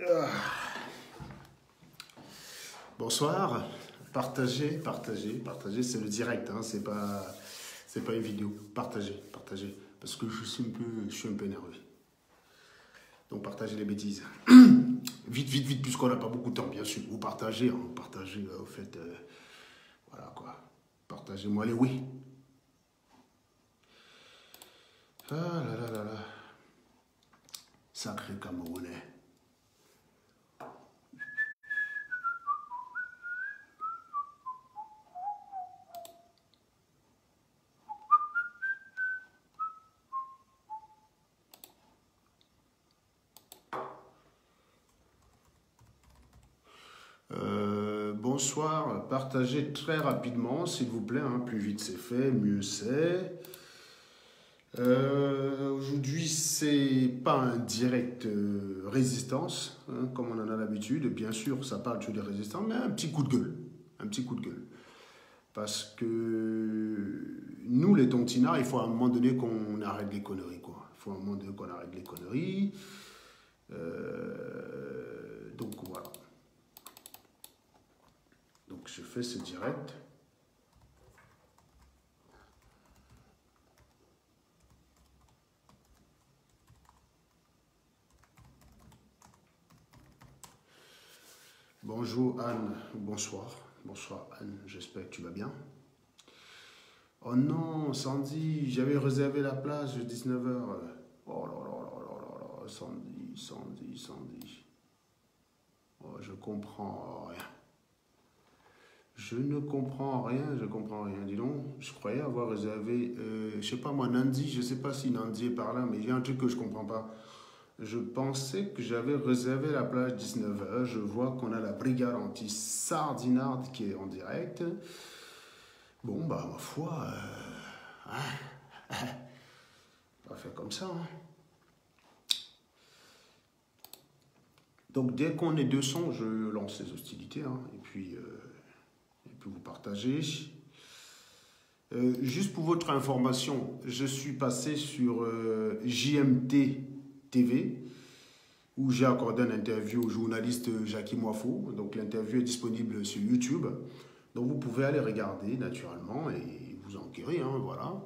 Ah. Bonsoir, partagez, c'est le direct, hein, c'est pas une vidéo. Partagez, parce que je suis un peu énervé. Donc partagez les bêtises. Vite, puisqu'on n'a pas beaucoup de temps, bien sûr. Vous partagez, hein, partagez, au fait, voilà quoi. Partagez-moi les oui. Ah là là là là. Sacré Camerounais. Bonsoir, partagez très rapidement, s'il vous plaît, hein, plus vite c'est fait, mieux c'est. Aujourd'hui, c'est pas un direct résistance, hein, comme on en a l'habitude. Bien sûr, ça parle toujours des résistants, mais un petit coup de gueule. Un petit coup de gueule. Parce que nous, les tontinards, il faut à un moment donné qu'on arrête les conneries, quoi. Il faut à un moment donné qu'on arrête les conneries. Donc voilà. Donc je fais ce direct. Bonjour Anne, bonsoir. Bonsoir Anne, j'espère que tu vas bien. Oh non, Sandy, j'avais réservé la place de 19h. Oh là là là là là là, Sandy. Oh, je comprends rien. Je ne comprends rien, Dis donc, je croyais avoir réservé, je sais pas moi, Nandi, je sais pas si Nandi est par là, mais il y a un truc que je comprends pas. Je pensais que j'avais réservé la plage 19h. Je vois qu'on a la brigade anti-sardinarde qui est en direct. Bon, bah, ma foi, on va faire comme ça. Hein. Donc, dès qu'on est 200, je lance les hostilités. Hein, et puis vous partagez. Juste pour votre information, je suis passé sur JMT TV, où j'ai accordé une interview au journaliste Jackie Moifo. Donc l'interview est disponible sur YouTube. Donc vous pouvez aller regarder naturellement et vous enquérir, hein, voilà.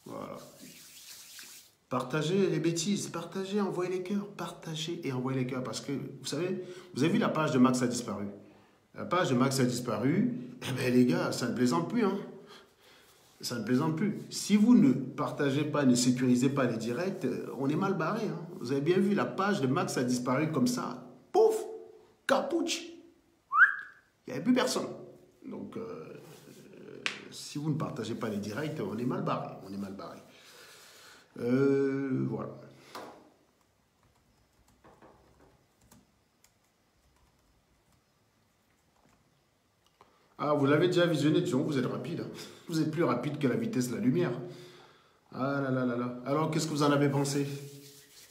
Voilà. Partagez les bêtises, partagez, envoyez les cœurs, partagez et envoyez les cœurs. Parce que, vous savez, vous avez vu la page de Max a disparu. La page de Max a disparu, eh bien les gars, ça ne plaisante plus, hein. Ça ne plaisante plus. Si vous ne partagez pas, ne sécurisez pas les directs, on est mal barré. Hein. Vous avez bien vu, la page de Max a disparu comme ça. Pouf, capouche. Il n'y avait plus personne. Donc, si vous ne partagez pas les directs, on est mal barré. On est mal barré. Voilà. Ah, vous l'avez déjà visionné, disons, vous êtes rapide. Hein. Vous êtes plus rapide que la vitesse de la lumière. Ah là là là là. Alors, qu'est-ce que vous en avez pensé?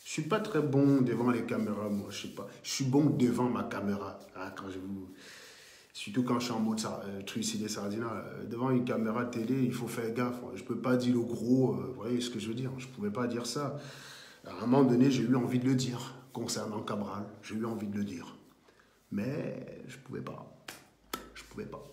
Je suis pas très bon devant les caméras, moi, je sais pas. Je suis bon devant ma caméra. Ah, surtout quand je suis en mode trucider sardina. Devant une caméra télé, il faut faire gaffe. Je peux pas dire le gros, vous voyez ce que je veux dire? Je pouvais pas dire ça. À un moment donné, j'ai eu envie de le dire. Concernant Cabral, j'ai eu envie de le dire. Mais je pouvais pas. Je pouvais pas.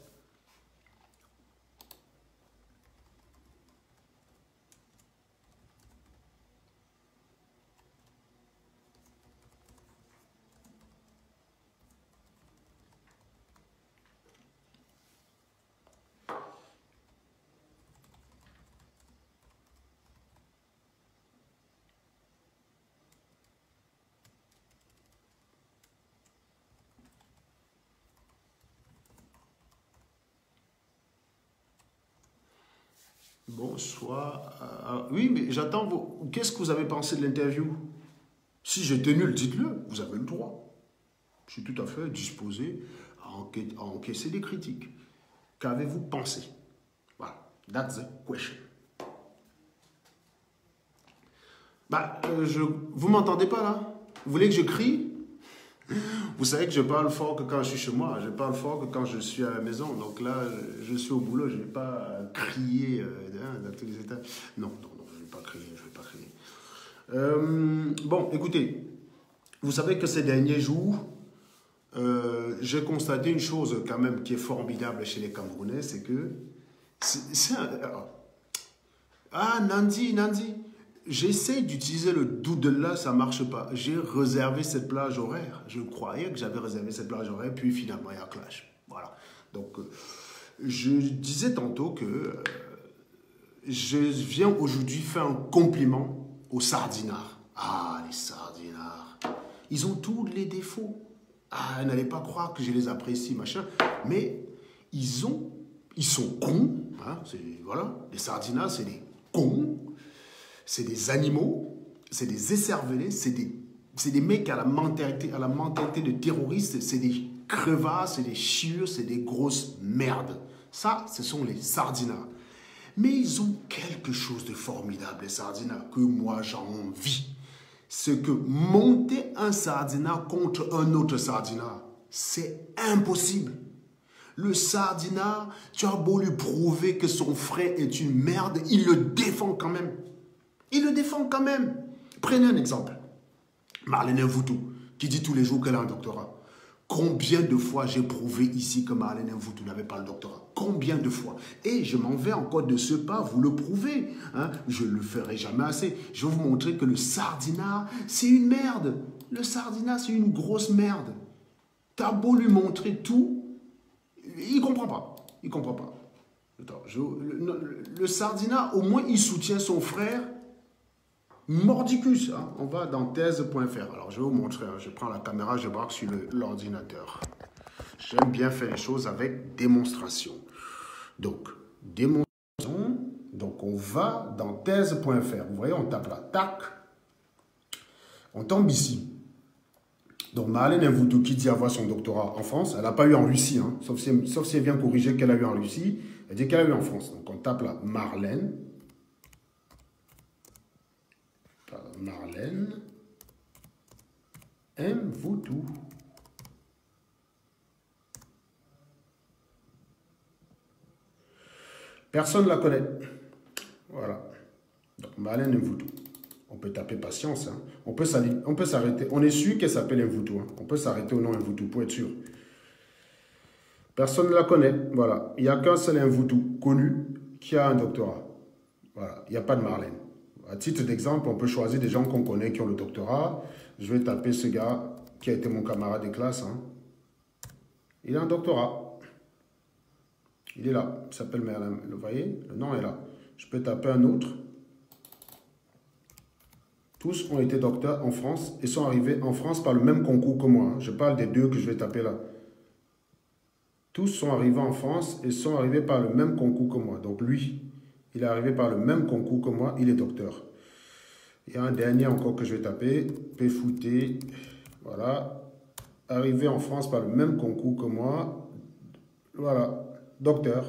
Bonsoir. Oui, mais j'attends vos... Qu'est-ce que vous avez pensé de l'interview? Si j'étais nul, dites-le. Vous avez le droit. Je suis tout à fait disposé à encaisser des critiques. Qu'avez-vous pensé? Voilà. That's the question. Vous m'entendez pas là? Vous voulez que je crie? Vous savez que je parle fort que quand je suis chez moi, je parle fort que quand je suis à la maison. Donc là, je suis au boulot, je ne vais pas crier dans tous les états. Non, non, non, je ne vais pas crier, je vais pas crier. Bon, écoutez, vous savez que ces derniers jours, j'ai constaté une chose quand même qui est formidable chez les Camerounais, c'est que... Nandi, j'essaie d'utiliser le doodle, ça ne marche pas. J'ai réservé cette plage horaire. Je croyais que j'avais réservé cette plage horaire, puis finalement, il y a un clash. Voilà. Donc, je disais tantôt que je viens aujourd'hui faire un compliment aux sardinards. Ah, les sardinards. Ils ont tous les défauts. Ah, n'allez pas croire que je les apprécie, machin. Mais ils sont cons. Hein, voilà. Les sardinards, c'est des cons. C'est des animaux, c'est des écervelés, c'est des mecs à la mentalité de terroristes, c'est des crevasses, c'est des chiures, c'est des grosses merdes. Ça, ce sont les sardinards. Mais ils ont quelque chose de formidable, les sardinards, que moi j'envie. C'est que monter un sardinard contre un autre sardinard, c'est impossible. Le sardinard, tu as beau lui prouver que son frère est une merde, il le défend quand même. Il le défend quand même. Prenez un exemple. Marlène Mvutu, qui dit tous les jours qu'elle a un doctorat. Combien de fois j'ai prouvé ici que Marlène Mvutu n'avait pas le doctorat? Combien de fois? Et je m'en vais encore de ce pas, vous le prouvez. Hein? Je ne le ferai jamais assez. Je vais vous montrer que le sardinat, c'est une merde. Le sardinat, c'est une grosse merde. T'as beau lui montrer tout, il ne comprend pas. Il ne comprend pas. Attends, le sardinat, au moins, il soutient son frère. Mordicus, hein. On va dans thèse.fr. Alors, je vais vous montrer. Hein. Je prends la caméra, je braque sur l'ordinateur. J'aime bien faire les choses avec démonstration. Donc, démonstration. Donc, on va dans thèse.fr. Vous voyez, on tape là. Tac. On tombe ici. Donc, Marlène Mvutu qui dit avoir son doctorat en France. Elle n'a pas eu en Russie, hein. Sauf si elle vient corriger qu'elle a eu en Russie. Elle dit qu'elle a eu en France. Donc, on tape là. Marlène Mvutu. Personne ne la connaît. Voilà. Donc, Marlène Mvutu. On peut taper patience. Hein. On peut s'arrêter. On est sûr qu'elle s'appelle Mvutu. Hein. On peut s'arrêter au nom Mvutu pour être sûr. Personne ne la connaît. Voilà. Il n'y a qu'un seul Mvutu connu qui a un doctorat. Voilà. Il n'y a pas de Marlène. À titre d'exemple, on peut choisir des gens qu'on connaît qui ont le doctorat. Je vais taper ce gars qui a été mon camarade de classe. Hein. Il a un doctorat. Il est là. Il s'appelle Merlin. Vous voyez? Le nom est là. Je peux taper un autre. Tous ont été docteurs en France et sont arrivés en France par le même concours que moi. Hein. Je parle des deux que je vais taper là. Tous sont arrivés en France et sont arrivés par le même concours que moi. Donc lui, il est arrivé par le même concours que moi, il est docteur. Il y a un dernier encore que je vais taper, Pfouté, voilà. Arrivé en France par le même concours que moi, voilà, docteur.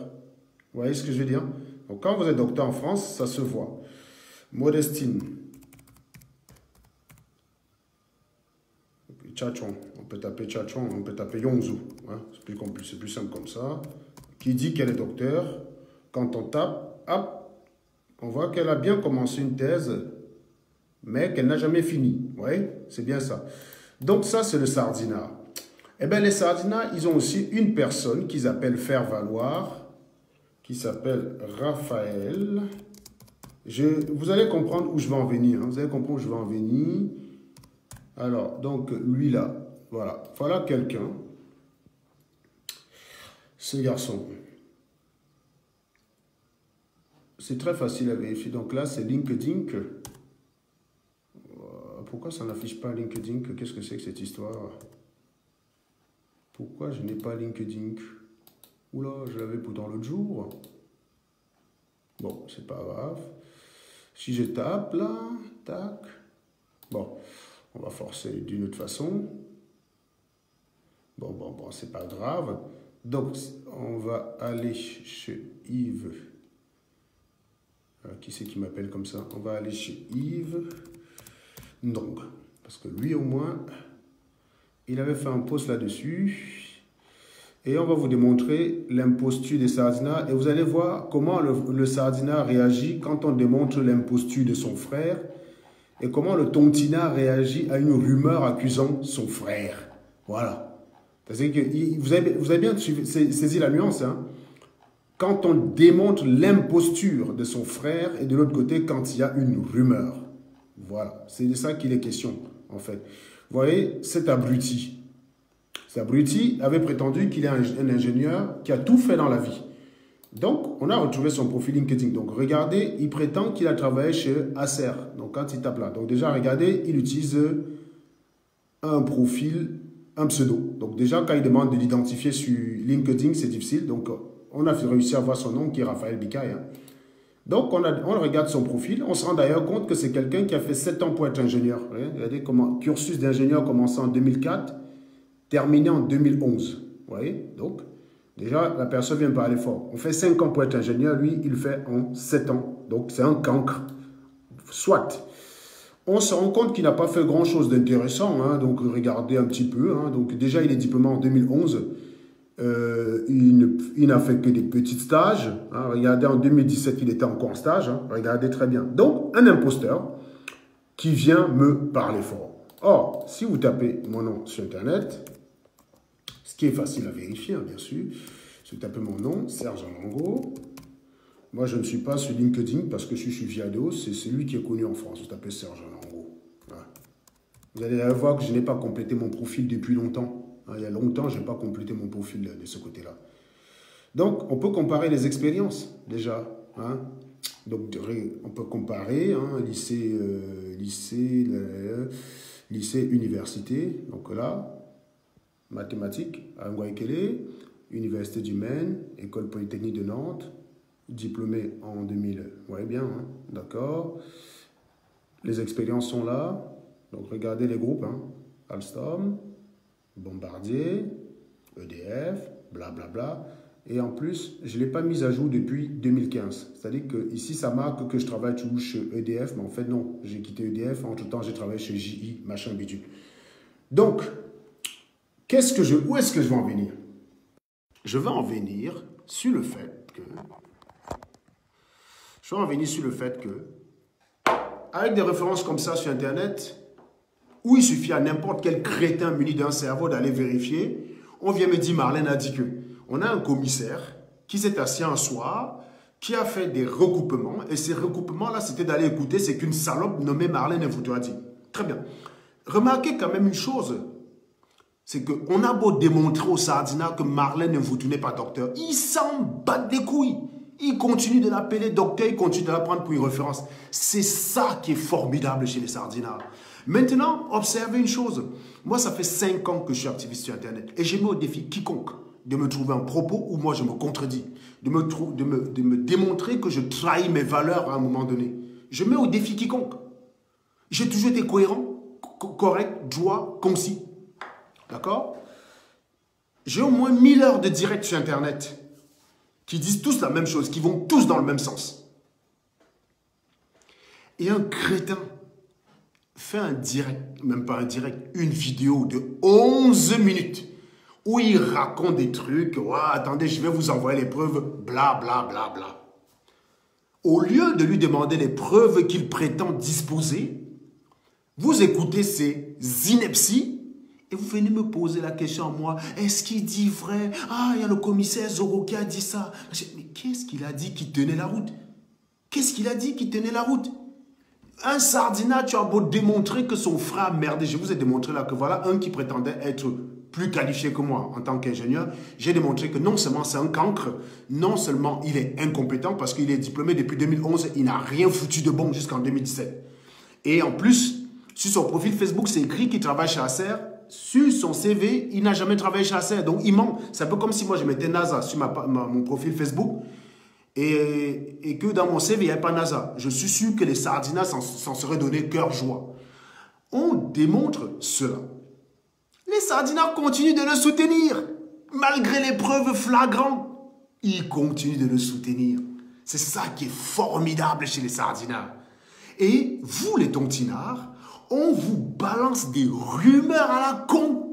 Vous voyez ce que je veux dire? Donc quand vous êtes docteur en France, ça se voit. Modestine. Tchatchon, on peut taper Tchatchon, on peut taper Yongzu. Hein? C'est plus simple comme ça. Qui dit qu'elle est docteur, quand on tape, hop, on voit qu'elle a bien commencé une thèse, mais qu'elle n'a jamais fini. Vous voyez? C'est bien ça. Donc ça, c'est le sardinat. Eh bien, les sardinats, ils ont aussi une personne qu'ils appellent faire valoir, qui s'appelle Raphaël. Vous allez comprendre où je vais en venir. Hein. Vous allez comprendre où je vais en venir. Alors, donc, lui là, voilà. Voilà quelqu'un. Ce garçon. C'est très facile à vérifier. Donc là, c'est LinkedIn. Pourquoi ça n'affiche pas LinkedIn? Qu'est-ce que c'est que cette histoire? Pourquoi je n'ai pas LinkedIn? Oula, je l'avais pourtant l'autre jour. Bon, c'est pas grave. Si je tape là, tac. Bon, on va forcer d'une autre façon. Bon, c'est pas grave. Donc, on va aller chez Yves. Qui c'est qui m'appelle comme ça? On va aller chez Yves. Ndong. Parce que lui, au moins, il avait fait un post là-dessus. Et on va vous démontrer l'imposture des Sardina. Et vous allez voir comment le Sardina réagit quand on démontre l'imposture de son frère. Et comment le Tontina réagit à une rumeur accusant son frère. Voilà. C'est-à-dire que vous avez bien saisi la nuance. Hein? Quand on démontre l'imposture de son frère et de l'autre côté, quand il y a une rumeur. Voilà. C'est de ça qu'il est question, en fait. Vous voyez, cet abruti. Cet abruti avait prétendu qu'il est un ingénieur qui a tout fait dans la vie. Donc, on a retrouvé son profil LinkedIn. Donc, regardez, il prétend qu'il a travaillé chez Acer. Donc, quand il tape là. Donc, déjà, regardez, il utilise un profil, un pseudo. Donc, déjà, quand il demande de l'identifier sur LinkedIn, c'est difficile. Donc, on a réussi à voir son nom qui est Raphaël Bikaï. Hein. Donc, on regarde son profil. On se rend d'ailleurs compte que c'est quelqu'un qui a fait 7 ans pour être ingénieur. Regardez comment, cursus d'ingénieur commençant en 2004, terminé en 2011. Vous voyez? Donc, déjà, la personne vient parler fort. On fait 5 ans pour être ingénieur, lui, il le fait en 7 ans. Donc, c'est un cancre. Soit. On se rend compte qu'il n'a pas fait grand-chose d'intéressant. Hein, donc, regardez un petit peu. Hein, donc, déjà, il est diplômé en 2011. Il n'a fait que des petits stages. Hein, regardez, en 2017, il était encore en stage. Hein, regardez très bien. Donc, un imposteur qui vient me parler fort. Or, si vous tapez mon nom sur Internet... Ce qui est facile à vérifier, hein, bien sûr. Je vais taper mon nom, Serge Anango. Moi, je ne suis pas sur LinkedIn parce que je suis sur Viado. C'est celui qui est connu en France. Vous tapez Serge Anango. Voilà. Vous allez voir que je n'ai pas complété mon profil depuis longtemps. Hein, il y a longtemps, je n'ai pas complété mon profil de ce côté-là. Donc, on peut comparer les expériences, déjà. Hein. Donc, on peut comparer hein, lycée, université. Donc là... Mathématiques à Ngouaikele, Université du Maine, École Polytechnique de Nantes, diplômé en 2000. Vous voyez bien, hein? D'accord. Les expériences sont là. Donc regardez les groupes. Hein? Alstom, Bombardier, EDF, blablabla. Et en plus, je ne l'ai pas mis à jour depuis 2015. C'est-à-dire que ici, ça marque que je travaille toujours chez EDF, mais en fait, non. J'ai quitté EDF. Entre-temps, j'ai travaillé chez JI, machin bidule. Donc, où est-ce que je vais en venir? Je vais en venir sur le fait que, avec des références comme ça sur Internet, où il suffit à n'importe quel crétin muni d'un cerveau d'aller vérifier, on vient me dire, Marlène a dit que on a un commissaire qui s'est assis un soir, qui a fait des recoupements, et ces recoupements-là, c'était d'aller écouter ce qu'une salope nommée Marlène Mfoutu a dit. Très bien. Remarquez quand même une chose, c'est qu'on a beau démontrer au Sardina que Marlène Mfoutu n'est pas docteur. Il s'en bat les couilles. Il continue de l'appeler docteur, il continue de la prendre pour une référence. C'est ça qui est formidable chez les Sardinats. Maintenant, observez une chose. Moi, ça fait 5 ans que je suis activiste sur Internet. Et je mets au défi quiconque de me trouver un propos où moi je me contredis. De me démontrer que je trahis mes valeurs à un moment donné. Je mets au défi quiconque. J'ai toujours été cohérent, correct, droit, concis. D'accord? J'ai au moins 1000 heures de direct sur Internet qui disent tous la même chose, qui vont tous dans le même sens. Et un crétin fait un direct, même pas un direct, une vidéo de 11 minutes où il raconte des trucs. Oh, attendez, je vais vous envoyer les preuves, bla bla bla bla. Au lieu de lui demander les preuves qu'il prétend disposer, vous écoutez ces inepties. Et vous venez me poser la question à moi, est-ce qu'il dit vrai? Ah, il y a le commissaire Zoro qui a dit ça. Mais qu'est-ce qu'il a dit qui tenait la route? Qu'est-ce qu'il a dit qui tenait la route? Un Sardina, tu as beau démontrer que son frère a merdé. Je vous ai démontré là que voilà un qui prétendait être plus qualifié que moi en tant qu'ingénieur. J'ai démontré que non seulement c'est un cancre, non seulement il est incompétent parce qu'il est diplômé depuis 2011, il n'a rien foutu de bon jusqu'en 2017. Et en plus, sur son profil Facebook, c'est écrit qu'il travaille chez Acer. Sur son CV, il n'a jamais travaillé chez Acer. Donc, il ment. C'est un peu comme si moi, je mettais NASA sur mon profil Facebook et que dans mon CV, il n'y avait pas NASA. Je suis sûr que les Sardinas s'en seraient donné cœur-joie. On démontre cela. Les Sardinas continuent de le soutenir. Malgré les preuves flagrantes, ils continuent de le soutenir. C'est ça qui est formidable chez les Sardinas. Et vous, les Tontinards, On vous balance des rumeurs à la con.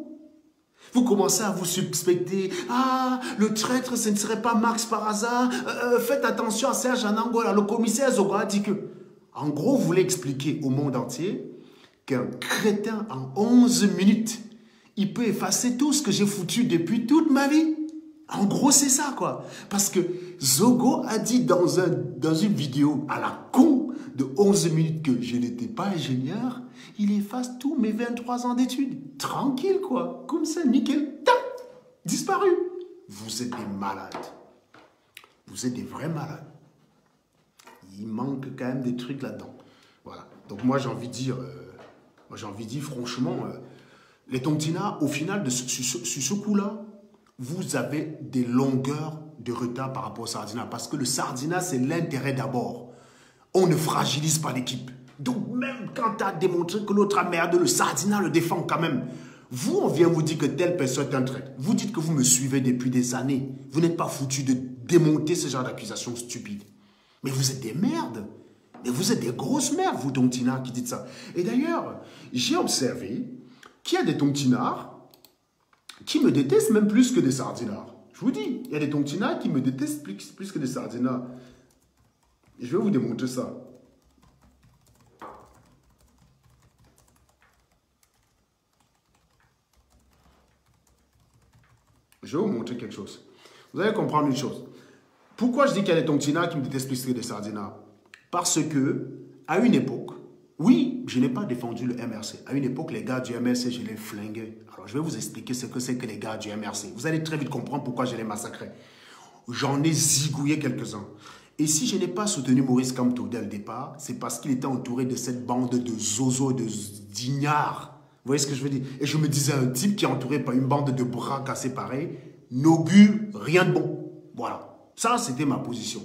Vous commencez à vous suspecter. Ah, le traître, ce ne serait pas Max par hasard. Faites attention à Serge Anangola. Le commissaire Zogo a dit que... En gros, vous voulez expliquer au monde entier qu'un crétin en 11 minutes, il peut effacer tout ce que j'ai foutu depuis toute ma vie. En gros, c'est ça, quoi. Parce que Zogo a dit dans une vidéo à la con de 11 minutes que je n'étais pas ingénieur, il efface tous mes 23 ans d'études. Tranquille, quoi. Comme ça, nickel. Tac, disparu. Vous êtes des malades. Vous êtes des vrais malades. Il manque quand même des trucs là-dedans. Voilà. Donc moi, j'ai envie de dire, franchement, les Tontina, au final, sur ce coup-là, vous avez des longueurs de retard par rapport au Sardina. Parce que le Sardina, c'est l'intérêt d'abord. On ne fragilise pas l'équipe. Donc même quand tu as démontré que l'autre a merdé, le Sardina le défend quand même. Vous, on vient vous dire que telle personne est un traître. Vous dites que vous me suivez depuis des années. Vous n'êtes pas foutu de démonter ce genre d'accusations stupides. Mais vous êtes des merdes. Mais vous êtes des grosses merdes, vous, Tontina, qui dites ça. Et d'ailleurs, j'ai observé qu'il y a des Tontinards qui me détestent même plus que des Sardinards. Je vous dis, il y a des Tontinards qui me détestent plus que des Sardinards. Et je vais vous démontrer ça. Je vais vous montrer quelque chose. Vous allez comprendre une chose. Pourquoi je dis qu'il y a des Tontinards qui me détestent plus que des Sardinards? Parce que, à une époque, oui, je n'ai pas défendu le MRC. À une époque, les gars du MRC, je les flinguais. Alors, je vais vous expliquer ce que c'est que les gars du MRC. Vous allez très vite comprendre pourquoi je les massacrais. J'en ai zigouillé quelques-uns. Et si je n'ai pas soutenu Maurice Kamto dès le départ, c'est parce qu'il était entouré de cette bande de zozos, de d'ignards. Vous voyez ce que je veux dire? Et je me disais, un type qui est entouré par une bande de bras cassés pareils n'augure rien de bon. Voilà. Ça, c'était ma position.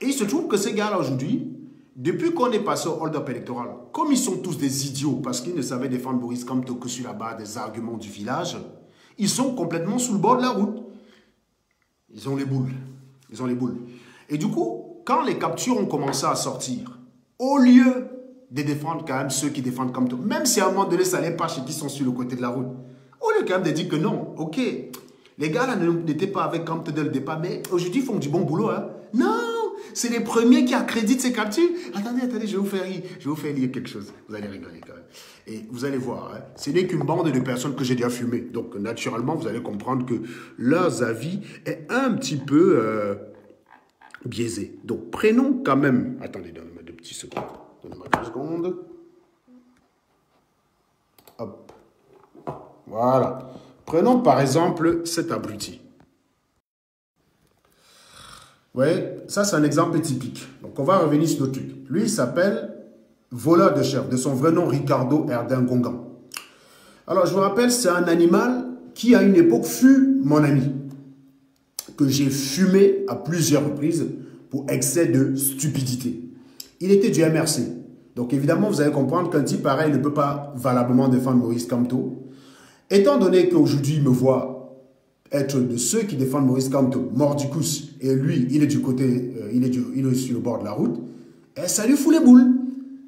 Et il se trouve que ces gars-là, aujourd'hui, depuis qu'on est passé au hold-up électoral, comme ils sont tous des idiots parce qu'ils ne savaient défendre Maurice Kamto que sur la base des arguments du village, ils sont complètement sous le bord de la route. Ils ont les boules. Ils ont les boules. Et du coup, quand les captures ont commencé à sortir, au lieu de défendre quand même ceux qui défendent Kamto, même si à un moment donné, ça n'allait pas chez qui sont sur le côté de la route, au lieu quand même de dire que non, ok, les gars là n'étaient pas avec Kamto dès le départ, mais aujourd'hui, ils font du bon boulot. Hein. Non, c'est les premiers qui accréditent ces captures. Attendez, je vais vous faire lire. Je vais vous faire lire quelque chose. Vous allez rigoler quand même. Et vous allez voir, hein, ce n'est qu'une bande de personnes que j'ai déjà fumées. Donc, naturellement, vous allez comprendre que leurs avis est un petit peu biaisé. Donc, prenons quand même... Attendez, donnez-moi 2 petits secondes. Donnez-moi 2 secondes. Hop. Voilà. Prenons par exemple cet abruti. Vous voyez, ça c'est un exemple typique. Donc on va revenir sur le truc. Lui il s'appelle voleur de chèvre, de son vrai nom Ricardo Erdin Gongan. Alors je vous rappelle, c'est un animal qui à une époque fut mon ami, que j'ai fumé à plusieurs reprises pour excès de stupidité. Il était du MRC. Donc évidemment vous allez comprendre qu'un type pareil ne peut pas valablement défendre Maurice Kamto. Étant donné qu'aujourd'hui il me voit être de ceux qui défendent Maurice Kamto, mordicus, et lui, il est du côté, il est sur le bord de la route, et ça lui fout les boules.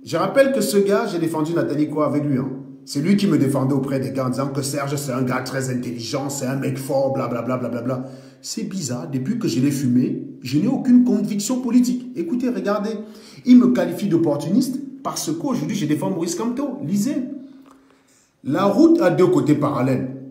Je rappelle que ce gars, j'ai défendu Nathalie Quoi avec lui. Hein. C'est lui qui me défendait auprès des gars en disant que Serge, c'est un gars très intelligent, c'est un mec fort, blablabla. Bla, bla, bla, bla. C'est bizarre, depuis que je l'ai fumé, je n'ai aucune conviction politique. Écoutez, regardez, il me qualifie d'opportuniste parce qu'aujourd'hui, je défends Maurice Kamto. Lisez. La route a 2 côtés parallèles.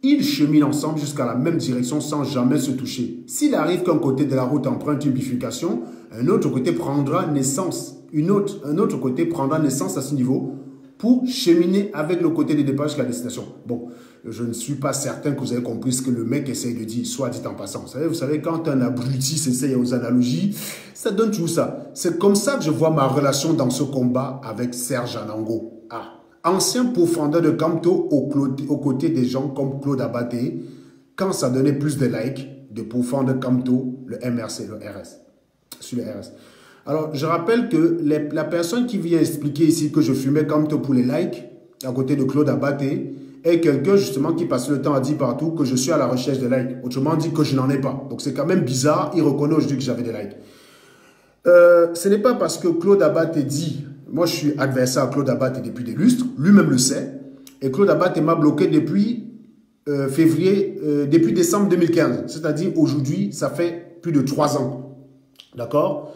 Ils cheminent ensemble jusqu'à la même direction sans jamais se toucher. S'il arrive qu'un côté de la route emprunte une bifurcation, un autre côté prendra naissance. Un autre côté prendra naissance à ce niveau pour cheminer avec le côté de départ jusqu'à la destination. Bon, je ne suis pas certain que vous avez compris ce que le mec essaye de dire, soit dit en passant. Vous savez quand un abruti s'essaye aux analogies, ça donne tout ça. C'est comme ça que je vois ma relation dans ce combat avec Serge Anango. Ah. Ancien pourfendeur de Kamto aux côtés des gens comme Claude Abaté, quand ça donnait plus de likes, de pourfendre Kamto, le MRC, le RS, sur le RS. Alors, je rappelle que la personne qui vient expliquer ici que je fumais Kamto pour les likes, à côté de Claude Abaté, est quelqu'un justement qui passe le temps à dire partout que je suis à la recherche de likes. Autrement dit que je n'en ai pas. Donc, c'est quand même bizarre, il reconnaît aujourd'hui que j'avais des likes. Ce n'est pas parce que Claude Abaté dit Moi, je suis adversaire à Claude Abaté depuis des lustres. Lui-même le sait. Et Claude Abaté m'a bloqué depuis depuis décembre 2015. C'est-à-dire aujourd'hui, ça fait plus de 3 ans. D'accord?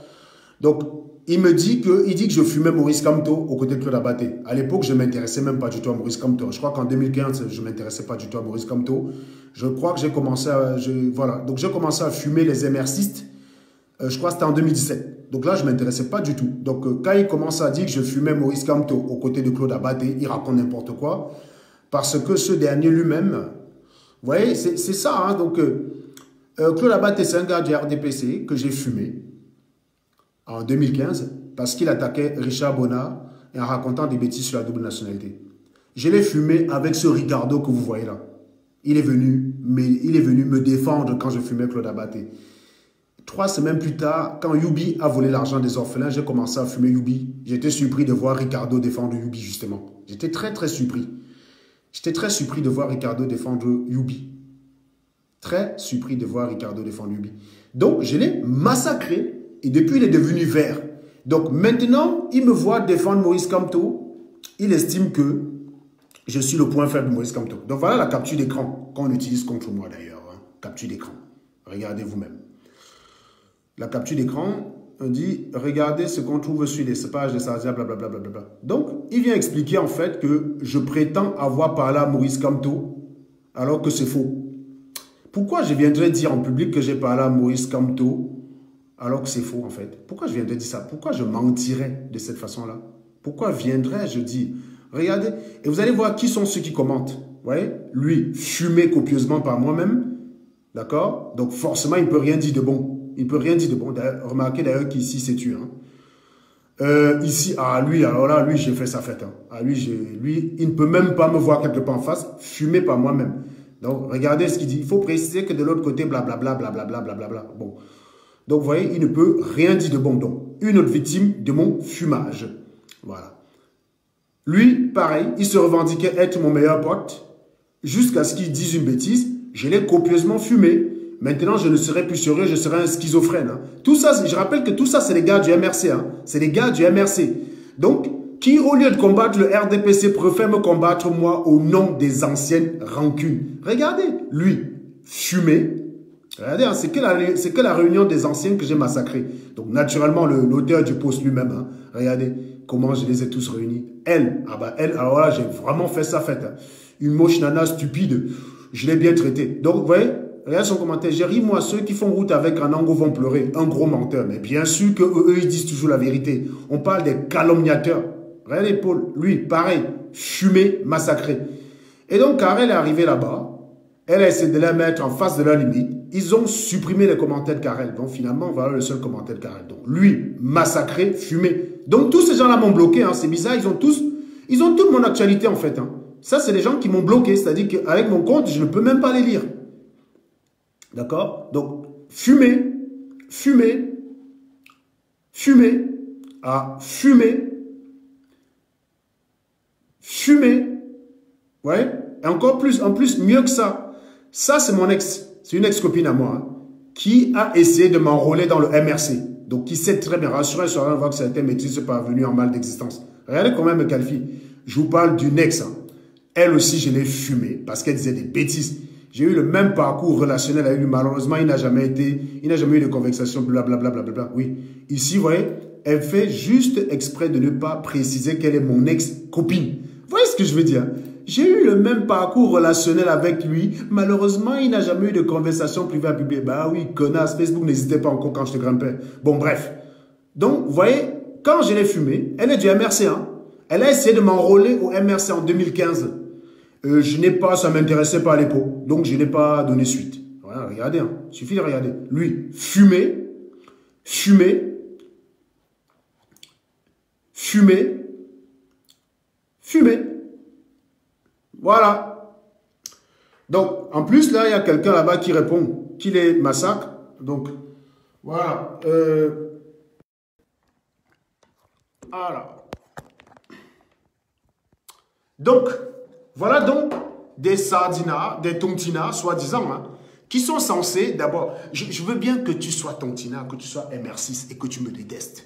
Donc, il dit que je fumais Maurice Kamto aux côtés de Claude Abaté. À l'époque, je ne m'intéressais même pas du tout à Maurice Kamto. Je crois qu'en 2015, je ne m'intéressais pas du tout à Maurice Kamto. Je crois que j'ai commencé à... voilà. Donc, j'ai commencé à fumer les émercistes. Je crois que c'était en 2017. Donc là, je ne m'intéressais pas du tout. Donc, quand il commence à dire que je fumais Maurice Kamto aux côtés de Claude Abaté, il raconte n'importe quoi. Parce que ce dernier lui-même... Vous voyez, c'est ça. Hein? Donc, Claude Abaté, c'est un gars du RDPC que j'ai fumé en 2015 parce qu'il attaquait Richard Bonnard et en racontant des bêtises sur la double nationalité. Je l'ai fumé avec ce Ricardo que vous voyez là. Il est venu me défendre quand je fumais Claude Abaté. 3 semaines plus tard, quand Youbi a volé l'argent des orphelins, j'ai commencé à fumer Youbi. J'étais surpris de voir Ricardo défendre Youbi, justement. J'étais très, très surpris. J'étais très surpris de voir Ricardo défendre Youbi. Très surpris de voir Ricardo défendre Youbi. Donc, je l'ai massacré et depuis, il est devenu vert. Donc, maintenant, il me voit défendre Maurice Kamto. Il estime que je suis le point faible de Maurice Kamto. Donc, voilà la capture d'écran qu'on utilise contre moi d'ailleurs. Hein. Capture d'écran. Regardez vous-même. La capture d'écran, on dit, regardez ce qu'on trouve sur les pages de Sardia, blablabla. Donc, il vient expliquer en fait que je prétends avoir parlé à Maurice Kamto, alors que c'est faux. Pourquoi je viendrais dire en public que j'ai parlé à Maurice Kamto, alors que c'est faux en fait? Pourquoi je viendrais dire ça? Pourquoi je mentirais de cette façon-là? Pourquoi viendrais-je dire? Regardez, et vous allez voir qui sont ceux qui commentent. Vous voyez? Lui, fumé copieusement par moi-même, d'accord? Donc forcément, il ne peut rien dire de bon. Il ne peut rien dire de bon. Remarquez d'ailleurs qu'ici, c'est tu. Hein. Ici, lui, alors là, lui, j'ai fait sa fête. Hein. Lui, il ne peut même pas me voir quelque part en face, fumé par moi-même. Donc, regardez ce qu'il dit. Il faut préciser que de l'autre côté, blablabla, blablabla, blablabla. Bon. Donc, vous voyez, il ne peut rien dire de bon. Donc, une autre victime de mon fumage. Voilà. Lui, pareil, il se revendiquait être mon meilleur pote jusqu'à ce qu'il dise une bêtise. Je l'ai copieusement fumé. Maintenant, je ne serai plus sérieux, je serai un schizophrène. Hein. Tout ça, je rappelle que tout ça, c'est les gars du MRC. Hein. C'est les gars du MRC. Donc, qui, au lieu de combattre le RDPC, préfère me combattre, moi, au nom des anciennes rancunes. Regardez, lui, fumé. Regardez, hein, c'est que la réunion des anciens que j'ai massacré. Donc, naturellement, l'auteur du post lui-même. Hein. Regardez comment je les ai tous réunis. Elle, alors là, j'ai vraiment fait sa fête. Hein. Une moche nana stupide. Je l'ai bien traité. Donc, vous voyez, regardez son commentaire. J'ai ri, moi, ceux qui font route avec un ango vont pleurer. Un gros menteur. Mais bien sûr qu'eux, ils disent toujours la vérité. On parle des calomniateurs. Regardez Paul, lui, pareil, fumé, massacré. Et donc, Karel est arrivé là-bas. Elle a essayé de les mettre en face de leur limite. Ils ont supprimé les commentaires de Karel. Donc, finalement, voilà le seul commentaire de Karel. Donc, lui, massacré, fumé. Donc, tous ces gens-là m'ont bloqué. Hein. C'est bizarre. Ils ont toute mon actualité, en fait. Hein. Ça, c'est les gens qui m'ont bloqué. C'est-à-dire qu'avec mon compte, je ne peux même pas les lire. D'accord? Donc, fumé, fumé, fumé, fumé, fumé. Ouais. Et encore plus, en plus, mieux que ça. Ça, c'est mon ex. C'est une ex-copine à moi. Hein, qui a essayé de m'enrôler dans le MRC. Donc, qui sait très bien, rassurez sur un voit que certaines maîtrises sont parvenues en mal d'existence. Regardez comment elle me qualifie. Je vous parle d'une ex. Hein. Elle aussi, je l'ai fumée parce qu'elle disait des bêtises. J'ai eu le même parcours relationnel avec lui. Malheureusement, il n'a jamais eu de conversation, blablabla, blablabla. Oui. Ici, vous voyez, elle fait juste exprès de ne pas préciser qu'elle est mon ex-copine. Vous voyez ce que je veux dire? J'ai eu le même parcours relationnel avec lui. Malheureusement, il n'a jamais eu de conversation privée à publier. Bah oui, connasse, Facebook n'hésitait pas encore quand je te grimpais. Bon, bref. Donc, vous voyez, quand je l'ai fumé, elle est du MRC. Hein. Elle a essayé de m'enrôler au MRC en 2015. Je n'ai pas, ça ne m'intéressait pas à l'époque. Donc, je n'ai pas donné suite. Voilà, regardez. Hein. Il suffit de regarder. Lui, fumé, fumé, fumé, fumé. Voilà. Donc, en plus, là, il y a quelqu'un là-bas qui répond qu'il est massacre. Donc, voilà. Voilà. Donc, voilà donc des sardinas, des tontinas, soi-disant, hein, qui sont censés, d'abord, je veux bien que tu sois tontina, que tu sois MR6 et que tu me détestes.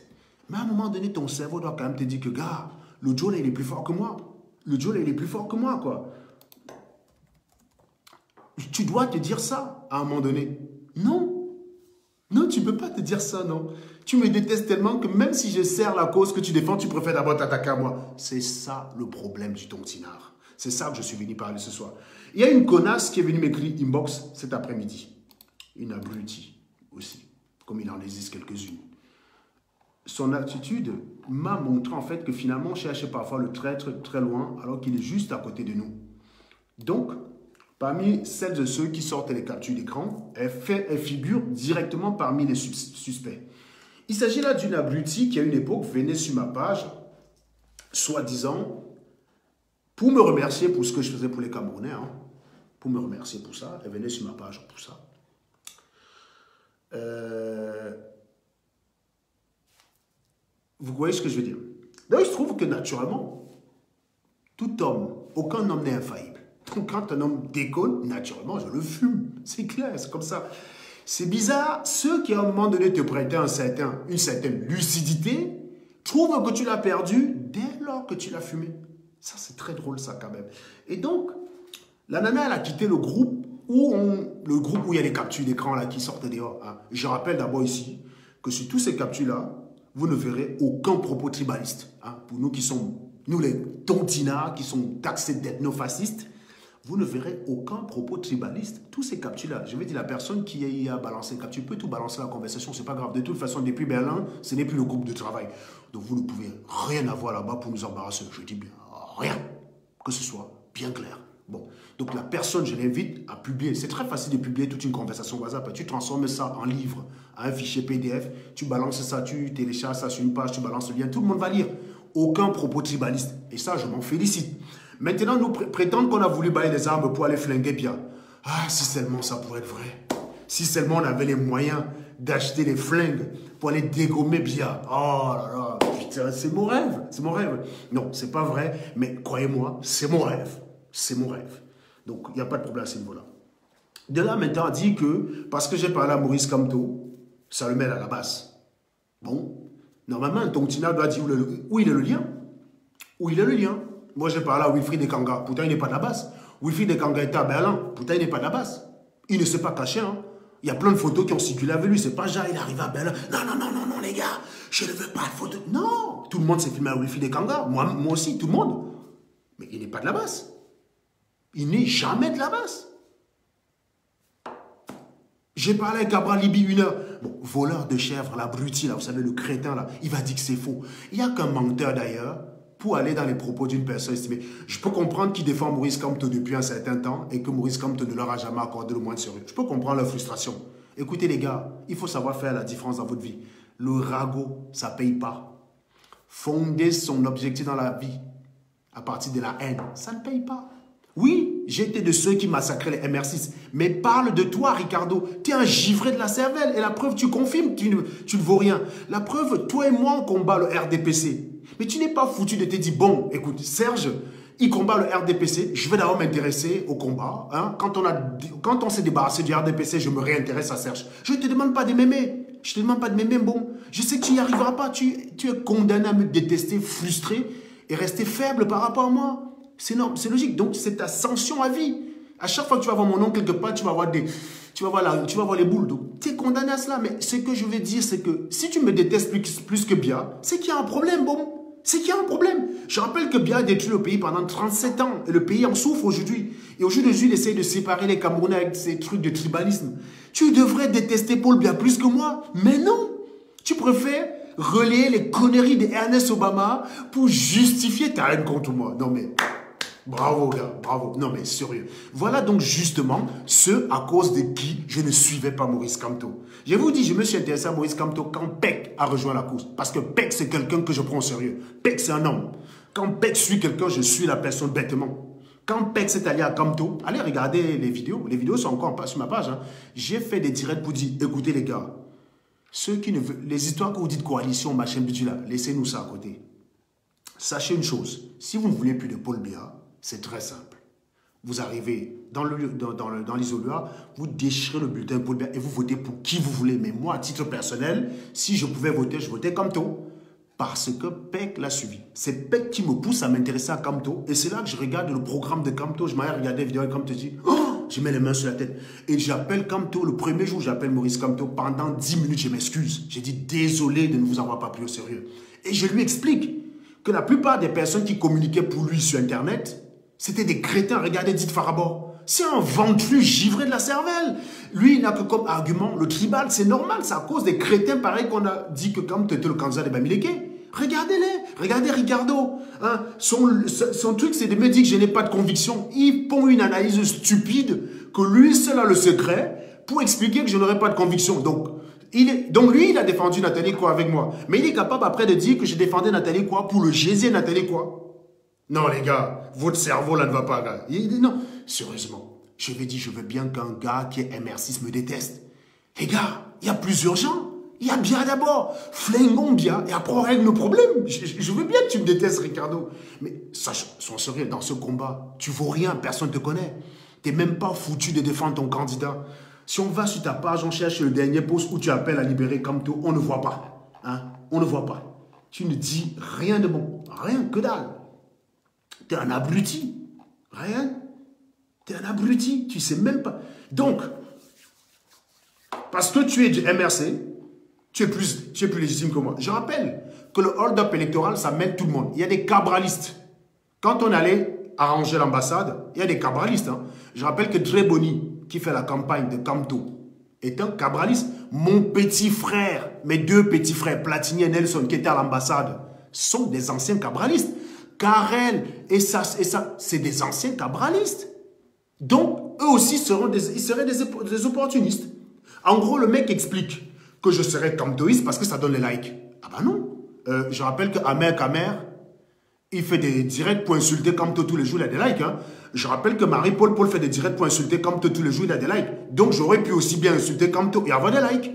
Mais à un moment donné, ton cerveau doit quand même te dire que, gars, le Joe, là, il est plus fort que moi. Le Joe, là, il est plus fort que moi, quoi. Tu dois te dire ça à un moment donné. Non. Non, tu ne peux pas te dire ça, non. Tu me détestes tellement que même si je sers la cause que tu défends, tu préfères d'abord t'attaquer à moi. C'est ça le problème du tontinard. C'est ça que je suis venu parler ce soir. Il y a une connasse qui est venue m'écrire inbox cet après-midi. Une abrutie aussi, comme il en existe quelques-unes. Son attitude m'a montré en fait que finalement on cherche parfois le traître très loin alors qu'il est juste à côté de nous. Donc, parmi celles et ceux qui sortent les captures d'écran, elle figure directement parmi les suspects. Il s'agit là d'une abrutie qui à une époque venait sur ma page, soi-disant, pour me remercier pour ce que je faisais pour les Camerounais, hein, pour me remercier pour ça, elle venait sur ma page pour ça. Vous voyez ce que je veux dire? Donc, il se trouve que naturellement, tout homme, aucun homme n'est infaillible. Donc, quand un homme déconne, naturellement, je le fume. C'est clair, c'est comme ça. C'est bizarre, ceux qui à un moment donné te prêtaient une certaine lucidité, trouvent que tu l'as perdu dès lors que tu l'as fumé. Ça, c'est très drôle, ça, quand même. Et donc, la nana, elle a quitté le groupe où il y a les captures d'écran là qui sortent dehors. Hein. Je rappelle d'abord ici que sur tous ces captures-là, vous ne verrez aucun propos tribaliste. Hein. Pour nous qui sommes, nous les tontinards, qui sont taxés d'ethnofascistes, vous ne verrez aucun propos tribaliste. Tous ces captures-là, je vais dire, la personne qui a balancé le capture peut tout balancer la conversation, c'est pas grave. De toute façon, depuis Berlin, ce n'est plus le groupe de travail. Donc vous ne pouvez rien avoir là-bas pour nous embarrasser. Je dis bien, rien. Que ce soit bien clair. Bon, donc la personne, je l'invite à publier. C'est très facile de publier toute une conversation WhatsApp. Tu transformes ça en livre, en un fichier PDF. Tu balances ça, tu télécharges ça sur une page, tu balances le lien. Tout le monde va lire. Aucun propos tribaliste. Et ça, je m'en félicite. Maintenant, nous prétendons qu'on a voulu bailler les armes pour aller flinguer Bia. Ah, si seulement ça pourrait être vrai. Si seulement on avait les moyens d'acheter des flingues pour aller dégommer Bia. Oh là là, putain, c'est mon rêve. C'est mon rêve. Non, c'est pas vrai, mais croyez-moi, c'est mon rêve. C'est mon rêve. Donc, il n'y a pas de problème à ce niveau-là. De là, maintenant, on dit que, parce que j'ai parlé à Maurice Kamto, ça le met à la base. Bon, normalement, un tontinard doit dire où il est le lien. Où il est le lien. Moi, j'ai parlé à Wilfried Ekanga. Pourtant, il n'est pas de la base. Wilfried Ekanga était à Berlin. Pourtant, il n'est pas de la base. Il ne s'est pas caché. Hein. Il y a plein de photos qui ont circulé avec lui. C'est pas genre, il est arrivé à Berlin. Non, non, non, non, non, les gars. Je ne veux pas de photos. Non. Tout le monde s'est filmé à Wilfried Ekanga. Moi aussi, tout le monde. Mais il n'est pas de la base. Il n'est jamais de la base. J'ai parlé avec Cabral Libi 1 heure. Bon, voleur de chèvre, l'abruti, là, vous savez, le crétin, là, il va dire que c'est faux. Il n'y a qu'un menteur, d'ailleurs, pour aller dans les propos d'une personne estimée. Je peux comprendre qu'il défend Maurice Kamto depuis un certain temps et que Maurice Kamto ne leur a jamais accordé le moins de sérieux. Je peux comprendre leur frustration. Écoutez, les gars, il faut savoir faire la différence dans votre vie. Le ragot, ça ne paye pas. Fonder son objectif dans la vie à partir de la haine, ça ne paye pas. Oui, j'étais de ceux qui massacraient les MR6. Mais parle de toi, Ricardo. Tu es un givré de la cervelle. Et la preuve, tu confirmes, tu ne vaux rien. La preuve, toi et moi, on combat le RDPC. Mais tu n'es pas foutu de te dire, bon, écoute, Serge, il combat le RDPC. Je vais d'abord m'intéresser au combat. Hein. Quand on s'est débarrassé du RDPC, je me réintéresse à Serge. Je ne te demande pas de m'aimer. Je ne te demande pas de m'aimer, bon. Je sais que tu n'y arriveras pas. Tu es condamné à me détester, frustré et rester faible par rapport à moi. C'est logique. Donc, c'est ta sanction à vie. À chaque fois que tu vas voir mon nom quelque part, tu vas voir les boules. Donc, tu es condamné à cela. Mais ce que je veux dire, c'est que si tu me détestes plus que Bia, c'est qu'il y a un problème, bon. C'est qu'il y a un problème. Je rappelle que Bia a détruit le pays pendant 37 ans. Et le pays en souffre aujourd'hui. Et aujourd'hui, il essaie de séparer les Camerounais avec ces trucs de tribalisme. Tu devrais détester Paul Bia plus que moi. Mais non. Tu préfères relayer les conneries d'Ernest Obama pour justifier ta haine contre moi. Non mais... Bravo, gars, bravo. Non, mais sérieux. Voilà donc justement ce à cause de qui je ne suivais pas Maurice Kamto. Je vous dis, je me suis intéressé à Maurice Kamto quand Peck a rejoint la course. Parce que Peck, c'est quelqu'un que je prends au sérieux. Peck, c'est un homme. Quand Peck suit quelqu'un, je suis la personne bêtement. Quand Peck s'est allié à Kamto, allez regarder les vidéos. Les vidéos sont encore pas sur ma page. Hein. J'ai fait des directs pour dire, écoutez les gars, ceux qui ne veulent, les histoires que vous dites coalition, machin, bidule là, laissez-nous ça à côté. Sachez une chose, si vous ne voulez plus de Paul Biya, c'est très simple. Vous arrivez dans l'isoloir, vous déchirez le bulletin Paul Biya et vous votez pour qui vous voulez. Mais moi, à titre personnel, si je pouvais voter, je votais Kamto. Parce que Peck l'a suivi. C'est Peck qui me pousse à m'intéresser à Kamto. Et c'est là que je regarde le programme de Kamto. Je m'avais regardé la vidéo et Kamto dit, oh, je mets les mains sur la tête. Et j'appelle Kamto, le premier jour j'appelle Maurice Kamto, pendant 10 minutes je m'excuse. J'ai dit désolé de ne vous avoir pas pris au sérieux. Et je lui explique que la plupart des personnes qui communiquaient pour lui sur Internet, c'était des crétins. Regardez Didier Farabor. C'est un ventru givré de la cervelle. Lui, il n'a que comme argument le tribal. C'est normal, c'est à cause des crétins pareil qu'on a dit que comme tu étais le candidat de Bamileke. Regardez-les, regardez Ricardo. Hein? Son truc, c'est de me dire que je n'ai pas de conviction. Il pond une analyse stupide que lui seul a le secret pour expliquer que je n'aurai pas de conviction. Donc lui, il a défendu Nathalie Koua avec moi. Mais il est capable après de dire que j'ai défendu Nathalie Koua pour le gésier Nathalie Koua. Non, les gars, votre cerveau là ne va pas, gars. Non, sérieusement, je vais dire, je veux bien qu'un gars qui est MR6 me déteste. Les gars, il y a plusieurs gens. Il y a Bia d'abord. Flingons Bia et après on règle le problème. Je veux bien que tu me détestes, Ricardo. Mais sache, sois sérieux, dans ce combat, tu vaux rien, personne ne te connaît. Tu n'es même pas foutu de défendre ton candidat. Si on va sur ta page, on cherche le dernier post où tu appelles à libérer Kamto, on ne voit pas. Hein? On ne voit pas. Tu ne dis rien de bon. Rien, que dalle. Tu es un abruti. Rien. Tu es un abruti. Tu ne sais même pas. Donc, parce que tu es du MRC, tu es plus légitime que moi. Je rappelle que le hold-up électoral, ça mêle tout le monde. Il y a des cabralistes. Quand on allait arranger l'ambassade, il y a des cabralistes. Hein. Je rappelle que Dre Boni, qui fait la campagne de Kamto, est un cabraliste. Mon petit frère, mes deux petits frères, Platini et Nelson, qui étaient à l'ambassade, sont des anciens cabralistes. Karel et ça c'est des anciens cabralistes. Donc, eux aussi seraient des opportunistes. En gros, le mec explique que je serais kamtoïste parce que ça donne les likes. Ah bah non. Je rappelle que Amer Kamer, il fait des directs pour insulter Kamto tous les jours, il a des likes. Hein. Je rappelle que Marie-Paul fait des directs pour insulter Kamto tous les jours, il a des likes. Donc, j'aurais pu aussi bien insulter Kamto et avoir des likes.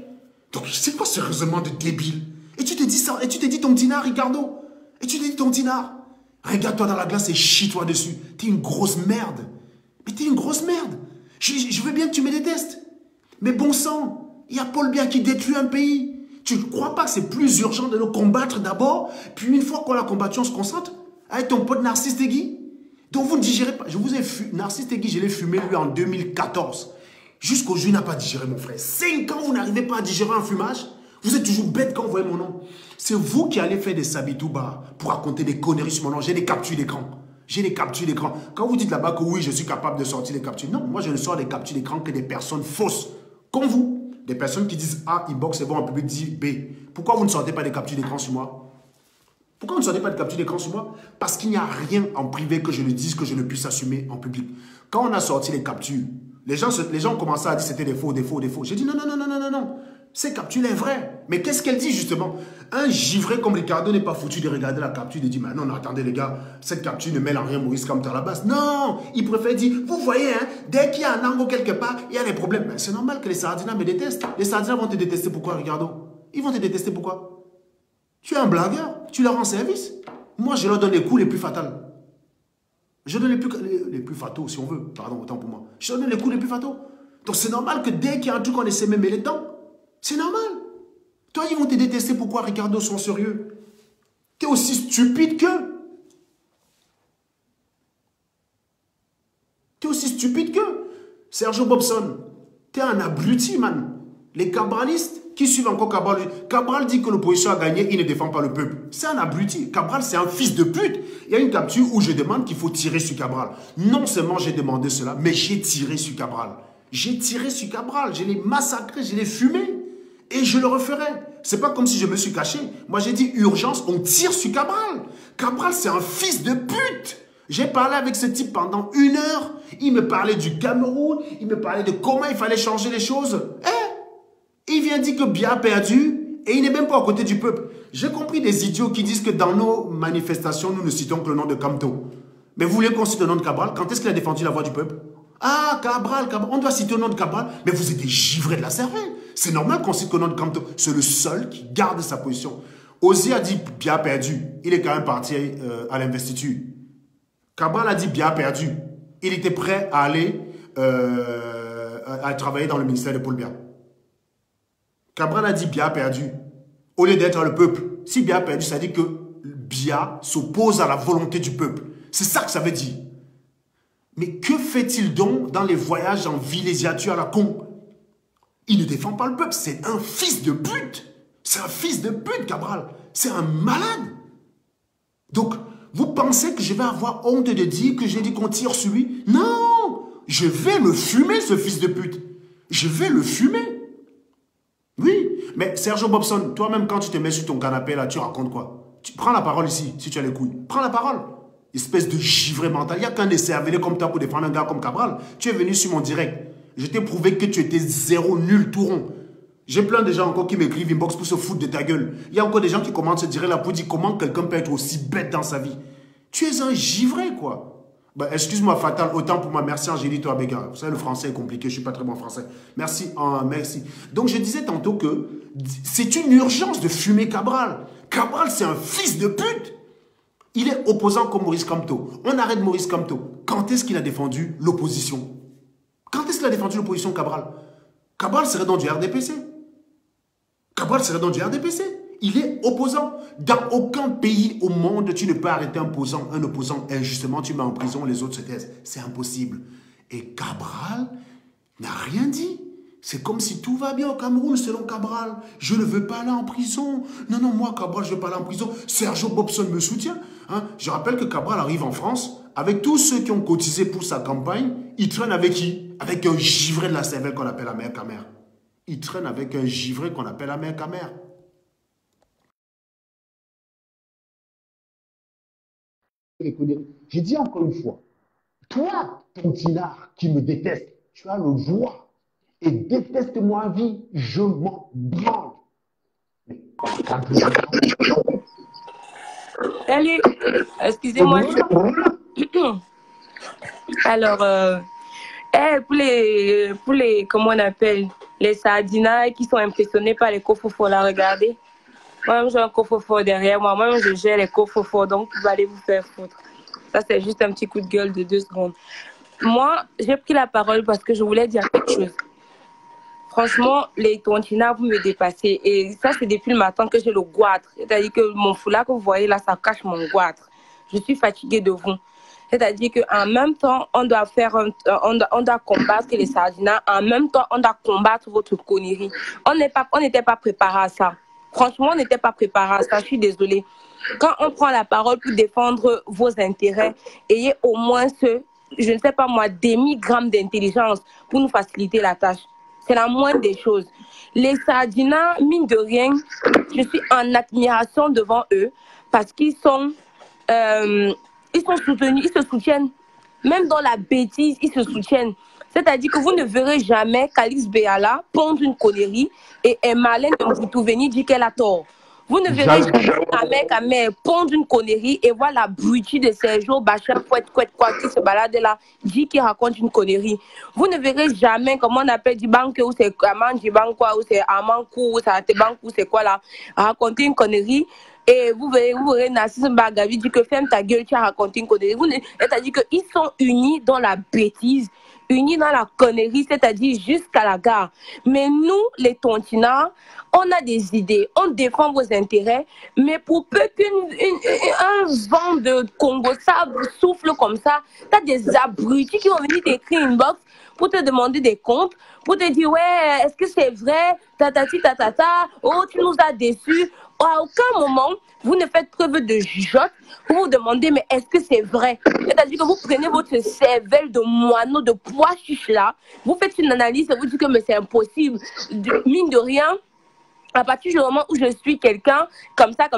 Donc, c'est quoi ce raisonnement de débile? Et tu te dis ça, et tu te dis ton tinard, Ricardo. Et tu te dis ton tinard. Regarde-toi dans la glace et chie-toi dessus. T'es une grosse merde. Mais t'es une grosse merde. Je veux bien que tu me détestes. Mais bon sang, il y a Paul Biya qui détruit un pays. Tu ne crois pas que c'est plus urgent de le combattre d'abord, puis une fois qu'on l'a combattu, on se concentre avec ton pote Narcisse Tegui? Donc vous ne digérez pas. Je vous ai Narcisse Tegui, je l'ai fumé lui en 2014. Jusqu'aujourd'hui, il n'a pas digéré mon frère. 5 ans, vous n'arrivez pas à digérer un fumage. Vous êtes toujours bête quand vous voyez mon nom. C'est vous qui allez faire des sabitouba pour raconter des conneries sur mon nom. J'ai des captures d'écran. J'ai des captures d'écran. Quand vous dites là-bas que oui, je suis capable de sortir des captures. Non, moi je ne sors des captures d'écran que des personnes fausses. Comme vous. Des personnes qui disent A, e-box, c'est bon, en public dit B. Pourquoi vous ne sortez pas des captures d'écran sur moi? Pourquoi vous ne sortez pas de captures d'écran sur moi? Parce qu'il n'y a rien en privé que je ne dise que je ne puisse assumer en public. Quand on a sorti les captures, les gens ont commencé à dire que c'était des faux, des faux, des faux. J'ai dit non, non, non, non, non, non, non. Cette capture est vraie. Mais qu'est-ce qu'elle dit justement? Un givré comme Ricardo n'est pas foutu de regarder la capture et de dire, mais non, non, attendez les gars, cette capture ne mêle en rien Maurice Kamto à la base. Non, il préfère dire, vous voyez, hein, dès qu'il y a un angle quelque part, il y a des problèmes. C'est normal que les Sardinas me détestent. Les Sardinas vont te détester pourquoi, Ricardo? Ils vont te détester pourquoi? Tu es un blagueur, tu leur rends service. Moi, je leur donne les coups les plus fatals. Je donne les plus fataux, si on veut. Pardon, autant pour moi. Je leur donne les coups les plus fataux. Donc c'est normal que dès qu'il y a un truc qu'on essaie de me mêler dedans, c'est normal. Toi, ils vont te détester. Pourquoi, Ricardo, sont sérieux? Tu es aussi stupide qu'eux. Tu es aussi stupide qu'eux. Sergio Bobson, tu es un abruti, man. Les cabralistes qui suivent encore Cabral. Cabral dit que l'opposition a gagné, il ne défend pas le peuple. C'est un abruti. Cabral, c'est un fils de pute. Il y a une capture où je demande qu'il faut tirer sur Cabral. Non seulement j'ai demandé cela, mais j'ai tiré sur Cabral. J'ai tiré sur Cabral. Je l'ai massacré, je l'ai fumé. Et je le referai. C'est pas comme si je me suis caché. Moi, j'ai dit urgence, on tire sur Cabral. Cabral, c'est un fils de pute. J'ai parlé avec ce type pendant 1 heure. Il me parlait du Cameroun. Il me parlait de comment il fallait changer les choses. Il vient dire que Bia a perdu et il n'est même pas à côté du peuple. J'ai compris des idiots qui disent que dans nos manifestations, nous ne citons que le nom de Kamto. Mais vous voulez qu'on cite le nom de Cabral? Quand est-ce qu'il a défendu la voix du peuple? Ah, Cabral, on doit citer le nom de Cabral. Mais vous êtes des givrés de la cervelle. C'est normal qu'on cite le nom de Kamto. C'est le seul qui garde sa position. Ozzy a dit Bia a perdu. Il est quand même parti à l'investiture. Cabral a dit Bia a perdu. Il était prêt à aller à travailler dans le ministère de Paul Biya. Cabral a dit Bia a perdu. au lieu d'être le peuple. Si Biya a perdu, ça dit que Biya s'oppose à la volonté du peuple. C'est ça que ça veut dire. Mais que fait-il donc dans les voyages en villégiature à la con? Il ne défend pas le peuple, c'est un fils de pute. C'est un fils de pute, Cabral. C'est un malade. Donc, vous pensez que je vais avoir honte de dire que j'ai dit qu'on tire sur lui? Non! Je vais le fumer, ce fils de pute. Je vais le fumer. Oui, mais Sergio Bobson, toi-même, quand tu te mets sur ton canapé, là, tu racontes quoi? Tu prends la parole ici, si tu as les couilles. Prends la parole. Espèce de givré mental. Il n'y a qu'un décervelé comme toi pour défendre un gars comme Cabral. Tu es venu sur mon direct. Je t'ai prouvé que tu étais zéro, nul, tout rond. J'ai plein de gens encore qui m'écrivent inbox pour se foutre de ta gueule. Il y a encore des gens qui commencent à se dire là pour dire comment quelqu'un peut être aussi bête dans sa vie. Tu es un givré, quoi. Bah, excuse-moi, Fatal, autant pour moi. Merci, Angélique, toi, Béga. Vous savez, le français est compliqué, je ne suis pas très bon en français. Merci, merci. Donc, je disais tantôt que c'est une urgence de fumer Cabral. Cabral, c'est un fils de pute. Il est opposant comme Maurice Kamto. On arrête Maurice Kamto. Quand est-ce qu'il a défendu l'opposition? Quand est-ce qu'il a défendu l'opposition, Cabral? Cabral serait dans du RDPC. Cabral serait dans du RDPC. Il est opposant. Dans aucun pays au monde, tu ne peux arrêter un opposant injustement. Tu mets en prison, les autres se taisent. C'est impossible. Et Cabral n'a rien dit. C'est comme si tout va bien au Cameroun, selon Cabral. Je ne veux pas aller en prison. Non, non, moi, Cabral, je ne veux pas aller en prison. Sergio Bobson me soutient. Hein? Je rappelle que Cabral arrive en France avec tous ceux qui ont cotisé pour sa campagne. Il traîne avec qui? Avec un givré de la cervelle qu'on appelle la mère Camer. Il traîne avec un givré qu'on appelle la mère Camer. Je dis encore une fois, toi, ton tinard qui me déteste, tu as le droit. Et déteste-moi à vie, je m'en branle. Salut, excusez-moi. Alors, pour les, comment on appelle, les sardinats qui sont impressionnés par les coffres, là, regardez. Moi-même, j'ai un coffre-fort derrière moi. Moi-même, je gère les coffres-forts, donc vous allez vous faire foutre. Ça, c'est juste un petit coup de gueule de 2 secondes. Moi, j'ai pris la parole parce que je voulais dire quelque chose. Franchement, les tontinards, vous me dépassez. Et ça, c'est depuis le matin que j'ai le goitre. C'est-à-dire que mon foulard que vous voyez là, ça cache mon goitre. Je suis fatiguée de vous. C'est-à-dire qu'en même temps, on doit combattre les sardinats. En même temps, on doit combattre votre connerie. On n'était pas préparé à ça. Franchement, on n'était pas préparé à ça. Je suis désolée. Quand on prend la parole pour défendre vos intérêts, ayez au moins je ne sais pas moi, demi-gramme d'intelligence pour nous faciliter la tâche. C'est la moindre des choses. Les sardinats, mine de rien, je suis en admiration devant eux parce qu'ils sont soutenus, ils se soutiennent. Même dans la bêtise, ils se soutiennent. C'est-à-dire que vous ne verrez jamais Calix Béala pondre une connerie et Marlène de Mvoutouveni dit qu'elle a tort. Vous ne verrez jamais Kamé pondre une connerie et voir la brutie de Sergio Bachar quoi qui se balade là, dit qu'il raconte une connerie. Vous ne verrez jamais comment on appelle Dibanke ou c'est Aman Dibankwa ou c'est Amankou ou c'est Atebankou ou c'est quoi là, raconter une connerie. Et vous verrez Narcisse Mbagavi dit que ferme ta gueule, tu as raconté une connerie. C'est-à-dire qu'ils sont unis dans la bêtise, unis dans la connerie, c'est-à-dire jusqu'à la gare. Mais nous, les tontinards, on a des idées, on défend vos intérêts, mais pour peu qu'un vent de Congo sable souffle comme ça, tu as des abrutis qui vont venir t'écrire une box pour te demander des comptes, pour te dire, ouais, est-ce que c'est vrai, tatati tatata, oh, tu nous as déçus. À aucun moment, vous ne faites preuve de jugeote. Vous vous demandez, mais est-ce que c'est vrai? C'est-à-dire que vous prenez votre cervelle de moineau, de pois chiche là, vous faites une analyse et vous dites que mais c'est impossible. Mine de rien, à partir du moment où je suis quelqu'un comme ça,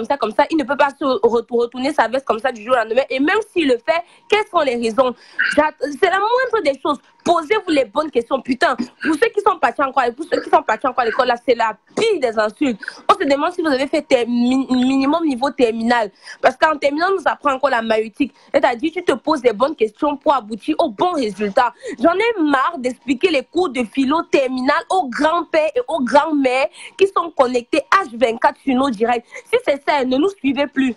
il ne peut pas se retourner sa veste comme ça du jour au lendemain. Et même s'il le fait, quelles sont les raisons? C'est la moindre des choses. Posez-vous les bonnes questions. Putain, pour ceux qui sont partis encore à l'école, là, c'est la pire des insultes. On se demande si vous avez fait minimum niveau terminal. Parce qu'en terminal, on nous apprend encore la maïotique. C'est-à-dire, tu te poses les bonnes questions pour aboutir au bon résultat. J'en ai marre d'expliquer les cours de philo terminal aux grands-pères et aux grands-mères qui sont connectés H24 sur nos directs. Si c'est ça, ne nous suivez plus.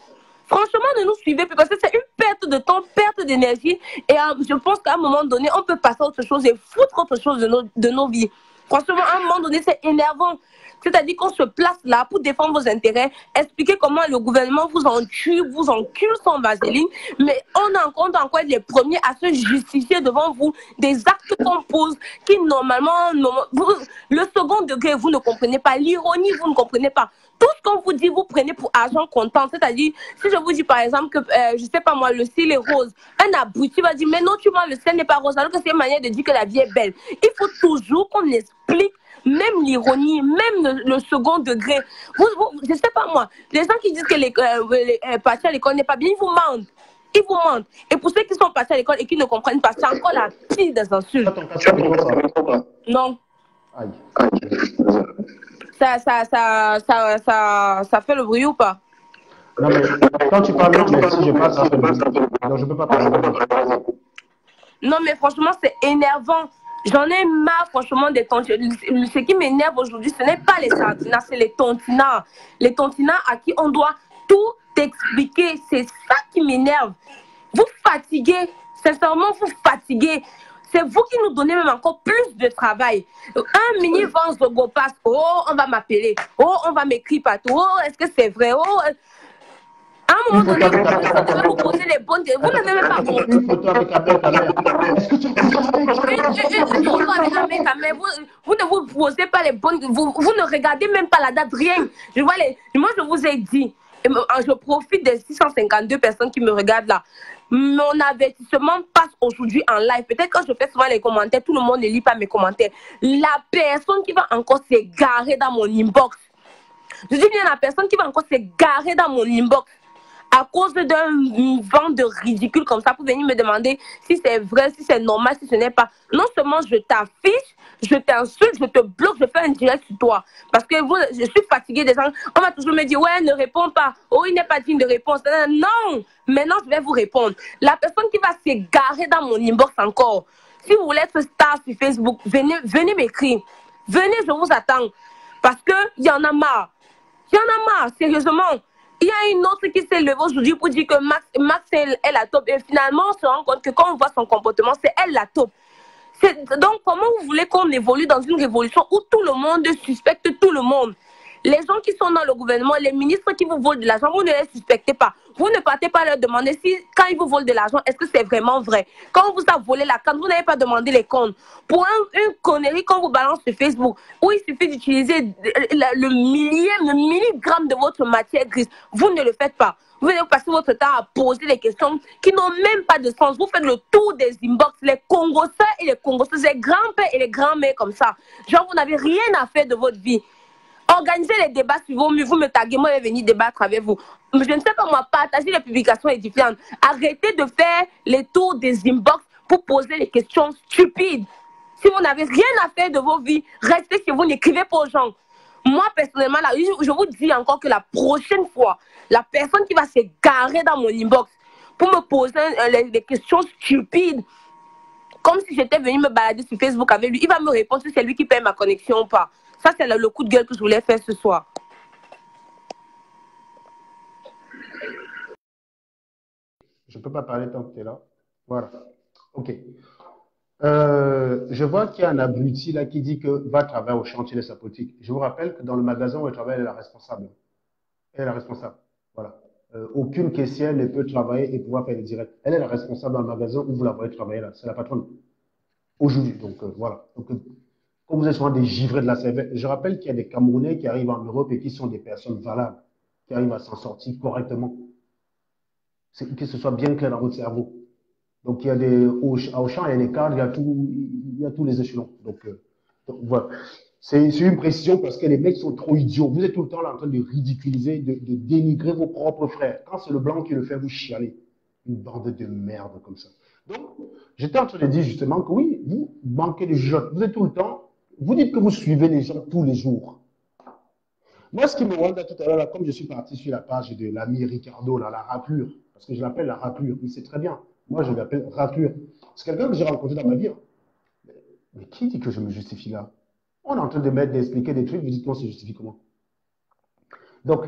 Franchement, ne nous suivez plus parce que c'est une perte de temps, perte d'énergie. Et je pense qu'à un moment donné, on peut passer à autre chose et foutre autre chose de nos vies. Franchement, à un moment donné, c'est énervant. C'est-à-dire qu'on se place là pour défendre vos intérêts, expliquer comment le gouvernement vous en tue, vous encule sans vaseline, mais on est encore les premiers à se justifier devant vous des actes qu'on pose qui normalement, le second degré, vous ne comprenez pas, l'ironie, vous ne comprenez pas. Tout ce qu'on vous dit, vous prenez pour argent comptant. C'est-à-dire, si je vous dis par exemple que, je sais pas moi, le ciel est rose, un abruti va dire, mais non, tu vois, le ciel n'est pas rose, alors que c'est une manière de dire que la vie est belle. Il faut toujours qu'on explique même l'ironie, même le second degré. Je sais pas moi, les gens qui disent que les partis à l'école n'est pas bien, ils vous mentent. Ils vous mentent. Et pour ceux qui sont partis à l'école et qui ne comprennent pas, c'est encore la pire des insultes. Non. Aïe. Ça fait le bruit ou pas? Non, mais quand tu parles, mais si je passe, ça fait le bruit. Donc, je ne peux pas parler. Non, mais franchement, c'est énervant. J'en ai marre, franchement, des tontinats. Ce qui m'énerve aujourd'hui, ce n'est pas les sartinats, c'est les tontinats. Les tontinats à qui on doit tout expliquer. C'est ça qui m'énerve. Vous fatiguez. Sincèrement, vous fatiguez. C'est vous qui nous donnez même encore plus de travail. Un mini-vent de Gopas, oh, on va m'appeler. Oh, on va m'écrire partout. Oh, est-ce que c'est vrai? Oh, à un moment donné, vous poser les bonnes questions. Vous n'avez même pas honte. Une photo avec Amel Kamer. Est-ce que tu as vous ne vous posez pas les bonnes. Vous ne regardez même pas la date, rien. Moi, je vous ai dit. Je profite des 652 personnes qui me regardent là. Mon avertissement passe aujourd'hui en live. Peut-être quand je fais souvent les commentaires, tout le monde ne lit pas mes commentaires. La personne qui va encore s'égarer dans mon inbox. Je dis bien la personne qui va encore s'égarer dans mon inbox à cause d'un vent de ridicule comme ça pour venir me demander si c'est vrai, si c'est normal, si ce n'est pas. Non seulement je t'affiche, je t'insulte, je te bloque, je fais un direct sur toi. Parce que je suis fatiguée des gens. On va toujours me dire, ouais, ne réponds pas. Oh, il n'est pas digne de réponse. Non, maintenant je vais vous répondre. La personne qui va s'égarer dans mon inbox encore, si vous voulez être star sur Facebook, venez m'écrire. Venez, je vous attends. Parce qu'il y en a marre. Il y en a marre, sérieusement. Il y a une autre qui s'est levée aujourd'hui pour dire que Max est la top. Et finalement, on se rend compte que quand on voit son comportement, c'est elle la top. Donc, comment vous voulez qu'on évolue dans une révolution où tout le monde suspecte tout le monde? Les gens qui sont dans le gouvernement, les ministres qui vous volent de l'argent, vous ne les suspectez pas. Vous ne partez pas leur demander si, quand ils vous volent de l'argent, est-ce que c'est vraiment vrai? Quand on vous a volé la carte, vous n'avez pas demandé les comptes. Pour une connerie qu'on vous balance sur Facebook, où il suffit d'utiliser le milligramme de votre matière grise, vous ne le faites pas. Vous allez passer votre temps à poser des questions qui n'ont même pas de sens. Vous faites le tour des inbox, les Congossais et les Congossaises, les grands-pères et les grands-mères comme ça. Genre, vous n'avez rien à faire de votre vie. Organisez les débats sur vos murs, vous me taguez, moi je vais venir débattre avec vous. Je ne sais pas moi, partagez les publications édifiantes. Arrêtez de faire les tours des inbox pour poser les questions stupides. Si vous n'avez rien à faire de vos vies, restez chez vous, n'écrivez pas aux gens. Moi, personnellement, là, je vous dis encore que la prochaine fois, la personne qui va s'égarer dans mon inbox pour me poser des questions stupides, comme si j'étais venu me balader sur Facebook avec lui, il va me répondre si c'est lui qui paye ma connexion ou pas. Ça, c'est le coup de gueule que je voulais faire ce soir. Je ne peux pas parler tant que tu es là. Voilà. OK. Je vois qu'il y a un abruti là qui dit que va travailler au chantier de sa politique. Je vous rappelle que dans le magasin où elle travaille, elle est la responsable. Elle est la responsable. Voilà. Aucune caissière ne peut travailler et pouvoir faire des directs. Elle est la responsable dans le magasin où vous la voyez travailler là. C'est la patronne. Aujourd'hui. Donc, voilà. Donc, comme vous êtes souvent des givrés de la cervelle, je rappelle qu'il y a des Camerounais qui arrivent en Europe et qui sont des personnes valables, qui arrivent à s'en sortir correctement. Que ce soit bien clair dans votre cerveau. Donc, il y a au champ, il y a des cadres, il y a tous les échelons. Donc voilà. C'est une précision parce que les mecs sont trop idiots. Vous êtes tout le temps là en train de ridiculiser, de dénigrer vos propres frères. Quand c'est le blanc qui le fait, vous chialez. Une bande de merde comme ça. Donc, j'étais en train de dire justement que oui, vous manquez de jugeote. Vous êtes tout le temps, vous dites que vous suivez les gens tous les jours. Moi, ce qui me rend tout à l'heure, comme je suis parti sur la page de l'ami Ricardo, là, la raclure, parce que je l'appelle la raclure, il sait très bien. Moi, je l'appelle raclure. C'est quelqu'un que j'ai rencontré dans ma vie. Hein. Mais qui dit que je me justifie là? On est en train d'expliquer des trucs, vous dites qu'on se justifie comment? Donc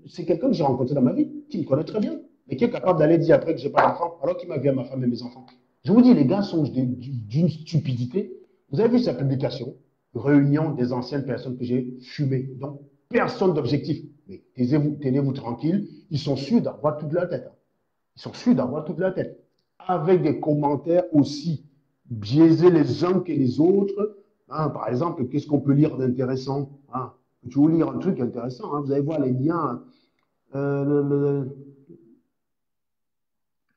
c'est quelqu'un que j'ai rencontré dans ma vie, qui me connaît très bien, mais qui est capable d'aller dire après que je n'ai pas d'enfant, alors qu'il m'a vu à ma femme et mes enfants. Je vous dis, les gars sont d'une stupidité. Vous avez vu sa publication. réunion des anciennes personnes que j'ai fumées. Donc, personne d'objectif. Mais tenez-vous tranquille, ils sont sûrs d'avoir toute leur tête. Ils sont sûrs d'avoir toute leur tête. Avec des commentaires aussi biaisés les uns que les autres. Hein, par exemple, qu'est-ce qu'on peut lire d'intéressant, hein? Tu veux lire un truc intéressant, hein? Vous allez voir les liens.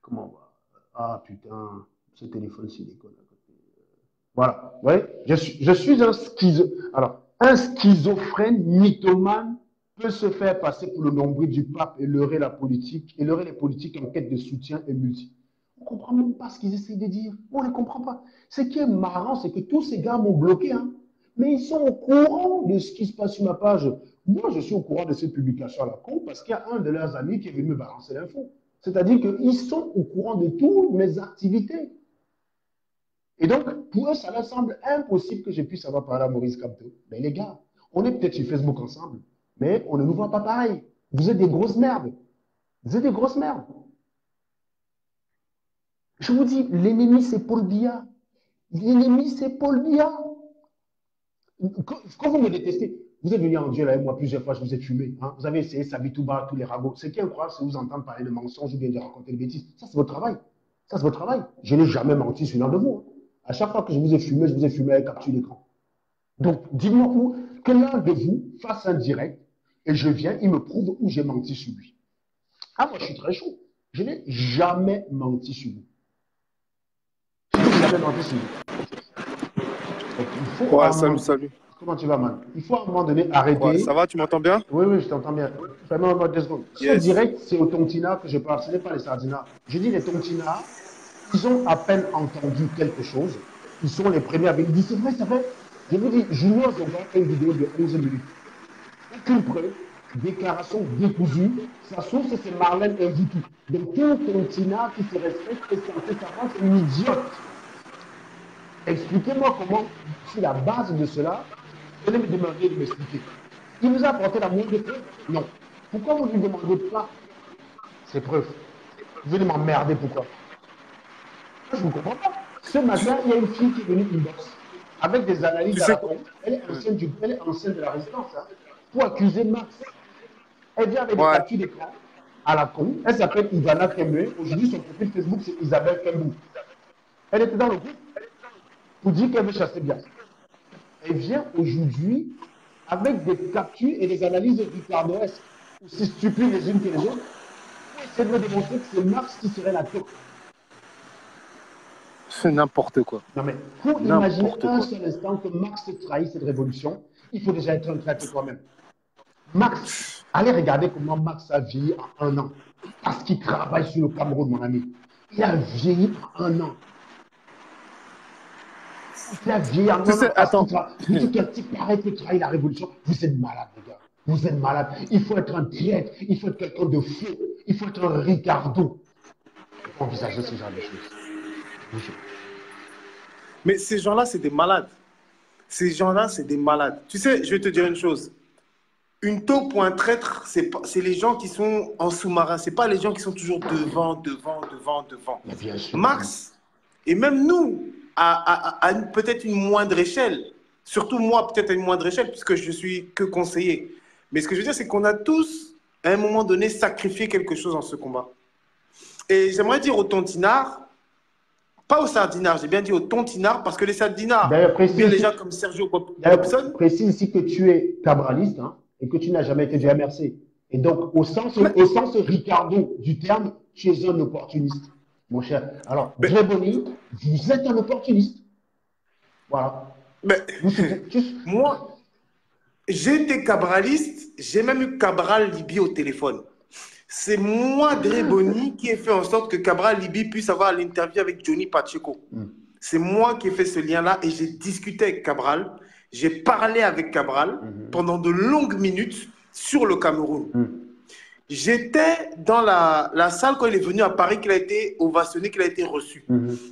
Comment on va? Ah putain, ce téléphone-ci déconne. Voilà, ouais, je suis un Alors, un schizophrène mythomane peut se faire passer pour le nombril du pape et leurrer les politiques en quête de soutien et multi. On ne comprend même pas ce qu'ils essayent de dire. On ne comprend pas. Ce qui est marrant, c'est que tous ces gars m'ont bloqué, hein, mais ils sont au courant de ce qui se passe sur ma page. Moi, je suis au courant de cette publication à la con parce qu'il y a un de leurs amis qui est venu me balancer l'info. C'est-à-dire qu'ils sont au courant de toutes mes activités. Et donc, pour eux, ça leur semble impossible que je puisse avoir parlé à Maurice Kamto. Mais les gars, on est peut-être sur Facebook ensemble, mais on ne nous voit pas pareil. Vous êtes des grosses merdes. Vous êtes des grosses merdes. Je vous dis, l'ennemi, c'est Paul Biya. L'ennemi, c'est Paul Biya. Quand vous me détestez, vous êtes venu en duel avec moi plusieurs fois, je vous ai fumé. Hein? Vous avez essayé Sabitouba, tous les ragots. Ce qui est incroyable, c'est vous entendre parler de mensonges ou bien de raconter des bêtises. Ça, c'est votre travail. Ça, c'est votre travail. Je n'ai jamais menti sur l'un de vous. Hein. À chaque fois que je vous ai fumé avec capture d'écran. Donc, dites-moi où, que l'un de vous fasse un direct et je viens, il me prouve où j'ai menti sur lui. Ah, moi, je suis très chaud. Je n'ai jamais menti sur vous. Je n'ai jamais menti sur vous. Donc, il faut salut. Comment tu vas, man? Il faut à un moment donné arrêter. Ouais, ça va, tu m'entends bien? Oui, je t'entends bien. Fais-moi 2 secondes. Yes. Ce direct, c'est aux tontinards que je parle. Ce n'est pas les sardinards. Je dis les tontinards. Ils ont à peine entendu quelque chose. Ils sont les premiers à venir. Ils disent, c'est vrai. Je vous dis, Junior Zonga fait une vidéo de 11 minutes. Aucune preuve, déclaration décousue. Sa source, c'est Marlène Invoutou. Donc, tout tontinard qui se respecte est censé savoir c'est une idiote. Expliquez-moi comment, sur la base de cela, vous allez me demander de m'expliquer. Il vous a apporté la moindre preuve? Non. Pourquoi vous ne lui demandez pas ces preuves? Vous venez m'emmerder, pourquoi? Je ne comprends pas. Ce matin, il y a une fille qui est venue inbox avec des analyses à la con. Elle est ancienne de la résidence, hein, pour accuser Max. Elle vient avec des captures d'écran à la con. Elle s'appelle Ivana Kembe. Aujourd'hui, son profil Facebook, c'est Isabelle Kembou. Elle était dans le groupe pour dire qu'elle veut chasser bien. Elle vient aujourd'hui avec des captures et des analyses ricardoesques, aussi stupides les unes que les autres, pour essayer de me démontrer que c'est Max qui serait la tête. C'est n'importe quoi. Non, mais pour imaginer un seul instant que Max trahit cette révolution, il faut déjà être un traître toi-même. Max, allez regarder comment Max a vieilli en 1 an. Parce qu'il travaille sur le Cameroun, mon ami. Il a vieilli en 1 an. Il a vieilli en 1 an. Attends. Vous dites qu'un type paraît que trahir la révolution. Vous êtes malade, les gars. Vous êtes malade. Il faut être un traître. Il faut être quelqu'un de faux. Il faut être un Ricardo. Il faut envisager ce genre de choses. Mais ces gens-là, c'est des malades. Ces gens-là, c'est des malades. Tu sais, je vais te dire une chose. Une taupe ou un traître, c'est les gens qui sont en sous-marin. Ce n'est pas les gens qui sont toujours devant. Max, et même nous, à peut-être une moindre échelle, surtout moi, peut-être à une moindre échelle, puisque je suis que conseiller. Mais ce que je veux dire, c'est qu'on a tous, à un moment donné, sacrifié quelque chose dans ce combat. Et j'aimerais dire aux tontinards, pas aux sardinards, j'ai bien dit aux tontinards, parce que les sardinards, bien les gens comme Sergio Robson. Précise ici que tu es cabraliste, hein, et que tu n'as jamais été du MRC. Et donc, au sens Ricardo du terme, tu es un opportuniste, mon cher. Alors, Dréboni, vous êtes un opportuniste. Voilà. Mais, moi, j'ai été cabraliste, j'ai même eu Cabral Libye au téléphone. C'est moi, Dréboni, qui ai fait en sorte que Cabral Libye puisse avoir l'interview avec Johnny Pacheco. C'est moi qui ai fait ce lien-là et j'ai discuté avec Cabral. J'ai parlé avec Cabral pendant de longues minutes sur le Cameroun. J'étais dans la salle quand il est venu à Paris, qu'il a été ovationné, qu'il a été reçu.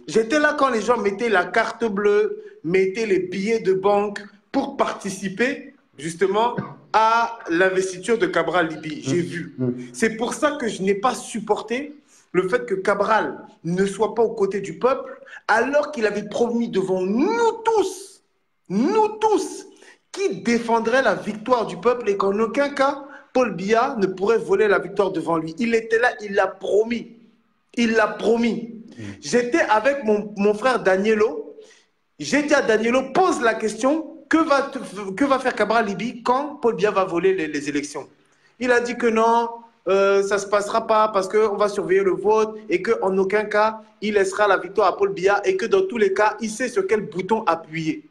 J'étais là quand les gens mettaient la carte bleue, mettaient les billets de banque pour participer justement à l'investiture de Cabral Libye. J'ai vu. C'est pour ça que je n'ai pas supporté le fait que Cabral ne soit pas aux côtés du peuple, alors qu'il avait promis devant nous tous nous tous, qui défendraient la victoire du peuple et qu'en aucun cas, Paul Biya ne pourrait voler la victoire devant lui. Il était là, il l'a promis. Il l'a promis. J'étais avec mon frère Danielo. J'ai dit à Danielo, pose la question, que va faire Cabral Libye quand Paul Biya va voler les élections? Il a dit que non, ça ne se passera pas parce qu'on va surveiller le vote et qu'en aucun cas, il laissera la victoire à Paul Biya et que dans tous les cas, il sait sur quel bouton appuyer.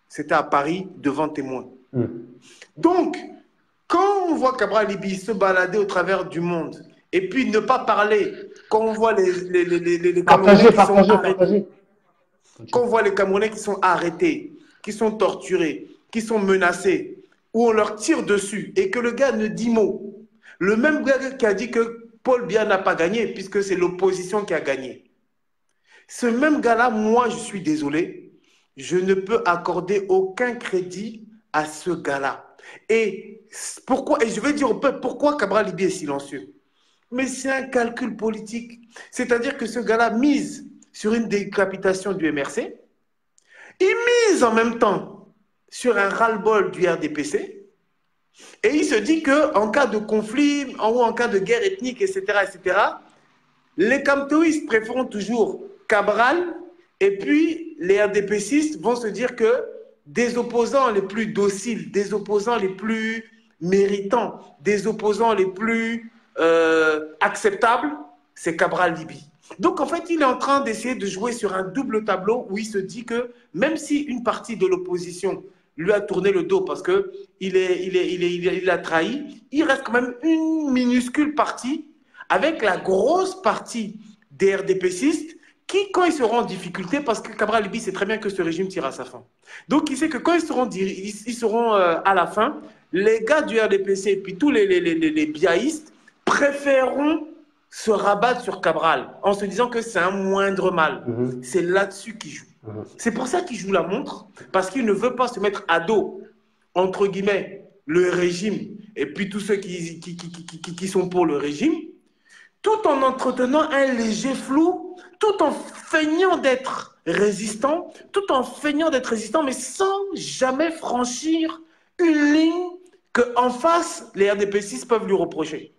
C'était à Paris, devant témoins. Donc, quand on voit Cabral Libye se balader au travers du monde et puis ne pas parler, quand on voit les Camerounais qui sont arrêtés, quand on voit les Camerounais qui sont arrêtés, qui sont torturés, qui sont menacés, où on leur tire dessus et que le gars ne dit mot, le même gars qui a dit que Paul Biya n'a pas gagné puisque c'est l'opposition qui a gagné. Ce même gars-là, moi, je suis désolé, je ne peux accorder aucun crédit à ce gars-là. Et pourquoi, et je vais dire au peuple, pourquoi Cabral Libye est silencieux? Mais c'est un calcul politique. C'est-à-dire que ce gars-là mise sur une décapitation du MRC, il mise en même temps sur un ras-le-bol du RDPC, et il se dit qu'en cas de conflit, ou en cas de guerre ethnique, etc., les Camtoïstes préféreront toujours Cabral, et puis les RDPCistes vont se dire que des opposants les plus dociles, des opposants les plus méritants, des opposants les plus acceptables, c'est Cabral Libye. Donc en fait, il est en train d'essayer de jouer sur un double tableau où il se dit que même si une partie de l'opposition lui a tourné le dos parce qu'il a trahi, il reste quand même une minuscule partie avec la grosse partie des RDPCistes qui, quand ils seront en difficulté, parce que Cabral Libye sait très bien que ce régime tire à sa fin. Donc, il sait que quand ils seront à la fin, les gars du RDPC et puis tous les biaïstes préféreront se rabattre sur Cabral en se disant que c'est un moindre mal. C'est là-dessus qu'il joue. C'est pour ça qu'il joue la montre, parce qu'il ne veut pas se mettre à dos, entre guillemets, le régime et puis tous ceux qui sont pour le régime, tout en entretenant un léger flou, tout en feignant d'être résistant, mais sans jamais franchir une ligne qu'en face, les RDPCistes peuvent lui reprocher.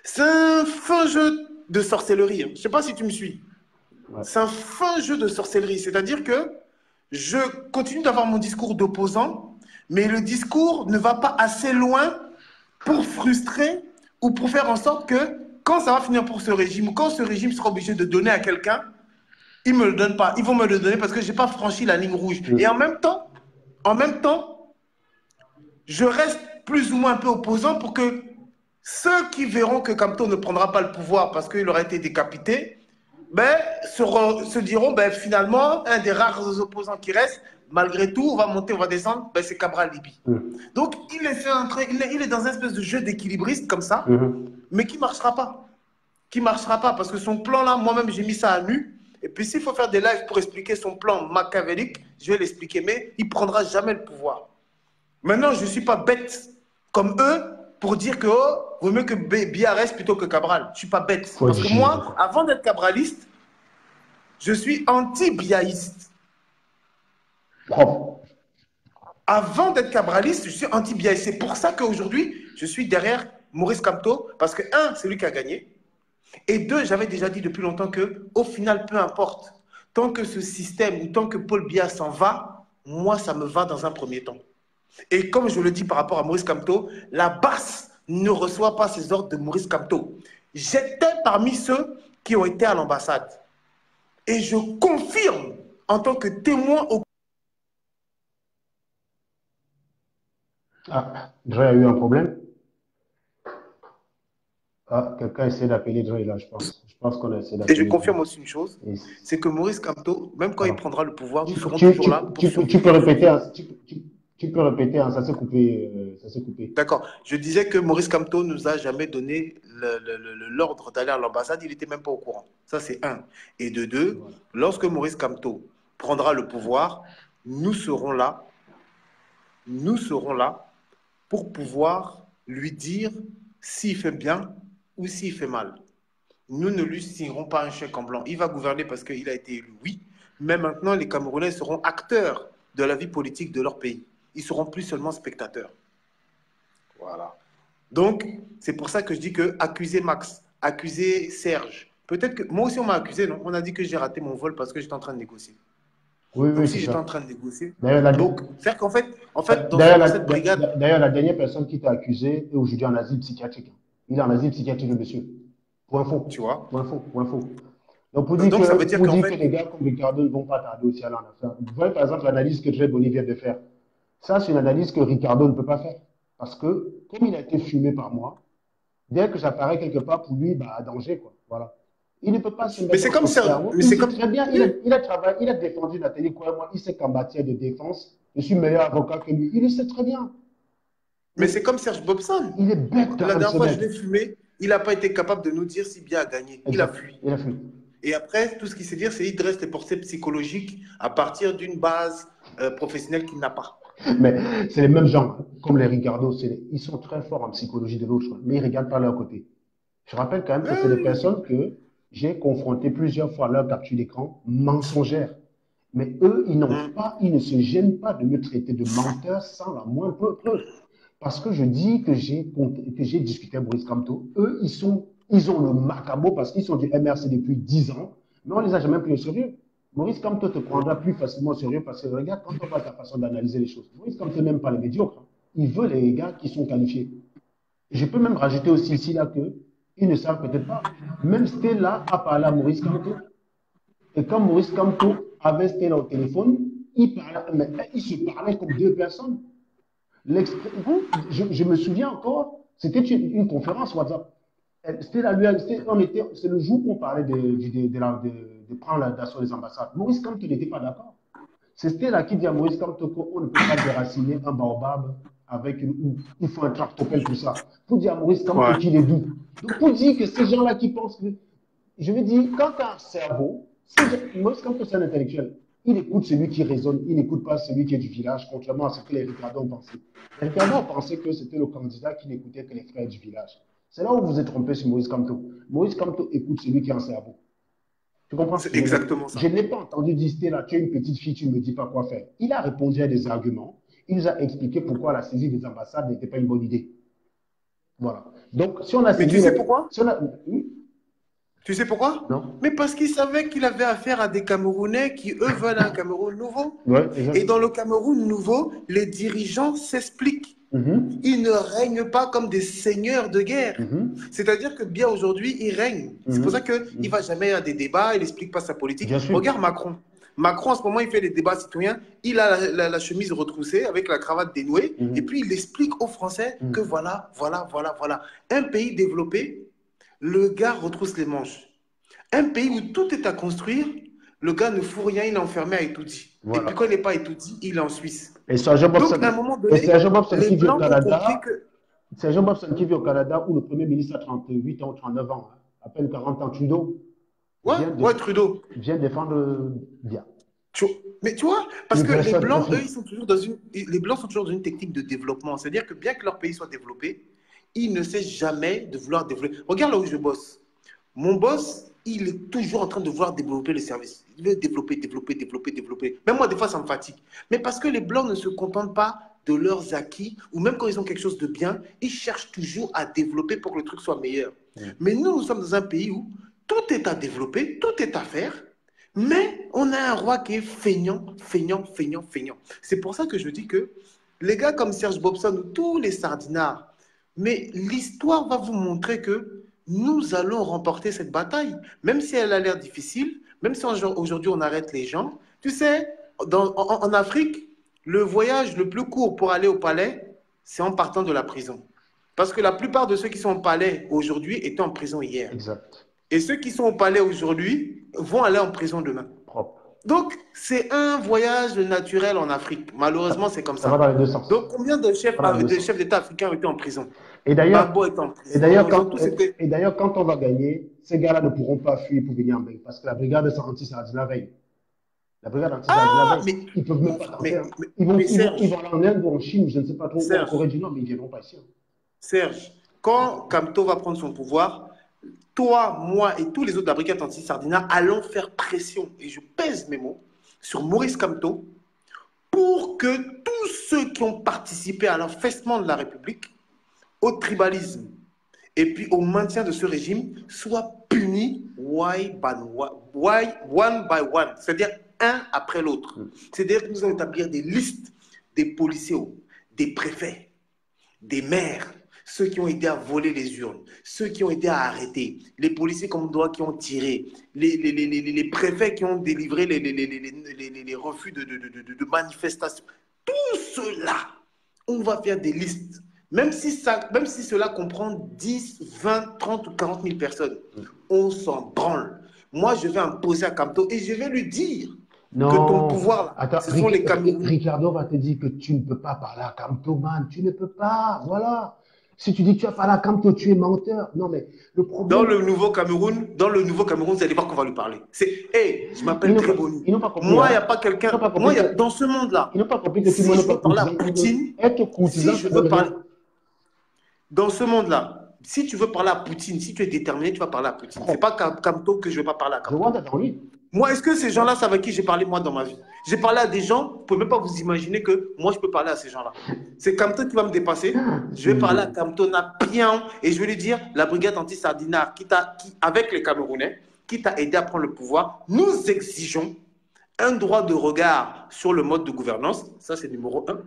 C'est un fin jeu de sorcellerie. Je ne sais pas si tu me suis. Ouais. C'est un fin jeu de sorcellerie. C'est-à-dire que je continue d'avoir mon discours d'opposant, mais le discours ne va pas assez loin pour frustrer ou pour faire en sorte que quand ça va finir pour ce régime, ou quand ce régime sera obligé de donner à quelqu'un, ils ne me le donnent pas. Ils vont me le donner parce que je n'ai pas franchi la ligne rouge. Et en même temps, je reste plus ou moins un peu opposant pour que ceux qui verront que Kamto ne prendra pas le pouvoir parce qu'il aura été décapité, se diront finalement, un des rares opposants qui reste, malgré tout, on va monter, on va descendre, c'est Cabral Libye. Donc, il est dans une espèce de jeu d'équilibriste comme ça, mais qui ne marchera pas. Qui ne marchera pas parce que son plan là, moi-même, j'ai mis ça à nu. Et puis, s'il faut faire des lives pour expliquer son plan machiavélique, je vais l'expliquer, mais il ne prendra jamais le pouvoir. Maintenant, je ne suis pas bête comme eux pour dire que vaut mieux que Biya reste plutôt que Cabral. Je ne suis pas bête. Parce que moi, avant d'être cabraliste, je suis anti-biaïste. Avant d'être cabraliste, je suis anti-biaïste. C'est pour ça qu'aujourd'hui, je suis derrière Maurice Kamto, parce que, un, c'est lui qui a gagné. Et deux, j'avais déjà dit depuis longtemps qu'au final, peu importe, tant que ce système ou tant que Paul Biya s'en va, moi, ça me va dans un premier temps. Et comme je le dis par rapport à Maurice Kamto, la basse ne reçoit pas ses ordres de Maurice Kamto. J'étais parmi ceux qui ont été à l'ambassade. Et je confirme, en tant que témoin au... Ah, Dre a eu un problème. Ah, quelqu'un essaie d'appeler Dre là, je pense. Je pense qu'on a essayé d'appeler. Et je confirme aussi une chose, c'est que Maurice Kamto, même quand il prendra le pouvoir, nous serons toujours là. Tu peux répéter, ça s'est coupé. D'accord. Je disais que Maurice Kamto ne nous a jamais donné l'ordre d'aller à l'ambassade, il n'était même pas au courant. Ça, c'est un. Et de deux, lorsque Maurice Kamto prendra le pouvoir, nous serons là pour pouvoir lui dire s'il fait bien ou s'il fait mal. Nous ne lui signerons pas un chèque en blanc. Il va gouverner parce qu'il a été élu, oui, mais maintenant les Camerounais seront acteurs de la vie politique de leur pays. Ils seront plus seulement spectateurs. Voilà. Donc, c'est pour ça que je dis que accuser Max, accuser Serge. Peut-être que moi aussi on m'a accusé, non? On a dit que j'ai raté mon vol parce que j'étais en train de négocier. Oui, Donc oui, si c'est j'étais ça. en train de négocier, D'ailleurs, donc c'est-à-dire qu'en fait, d'ailleurs, dans cette brigade, d'ailleurs, la dernière personne qui t'a accusé est aujourd'hui en asile psychiatrique. Il est en asile psychiatrique, le monsieur. Pour info. tu vois. Pour info. Pour info. Donc, Donc ça veut dire pour qu'en dire que fait, les gars comme Ricardo ne vont pas tarder aussi à aller en affaire. Vous voyez, par exemple, l'analyse que Dre Bonny vient de faire. Ça, c'est une analyse que Ricardo ne peut pas faire. Parce que, comme il a été fumé par moi, dès que j'apparais quelque part pour lui, bah, danger, quoi. Voilà. Il ne peut pas se mais mettre c'est dans comme son ça, cerveau. mais Il c'est sait comme, très bien, il a travaillé, il a défendu Nathalie quoi, moi, il sait qu'en matière de défense, je suis meilleur avocat que lui. Il le sait très bien. mais Mais c'est comme Serge Bobson. il est bête quand La même, dernière ce fois, je mec. l'ai fumé, il n'a pas été capable de nous dire si bien a gagné. Il a Exact. fui. Il a fui. Et après, tout ce qu'il sait dire, c'est qu'il dresse les portraits psychologiques à partir d'une base professionnelle qu'il n'a pas. Mais c'est les mêmes gens, hein, comme les Ricardo. Ils sont très forts en psychologie de l'autre, mais ils ne regardent pas leur côté. Je rappelle quand même que c'est des personnes que j'ai confrontées plusieurs fois à leur capture d'écran mensongères. Mais eux, ils ne se gênent pas de me traiter de menteur sans la moindre preuve. Parce que je dis que j'ai discuté avec Maurice Kamto. Eux, ils ont le macabre parce qu'ils sont du MRC depuis 10 ans, mais on ne les a jamais pris au sérieux. Maurice Kamto te prendra plus facilement au sérieux parce que regarde, quand on voit ta façon d'analyser les choses, Maurice Kamto n'aime pas les médiocres. Hein. Il veut les gars qui sont qualifiés. Je peux même rajouter aussi ici là que ils ne savent peut-être pas. Même Stella a parlé à Maurice Kamto. Et quand Maurice Kamto avait Stella au téléphone, ils se parlaient comme deux personnes. Je me souviens encore, c'était une conférence WhatsApp. Stella lui c'est le jour qu'on parlait de prendre d'assaut les ambassades. Maurice Kamto n'était pas d'accord. C'est Stella qui dit à Maurice Kamto qu'on ne peut pas déraciner un baobab avec une houe. Il faut un tractopelle pour ça. Pour dire à Maurice Kamto qu'il est doux. Donc pour dire que ces gens-là qui pensent que... Je veux dire, quand tu as un cerveau, Maurice Kamto c'est un intellectuel. Il écoute celui qui raisonne, il n'écoute pas celui qui est du village, contrairement à ce que les Ricardo ont pensé. Les Ricardo ont pensé que c'était le candidat qui n'écoutait que les frères du village. C'est là où vous êtes trompé sur Maurice Kamto. Maurice Kamto écoute celui qui a un cerveau. Tu comprends? C'est exactement ça. Je n'ai pas entendu dire, Stella, tu es une petite fille, tu ne me dis pas quoi faire. Il a répondu à des arguments. Il nous a expliqué pourquoi la saisie des ambassades n'était pas une bonne idée. Voilà. Donc, si on a saisi... Mais tu sais pourquoi? Oui. Tu sais pourquoi? Non. Mais parce qu'il savait qu'il avait affaire à des Camerounais qui, eux, veulent un Cameroun nouveau. Ouais, et dans le Cameroun nouveau, les dirigeants s'expliquent. Ils ne règnent pas comme des seigneurs de guerre. C'est-à-dire que bien aujourd'hui, il règne. C'est pour ça qu'il ne va jamais à des débats, il n'explique pas sa politique. Regarde Macron. Macron, en ce moment, il fait des débats citoyens. Il a la chemise retroussée avec la cravate dénouée. Et puis, il explique aux Français que voilà. Un pays développé, le gars retrousse les manches. Un pays où tout est à construire, le gars ne fout rien, il est enfermé à Etoudi. Voilà. Et puis quand il n'est pas à Etoudi, il est en Suisse. Et Sergio Bobson, à un moment donné, qui vit au Canada, Sergio Bobson qui vit au Canada, où le Premier ministre a 38 ans, 39 ans, hein, à peine 40 ans, Trudeau. Trudeau. Vient défendre bien. Mais tu vois, parce que les Blancs, eux, ils sont toujours les Blancs sont toujours dans une technique de développement. C'est-à-dire que bien que leur pays soit développé, ils ne cessent jamais de vouloir développer. Regarde là où je bosse. Mon boss, il est toujours en train de vouloir développer le service. Il veut développer. Même moi, des fois, ça me fatigue. Mais parce que les Blancs ne se contentent pas de leurs acquis, ou même quand ils ont quelque chose de bien, ils cherchent toujours à développer pour que le truc soit meilleur. Mais nous sommes dans un pays où tout est à développer, tout est à faire, mais on a un roi qui est feignant. C'est pour ça que je dis que les gars comme Serge Bobson ou tous les sardinards, mais l'histoire va vous montrer que nous allons remporter cette bataille, même si elle a l'air difficile, même si aujourd'hui on arrête les gens. Tu sais, en Afrique, le voyage le plus court pour aller au palais, c'est en partant de la prison. Parce que la plupart de ceux qui sont au palais aujourd'hui étaient en prison hier. Exact. Et ceux qui sont au palais aujourd'hui vont aller en prison demain. Propre. Donc, c'est un voyage naturel en Afrique. Malheureusement, c'est comme ça. Ça va dans les deux sens. Donc, combien de chefs d'État africains ont été en prison? Et d'ailleurs, quand on va gagner, ces gars-là ne pourront pas fuir pour venir en Belgique parce que la brigade anti-Sardina veille. La brigade anti-Sardina veille. Ils peuvent même pas tenter. Ils vont aller en Inde ou en Chine, je ne sais pas trop, en Corée du Nord, mais ils ne viendront pas ici. Serge, quand Kamto va prendre son pouvoir, toi, moi et tous les autres de la brigade anti-Sardina allons faire pression, et je pèse mes mots, sur Maurice Kamto pour que tous ceux qui ont participé à l'affaissement de la République, au tribalisme et puis au maintien de ce régime soient punis one by one, c'est-à-dire un après l'autre. C'est-à-dire que nous allons établir des listes des policiers, des préfets, des maires, ceux qui ont aidé à voler les urnes, ceux qui ont aidé à arrêter, les policiers comme doigt qui ont tiré, les préfets qui ont délivré les refus de manifestation. Tout cela, on va faire des listes. Même si cela comprend 10, 20, 30 ou 40 000 personnes, on s'en branle. Moi, je vais imposer à Kamto et je vais lui dire que ton pouvoir, attends, ce sont les Camerounais. Ricardo va te dire que tu ne peux pas parler à Kamto, man. Tu ne peux pas, voilà. Si tu dis que tu as parlé à Kamto, tu es menteur. Non, mais le problème... Dans le Nouveau Cameroun, vous allez voir qu'on va lui parler. C'est, hey, je m'appelle Tréboni. Moi, il n'y a pas quelqu'un... Moi, dans ce monde-là, ils n'ont pas compris que si je veux parler à Poutine, si je veux parler... Dans ce monde-là, si tu veux parler à Poutine, si tu es déterminé, tu vas parler à Poutine. Ce n'est pas Kamto que je ne vais pas parler à Kamto. Je vois dans lui. Moi, est-ce que ces gens-là savent à qui j'ai parlé, moi, dans ma vie? J'ai parlé à des gens, vous ne pouvez même pas vous imaginer que moi, je peux parler à ces gens-là. C'est Kamto qui va me dépasser. Je vais parler à Kamto Napian et je vais lui dire, la brigade anti-sardinard, avec les Camerounais, qui t'a aidé à prendre le pouvoir, nous exigeons un droit de regard sur le mode de gouvernance. Ça, c'est numéro 1.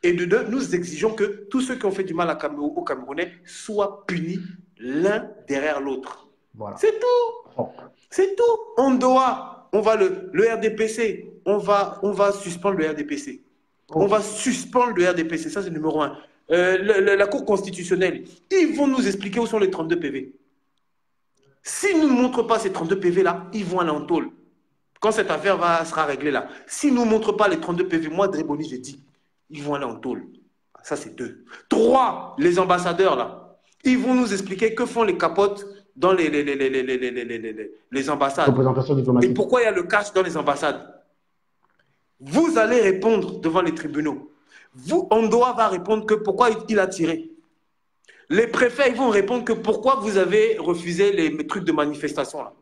Et de 2, nous exigeons que tous ceux qui ont fait du mal aux Camerounais soient punis l'un derrière l'autre. Voilà. C'est tout. Oh. C'est tout. On doit, le RDPC, on va suspendre le RDPC. Oh. On va suspendre le RDPC, ça c'est numéro 1. La Cour constitutionnelle, ils vont nous expliquer où sont les 32 PV. S'ils ne nous montrent pas ces 32 PV là, ils vont aller en tôle. Quand cette affaire sera réglée là, s'ils ne nous montrent pas les 32 PV, moi Dréboni, j'ai dit, ils vont aller en tôle. Ça, c'est 2. 3, les ambassadeurs, là. Ils vont nous expliquer que font les capotes dans les ambassades. Et pourquoi il y a le cash dans les ambassades. Vous allez répondre devant les tribunaux. Ondoa va répondre que pourquoi il a tiré. Les préfets, ils vont répondre que pourquoi vous avez refusé les trucs de manifestation, là.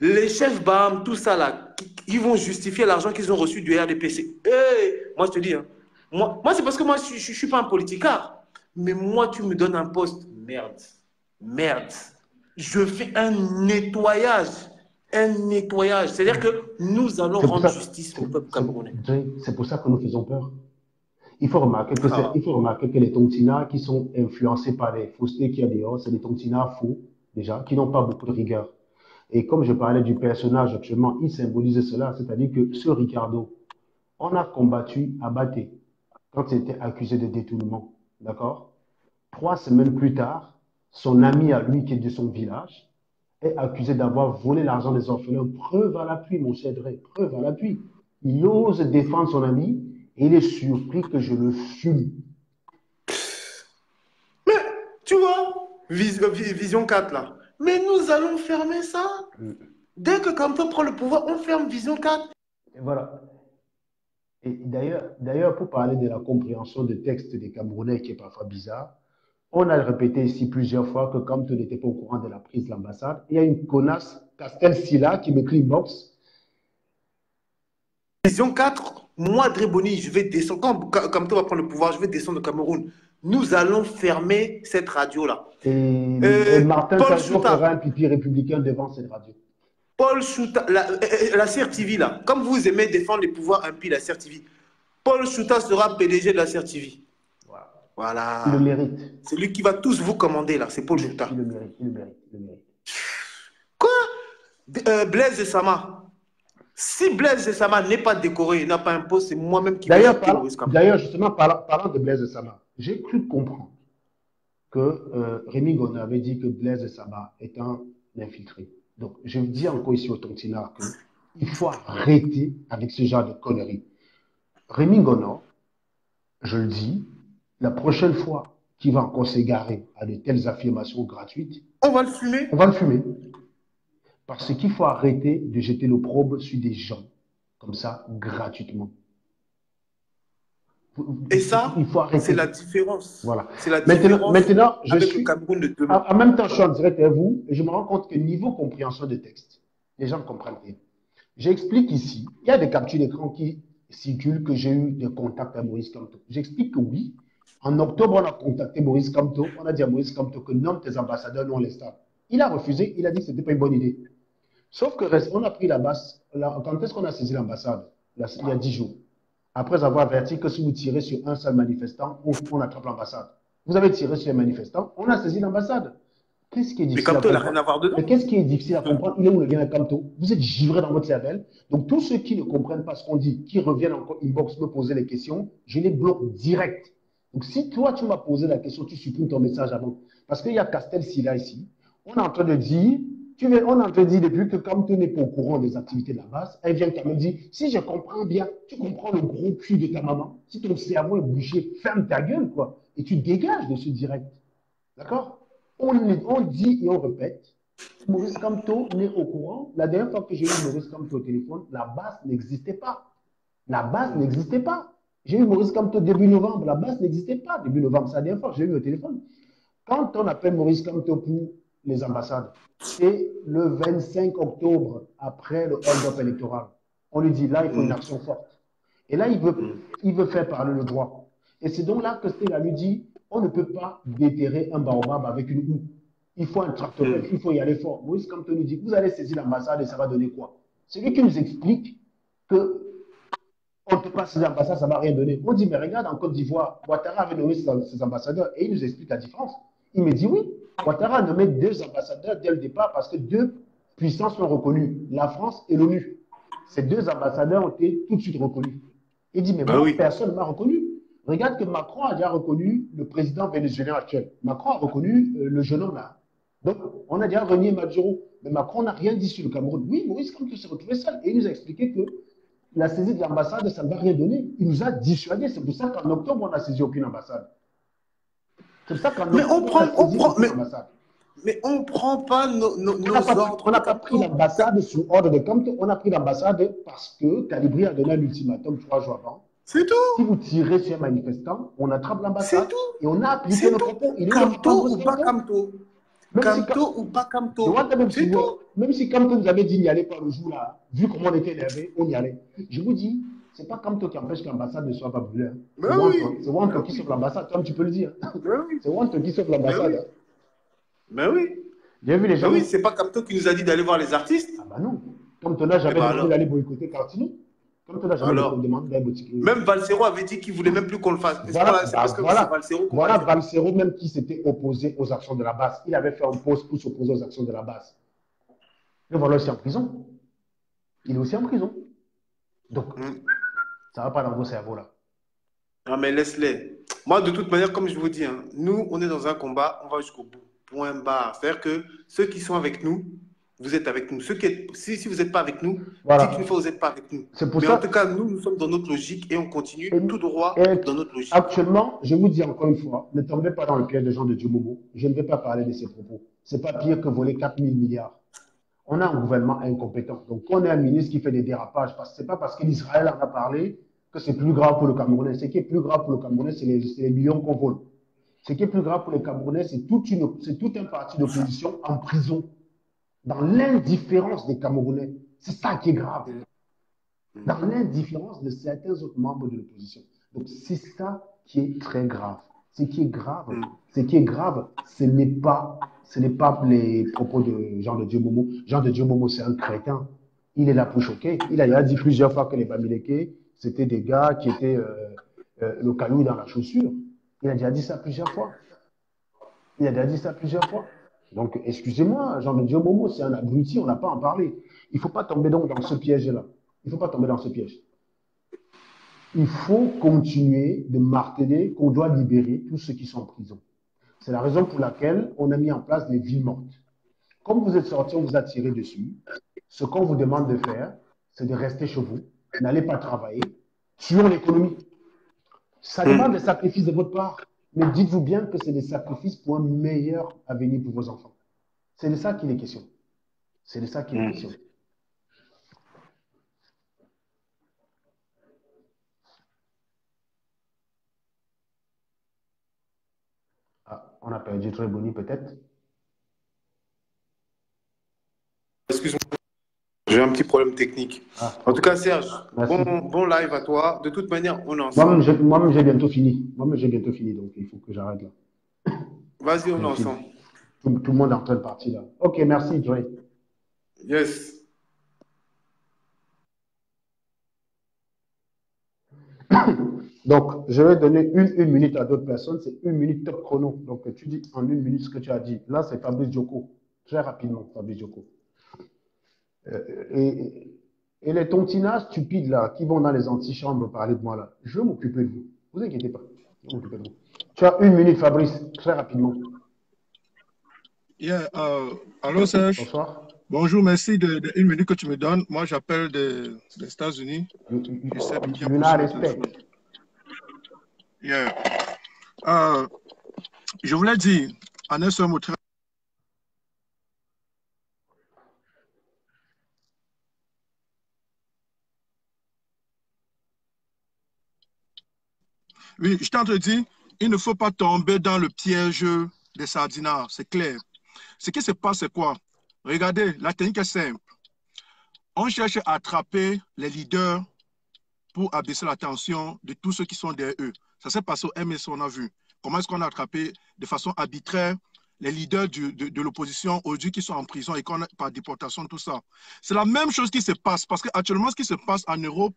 Les chefs BAM, tout ça, là, ils vont justifier l'argent qu'ils ont reçu du RDPC. Hey, moi, je te dis, hein, moi c'est parce que moi, je ne suis pas un politicard. Mais moi, tu me donnes un poste. Merde. Je fais un nettoyage. C'est-à-dire que nous allons rendre justice au peuple camerounais. C'est pour ça que nous faisons peur. Il faut remarquer que les tontinats qui sont influencés par les faussetés qu'il y a dehors, c'est des tontinats faux, déjà, qui n'ont pas beaucoup de rigueur. Et comme je parlais du personnage actuellement, il symbolise cela. C'est-à-dire que ce Ricardo, on a combattu à Baté quand il était accusé de détournement. D'accord? 3 semaines plus tard, son ami à lui, qui est de son village, est accusé d'avoir volé l'argent des orphelins. Preuve à l'appui, mon cher Dre, preuve à l'appui. Il ose défendre son ami et il est surpris que je le fume. Mais, tu vois, Vision 4, là. Mais nous allons fermer ça. Dès que Kamto prend le pouvoir, on ferme Vision 4. Et voilà. Et d'ailleurs, pour parler de la compréhension de texte des Camerounais qui est parfois bizarre, on a répété ici plusieurs fois que Kamto n'était pas au courant de la prise de l'ambassade. Il y a une connasse, Castel Silla, qui m'écrit box. Vision 4, moi, Dréboni, je vais descendre. Quand Kamto va prendre le pouvoir, je vais descendre au Cameroun. Nous allons fermer cette radio-là. Et Martin Sajon fera un pipi républicain devant cette radio. Paul Chouta, la CRTV, là, comme vous aimez défendre les pouvoirs impies, la CRTV, Paul Chouta sera PDG de la CRTV. Voilà. Il le mérite. C'est lui qui va tous vous commander, là. C'est Paul Chouta. Il le mérite. Quoi? Blaise et Sama. Si Blaise et Sama n'est pas décoré, n'a pas un poste, c'est moi-même qui D'ailleurs, justement, parlant de Blaise et Sama, j'ai cru comprendre que Rémi Gona avait dit que Blaise et Sama est un infiltré. Donc, je dis encore ici au Tontinard qu'il faut arrêter avec ce genre de conneries. Rémi Gona, je le dis, la prochaine fois qu'il va encore s'égarer à de telles affirmations gratuites, on va le fumer. On va le fumer. Parce qu'il faut arrêter de jeter l'opprobre sur des gens comme ça, gratuitement. Et ça, c'est la différence. Voilà. C'est la différence maintenant, avec le Cameroun de demain. En même temps, je suis en direct avec vous et je me rends compte que niveau compréhension de texte, les gens ne comprennent rien. J'explique ici, il y a des captures d'écran qui circule que j'ai eu des contacts avec Maurice Kamto. J'explique que oui. En octobre, on a contacté Maurice Kamto. On a dit à Maurice Kamto que nomme tes ambassadeurs, non les stars. Il a refusé. Il a dit que ce n'était pas une bonne idée. Sauf que on a pris la base. Quand est-ce qu'on a saisi l'ambassade? Il y a 10 jours. Après avoir averti que si vous tirez sur un seul manifestant, on attrape l'ambassade. Vous avez tiré sur les manifestants, on a saisi l'ambassade. Qu'est-ce qui est difficile à comprendre? Mais Kamto, il n'a rien à voir dedans. Mais qu'est-ce qui est difficile à comprendre? Il est où le lien avec Kamto? Vous êtes givré dans votre cervelle. Donc, tous ceux qui ne comprennent pas ce qu'on dit, qui reviennent encore inbox me poser les questions, je les bloque direct. Donc, si toi, tu m'as posé la question, tu supprimes ton message avant. Parce qu'il y a Castel Silla ici. On est en train de dire, on est en train de dire depuis que Kamto n'est pas au courant des activités de la base, elle vient quand même dire, si je comprends bien, tu comprends le gros cul de ta maman, si ton cerveau est bouché, ferme ta gueule, quoi. Et tu dégages de ce direct. D'accord? On dit et on répète, Maurice Kamto n'est au courant. La dernière fois que j'ai eu Maurice Kamto au téléphone, la base n'existait pas. La base n'existait pas. J'ai eu Maurice Kamto début novembre, la base n'existait pas. Début novembre, c'est la dernière fois que j'ai eu au téléphone. Quand on appelle Maurice Kamto pour les ambassades, c'est le 25 octobre, après le hold-up électoral. On lui dit, là, il faut une action forte. Et là, il veut faire parler le droit. Et c'est donc là que Stella lui dit, on ne peut pas déterrer un baobab avec une houe. Il faut un tractopelle, il faut y aller fort. Maurice Kamto nous dit, vous allez saisir l'ambassade et ça va donner quoi? C'est lui qui nous explique que on ne peut pas saisir l'ambassade, ça ne va rien donner. On dit, mais regarde, en Côte d'Ivoire, Ouattara avait nommé ses ambassadeurs et il nous explique la différence. Il me dit, oui, Ouattara a nommé 2 ambassadeurs dès le départ parce que 2 puissances sont reconnues, la France et l'ONU. Ces 2 ambassadeurs ont été tout de suite reconnus. Il dit, mais moi, personne ne m'a reconnu. Regarde que Macron a déjà reconnu le président vénézuélien actuel. Macron a reconnu le jeune homme là. Donc, on a déjà renié Maduro. Mais Macron n'a rien dit sur le Cameroun. Oui, Maurice Kamto s'est retrouvé seul. Et il nous a expliqué que la saisie de l'ambassade, ça ne va rien donner. Il nous a dissuadé. C'est pour ça qu'en octobre, on n'a saisi aucune ambassade. C'est pour ça qu'en octobre, on a saisi aucune ambassade. Mais on ne prend pas nos ordres. On n'a pas pris l'ambassade sous ordre de Kamto. On a pris l'ambassade parce que Calibri a donné un ultimatum 3 jours avant. C'est tout. Si vous tirez sur un manifestant, on attrape l'ambassade et on a appliqué le propos. Kamto ou pas Kamto? Kamto ou pas Kamto? C'est tout. Même si Kamto nous avait dit n'y aller pas le jour là, vu comment on était énervé, on y allait. Je vous dis, ce n'est pas Kamto qui empêche que l'ambassade ne soit pas brûlée. C'est Wanto qui sauve l'ambassade, comme tu peux le dire. C'est Wanto qui sauve l'ambassade. Mais oui. J'ai vu les gens. Mais oui, c'est pas Kamto qui nous a dit d'aller voir les artistes. Ah bah non. Kamto n'a jamais demandé d'aller boycotter Cartino. Kamto n'a jamais demandé d'aller boycotter. Même Valsero avait dit qu'il ne voulait même plus qu'on le fasse. Voilà Valsero même qui s'était opposé aux actions de la base. Il avait fait un post pour s'opposer aux actions de la base. Le voilà aussi en prison. Il est aussi en prison. Donc, ça ne va pas dans vos cerveaux là. Non mais laisse-les. Moi, de toute manière, comme je vous dis, nous, on est dans un combat, on va jusqu'au bout. Point barre. C'est-à-dire que ceux qui sont avec nous, vous êtes avec nous. Si vous n'êtes pas avec nous, dites une fois vous n'êtes pas avec nous. Mais en tout cas, nous sommes dans notre logique et on continue tout droit dans notre logique. Actuellement, je vous dis encore une fois, ne tombez pas dans le piège des gens de Djomomo. Je ne vais pas parler de ces propos. Ce n'est pas pire que voler 4 000 milliards. On a un gouvernement incompétent. Donc, on a un ministre qui fait des dérapages. Ce n'est pas parce que l'Israël en a parlé que c'est plus grave pour le Camerounais. Ce qui est plus grave pour le Camerounais, c'est les millions qu'on vole. Ce qui est plus grave pour les Camerounais, c'est tout un parti d'opposition en prison, dans l'indifférence des Camerounais. C'est ça qui est grave. Dans l'indifférence de certains autres membres de l'opposition. Donc, c'est ça qui est très grave. Ce qui est grave, ce n'est pas les propos de Jean de Dieu Momo. Jean de Dieu Momo, c'est un crétin. Il est là pour choquer. Il a dit plusieurs fois que les Bamileke, c'était des gars qui étaient le caillou dans la chaussure. Il a déjà dit ça plusieurs fois. Donc, excusez-moi, Jean de Dieu Momo, c'est un abruti, on n'a pas à en parler. Il ne faut pas tomber donc dans ce piège-là. Il faut continuer de marteler qu'on doit libérer tous ceux qui sont en prison. C'est la raison pour laquelle on a mis en place des villes mortes. Comme vous êtes sortis, on vous a tiré dessus. Ce qu'on vous demande de faire, c'est de rester chez vous. N'allez pas travailler. Tuons l'économie. Ça demande des sacrifices de votre part. Mais dites-vous bien que c'est des sacrifices pour un meilleur avenir pour vos enfants. C'est de ça qu'il est question. Ah, on a perdu Très Boni peut-être. Excuse-moi. J'ai un petit problème technique. Ah, En tout cas, Serge, merci. bon live à toi. De toute manière, on est Moi-même, ensemble. moi-même, j'ai bientôt fini. Moi-même, j'ai bientôt fini, donc il faut que j'arrête là. Vas-y, on est Je file. ensemble. Tout le monde est en train de partir là. Ok, merci, Joy. Yes. Donc, je vais donner une minute à d'autres personnes. C'est une minute top chrono. Donc, tu dis en une minute ce que tu as dit. Là, c'est Fabrice Dioko. Très rapidement, Fabrice Dioko. Et les tontinats stupides là, qui vont dans les antichambres parler de moi là, je vais m'occuper de vous. Vous inquiétez pas. Je vais m'occuper de vous. Tu as une minute, Fabrice, très rapidement. Yeah, allô Serge. Bonsoir. Bonjour, merci de une minute que tu me donnes. Moi, j'appelle des États-Unis. J'essaie de bien Luna, pousser le respect. téléphone. Yeah. Je voulais dire en un seul mot très. Oui, je t'en dire, il ne faut pas tomber dans le piège des sardinards, c'est clair. Ce qui se passe, c'est quoi? Regardez, la technique est simple. On cherche à attraper les leaders pour abaisser la tension de tous ceux qui sont derrière eux. Ça s'est passé au MS, on a vu. Comment est-ce qu'on a attrapé de façon arbitraire les leaders de l'opposition aujourd'hui qui sont en prison et qu'on a par déportation, tout ça. C'est la même chose qui se passe parce qu'actuellement, ce qui se passe en Europe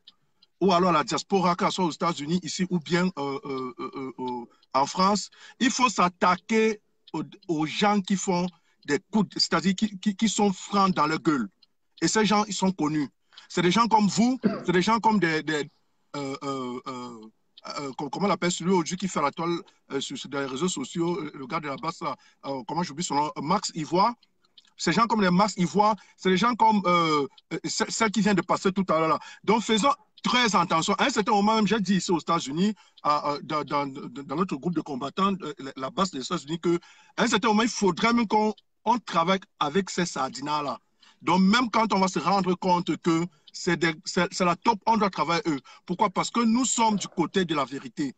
ou alors à la diaspora, que ce soit aux États-Unis, ici ou bien en France, il faut s'attaquer aux gens qui font des coups, c'est-à-dire qui sont francs dans leur gueule. Et ces gens, ils sont connus. C'est des gens comme vous, c'est des gens comme comment on l'appelle celui aujourd'hui qui fait la toile sur les réseaux sociaux, le gars de la basse, comment j'oublie son nom, Max Ivoire. Ces gens comme les Max Ivoire, c'est des gens comme celle qui vient de passer tout à l'heure. Donc faisons très attention. À un certain moment, même j'ai dit ici aux États-Unis, dans notre groupe de combattants, la base des États-Unis, qu'à un certain moment, il faudrait même qu'on travaille avec ces sardinats-là. Donc, même quand on va se rendre compte que c'est la top, on doit travailler eux. Pourquoi? Parce que nous sommes du côté de la vérité.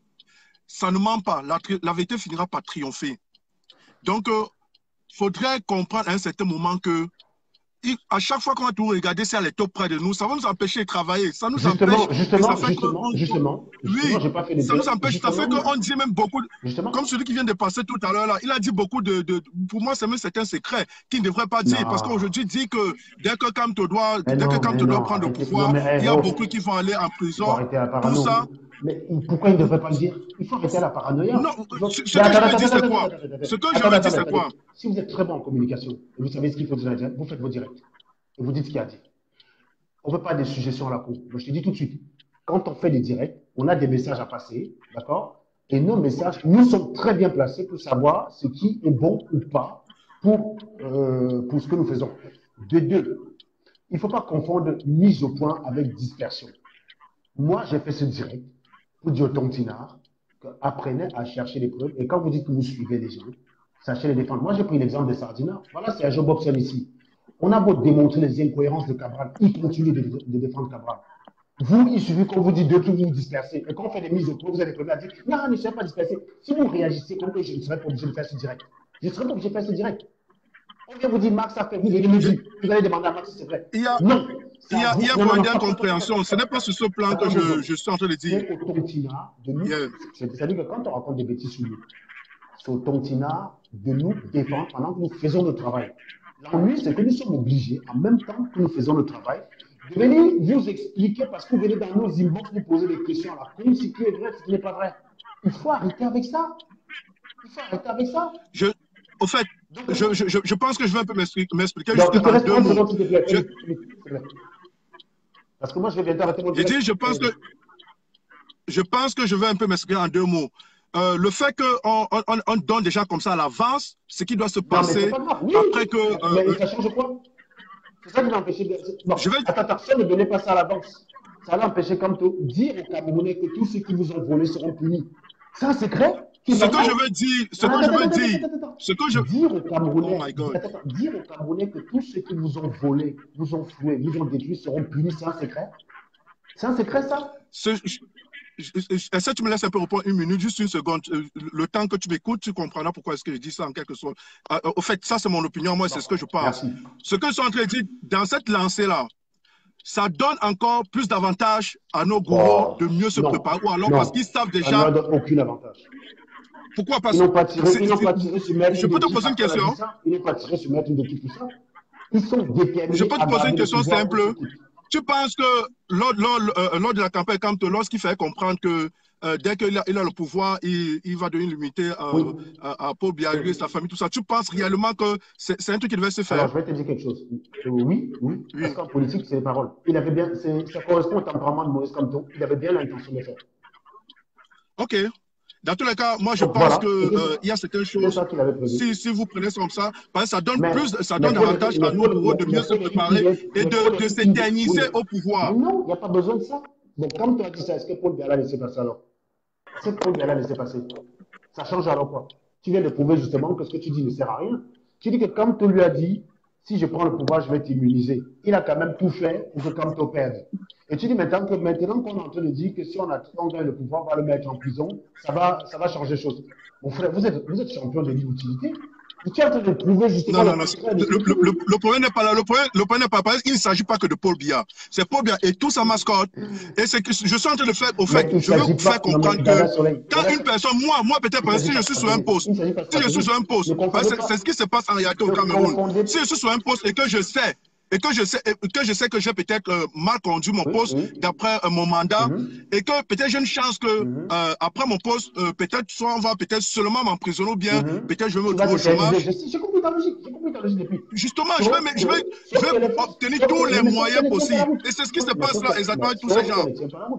Ça ne ment pas. La vérité finira par triompher. Donc, il faudrait comprendre à un certain moment que à chaque fois qu'on va tout regarder, c'est les top près de nous. Ça va nous empêcher de travailler. Ça nous empêche. Justement, oui, j'ai pas fait les ça nous empêche. Ça fait qu'on dit même beaucoup. Comme celui qui vient de passer tout à l'heure là, il a dit beaucoup pour moi, c'est même un secret qu'il ne devrait pas dire. Parce qu'aujourd'hui, dit que dès que Kamto doit prendre le pouvoir, il y a beaucoup qui vont aller en prison. Tout ça. Mais pourquoi il ne devrait pas le dire? Il faut arrêter la paranoïa. Non, ce que je veux dire, c'est quoi? Ce que je veux dire, c'est quoi? Si vous êtes très bon en communication, et vous savez ce qu'il faut dire, vous faites vos directs. Et vous dites ce qu'il a dit. On ne veut pas des suggestions à la cour. Je te dis tout de suite, quand on fait des directs, on a des messages à passer, d'accord? Et nos messages, nous sommes très bien placés pour savoir ce qui est bon ou pas pour ce que nous faisons. De deux, il ne faut pas confondre mise au point avec dispersion. Moi, j'ai fait ce direct pour dire au tontinard qu'apprenez à chercher les preuves. Et quand vous dites que vous suivez les gens, sachez les défendre. Moi, j'ai pris l'exemple des sardinards. Voilà, c'est un Joe Bobson ici. On a beau démontrer les incohérences de Cabral, il continue de défendre Cabral. Vous, il suffit qu'on vous dise deux trucs, vous vous dispersez. Et quand on fait des mises au point, vous allez premiers à dire non, ne soyez pas dispersé. Si vous réagissez comme que je ne serais pas obligé de faire ce direct, je ne serais pas obligé de faire ce direct. On vient vous dire Max a fait, vous allez me dire, vous allez demander à Max si c'est vrai. Non. Il y a point d'incompréhension. Ce n'est pas sur ce plan que je suis en train de dire. C'est au tontinat de nous. C'est-à-dire que quand on raconte des bêtises sur nous, c'est au tontinat de nous défendre pendant que nous faisons le travail. L'ennui, c'est que nous sommes obligés, en même temps que nous faisons le travail, de venir vous expliquer parce que vous venez dans nos inbox nous poser des questions à la con, ce qui est vrai, ce qui n'est pas vrai. Il faut arrêter avec ça. Il faut arrêter avec ça. Au fait, je pense que je vais un peu m'expliquer juste en deux mots. Parce que moi, je vais bientôt arrêter mon direct. Je pense que je vais un peu m'expliquer en deux mots. Le fait qu'on donne déjà comme ça à l'avance, ce qui doit se passer après que... Mais ça change quoi? C'est ça qui va empêcher... Non, attends, ça ne donnez pas ça à l'avance. Ça va empêcher Kamto dire aux Camerounais que tous ceux qui vous ont volé seront punis. C'est un secret? Ce que je veux dire, dire aux Camerounais, dire aux Camerounais que tous ceux qui vous ont volé, vous ont foué, vous ont détruit seront punis, c'est un secret? C'est un secret, ça? Est-ce que tu me laisses un peu répondre une minute, juste une seconde. Le temps que tu m'écoutes, tu comprendras pourquoi est-ce que je dis ça en quelque sorte. Au fait, ça, c'est mon opinion. Moi, c'est ce que je pense. Merci. Ce que je suis en train de dire, dans cette lancée-là, ça donne encore plus d'avantages à nos gourous de mieux se préparer, ou alors parce qu'ils savent déjà. Ça ne leur donne aucun avantage. Pourquoi? Parce ils n'ont pas tiré sur Maître. Je peux te poser une question. Ils n'ont pas tiré sur Maître de qui tout ça. Ils sont déterminés. Je peux te poser une question simple. Tu penses que lors de la campagne Camto, lorsqu'il fallait comprendre que dès qu'il a le pouvoir, il va donner une limité à Paul Biya, sa famille, tout ça, tu penses réellement que c'est un truc qui devait se faire? Alors, je vais te dire quelque chose. Oui. Parce qu'en politique, c'est les paroles. Il avait bien, ça correspond au tempérament de Maurice Kamto. Il avait bien l'intention de le faire. OK. Dans tous les cas, moi, je pense qu'il y a certaines choses, si vous prenez comme ça, parce que ça donne davantage à nos bureaux de mieux se préparer et de s'éterniser au pouvoir. Mais non, il n'y a pas besoin de ça. Donc, comme tu as dit ça, est-ce que Paul Biya laissé passer alors? C'est Paul Biya laissé passer. Ça change alors quoi? Tu viens de prouver justement que ce que tu dis ne sert à rien. Tu dis que Kamto lui a dit, si je prends le pouvoir, je vais t'immuniser. Il a quand même tout fait pour que Kamto perde. Et tu dis maintenant qu'on est en train de dire que si on gagne le pouvoir, on va le mettre en prison, ça va changer les choses. Mon frère, vous êtes champion de l'inutilité. Tu es en train de prouver justement. Non. Le problème n'est pas là. Le problème n'est pas parce qu'il ne s'agit pas que de Paul Biya. C'est Paul Biya et tout sa mascotte. Et c'est que je suis en train de faire, au fait, je veux vous faire comprendre que quand une personne, moi peut-être, si je suis sur un poste, c'est ce qui se passe en réalité au Cameroun. Si je suis sur un poste et que je sais que j'ai peut-être mal conduit mon poste d'après mon mandat et que peut-être j'ai une chance que après mon poste, peut-être soit on va peut-être seulement m'emprisonner ou bien peut-être je vais me retrouver au chômage. J'ai compris ta logique depuis. Justement, je vais obtenir tous les moyens possibles. Et c'est ce qui se passe là exactement avec tous ces gens.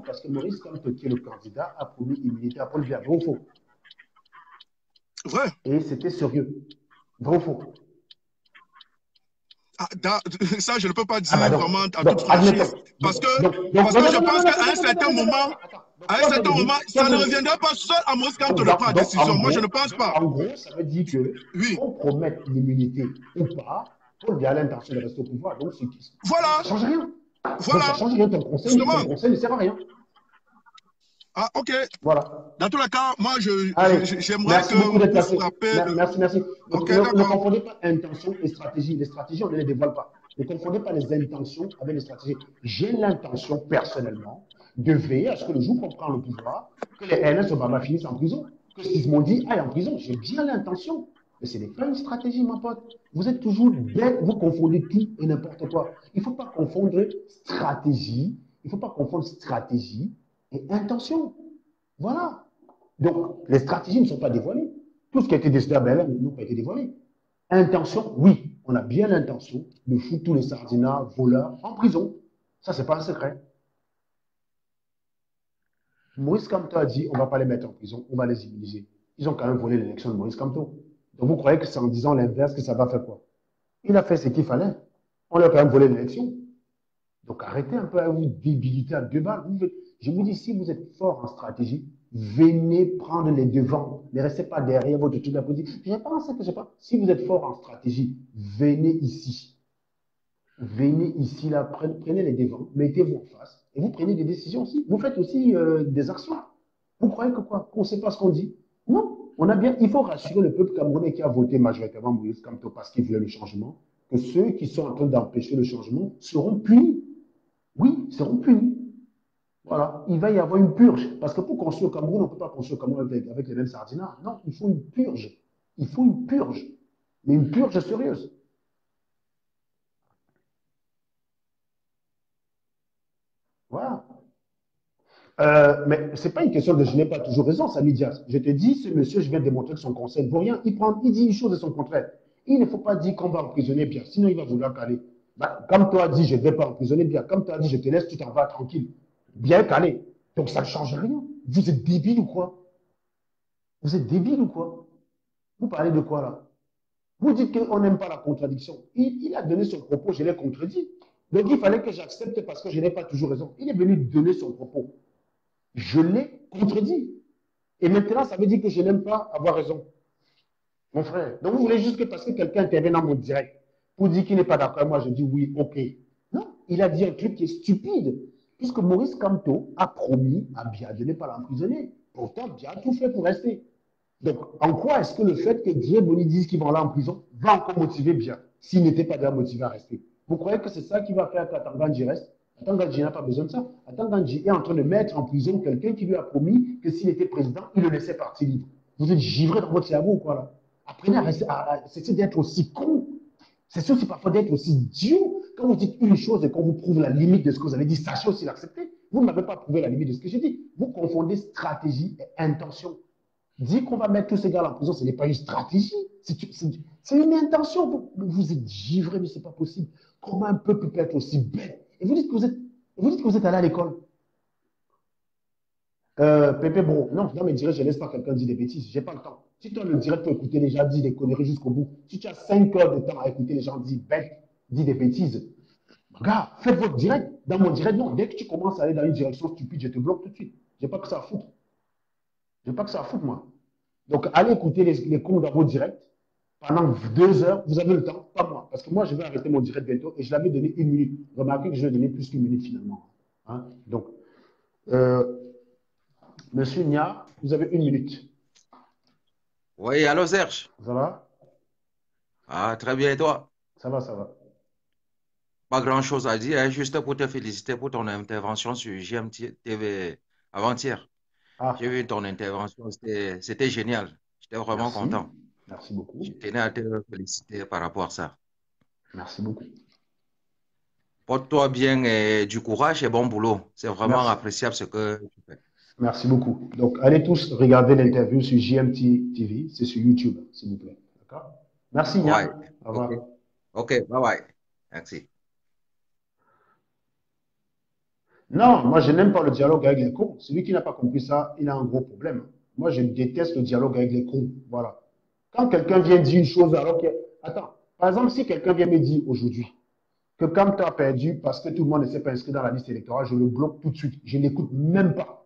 Parce que Maurice Kamto, qui est le candidat, a promis immunité à Paul Biya. Vrai ou faux? Vrai. Et c'était sérieux. Vrai ou faux? Ça, je ne peux pas dire vraiment à toute franchise. Parce que je pense qu'à un certain moment, ça ne reviendra pas seul à Maurice Kamto de prendre la décision. Moi, je ne pense pas. En gros, ça veut dire que qu'on promette l'immunité ou pas, Paul Biya a l'intention de rester au pouvoir. Donc, voilà. Ça ne change rien. Voilà. Ça ne change rien. Ton conseil ne sert à rien. Ah, OK. Voilà. Dans tous les cas, moi, j'aimerais que vous frappez. Merci. OK, ne confondez pas intention et stratégie. Les stratégies, on ne les dévoile pas. Ne confondez pas les intentions avec les stratégies. J'ai l'intention, personnellement, de veiller à ce que le jour qu'on prend le pouvoir, que les NS Obama finissent en prison, que Sismondi aille en prison. J'ai bien l'intention. Mais ce n'est pas une stratégie, mon pote. Vous êtes toujours bête, vous confondez tout et n'importe quoi. Il ne faut pas confondre stratégie. Et intention. Voilà. Donc, les stratégies ne sont pas dévoilées. Tout ce qui a été décidé à Berlin n'a pas été dévoilé. Intention, oui. On a bien l'intention de foutre tous les sardinats, voleurs, en prison. Ça, ce n'est pas un secret. Maurice Kamto a dit, on ne va pas les mettre en prison, on va les immuniser. Ils ont quand même volé l'élection de Maurice Kamto. Donc, vous croyez que c'est en disant l'inverse que ça va faire quoi? Il a fait ce qu'il fallait. On lui a quand même volé l'élection. Donc, arrêtez un peu à vous débiliter à deux balles. Je vous dis, si vous êtes fort en stratégie, venez prendre les devants. Ne restez pas derrière votre truc de politique. Je pense que je sais pas. Si vous êtes fort en stratégie, venez ici. Venez ici, là, prenez les devants, mettez-vous en face et vous prenez des décisions aussi. Vous faites aussi des actions. Vous croyez que quoi? Qu'on ne sait pas ce qu'on dit? Non. Il faut rassurer le peuple camerounais qui a voté majoritairement Maurice Kamto parce qu'il voulait le changement, que ceux qui sont en train d'empêcher le changement seront punis. Oui, seront punis. Voilà, il va y avoir une purge. Parce que pour construire au Cameroun, on ne peut pas construire au Cameroun avec les mêmes sardinats. Non, il faut une purge. Il faut une purge. Mais une purge sérieuse. Voilà. Mais ce n'est pas une question de je n'ai pas toujours raison, Samy Diaz. Je te dis, ce monsieur, je viens de démontrer que son conseil ne vaut rien. Il dit une chose et son contraire. Il ne faut pas dire qu'on va emprisonner Biya, sinon il va vouloir caler. Comme toi dit, je ne vais pas emprisonner Biya. Comme toi dit, je te laisse, tu t'en vas tranquille. Bien calé. Donc ça ne change rien. Vous êtes débile ou quoi? Vous êtes débile ou quoi? Vous parlez de quoi là? Vous dites qu'on n'aime pas la contradiction. Il a donné son propos, je l'ai contredit. Donc il fallait que j'accepte parce que je n'ai pas toujours raison. Il est venu donner son propos. Je l'ai contredit. Et maintenant, ça veut dire que je n'aime pas avoir raison. Mon frère. Donc vous voulez juste que parce que quelqu'un intervient dans mon direct pour dire qu'il n'est pas d'accord, moi je dis oui, ok. Non, il a dit un truc qui est stupide. Puisque Maurice Kamto a promis à Biya de ne pas l'emprisonner. Pourtant, Biya a tout fait pour rester. Donc, en quoi est-ce que le fait que Dieu Boni dise qu'ils vont aller en prison va encore motiver Biya s'il n'était pas déjà motivé à rester? Vous croyez que c'est ça qui va faire qu'Atanganji reste? Atan Gandji n'a pas besoin de ça. Atan Gandji est en train de mettre en prison quelqu'un qui lui a promis que s'il était président, il le laissait partir libre. Vous êtes givré dans votre cerveau ou quoi là? Apprenez à cesser d'être aussi con. C'est aussi parfois d'être aussi idiot. Quand vous dites une chose et qu'on vous prouve la limite de ce que vous avez dit, sachez aussi l'accepter. Vous ne m'avez pas prouvé la limite de ce que j'ai dit. Vous confondez stratégie et intention. Dire qu'on va mettre tous ces gars en prison, ce n'est pas une stratégie. C'est une intention. Vous êtes givré, mais ce n'est pas possible. Comment un peuple peut être aussi bête? Et vous dites que vous êtes allé à l'école. Pépé, bon, non, mais direct, je ne laisse pas quelqu'un dire des bêtises. Je n'ai pas le temps. Si toi, le direct, pour écouter les gens dire des conneries jusqu'au bout, si tu as 5 heures de temps à écouter les gens dire bête, dire des bêtises, regarde, faites votre direct. Dans mon direct, non. Dès que tu commences à aller dans une direction stupide, je te bloque tout de suite. Je n'ai pas que ça à foutre. Je n'ai pas que ça à foutre, moi. Donc, allez écouter les cons dans vos directs pendant 2 heures. Vous avez le temps, pas moi. Parce que moi, je vais arrêter mon direct bientôt et je l'avais donné 1 minute. Remarquez que je vais donner plus qu'1 minute finalement. Hein? Donc, Monsieur Nia, vous avez 1 minute. Oui, allô Serge. Ça va? Ah, très bien, et toi? Ça va, ça va. Pas grand-chose à dire, hein, juste pour te féliciter pour ton intervention sur GMTV avant-hier. Ah, J'ai vu ton intervention, c'était génial. J'étais vraiment merci. content. Merci beaucoup. Je tenais à te féliciter par rapport à ça. Merci beaucoup. Porte-toi bien et du courage et bon boulot. C'est vraiment Merci. appréciable ce que tu fais. Merci beaucoup. Donc, allez tous regarder l'interview sur JMT TV. C'est sur YouTube, s'il vous plaît. D'accord? Merci, Nia. Ouais. Au revoir. Ok, bye bye. Merci. Non, moi, je n'aime pas le dialogue avec les cons. Celui qui n'a pas compris ça, il a un gros problème. Moi, je déteste le dialogue avec les cons. Voilà. Quand quelqu'un vient dire une chose alors que... Attends, par exemple, si quelqu'un vient me dire aujourd'hui que quand tu as perdu parce que tout le monde ne s'est pas inscrit dans la liste électorale, je le bloque tout de suite. Je n'écoute même pas.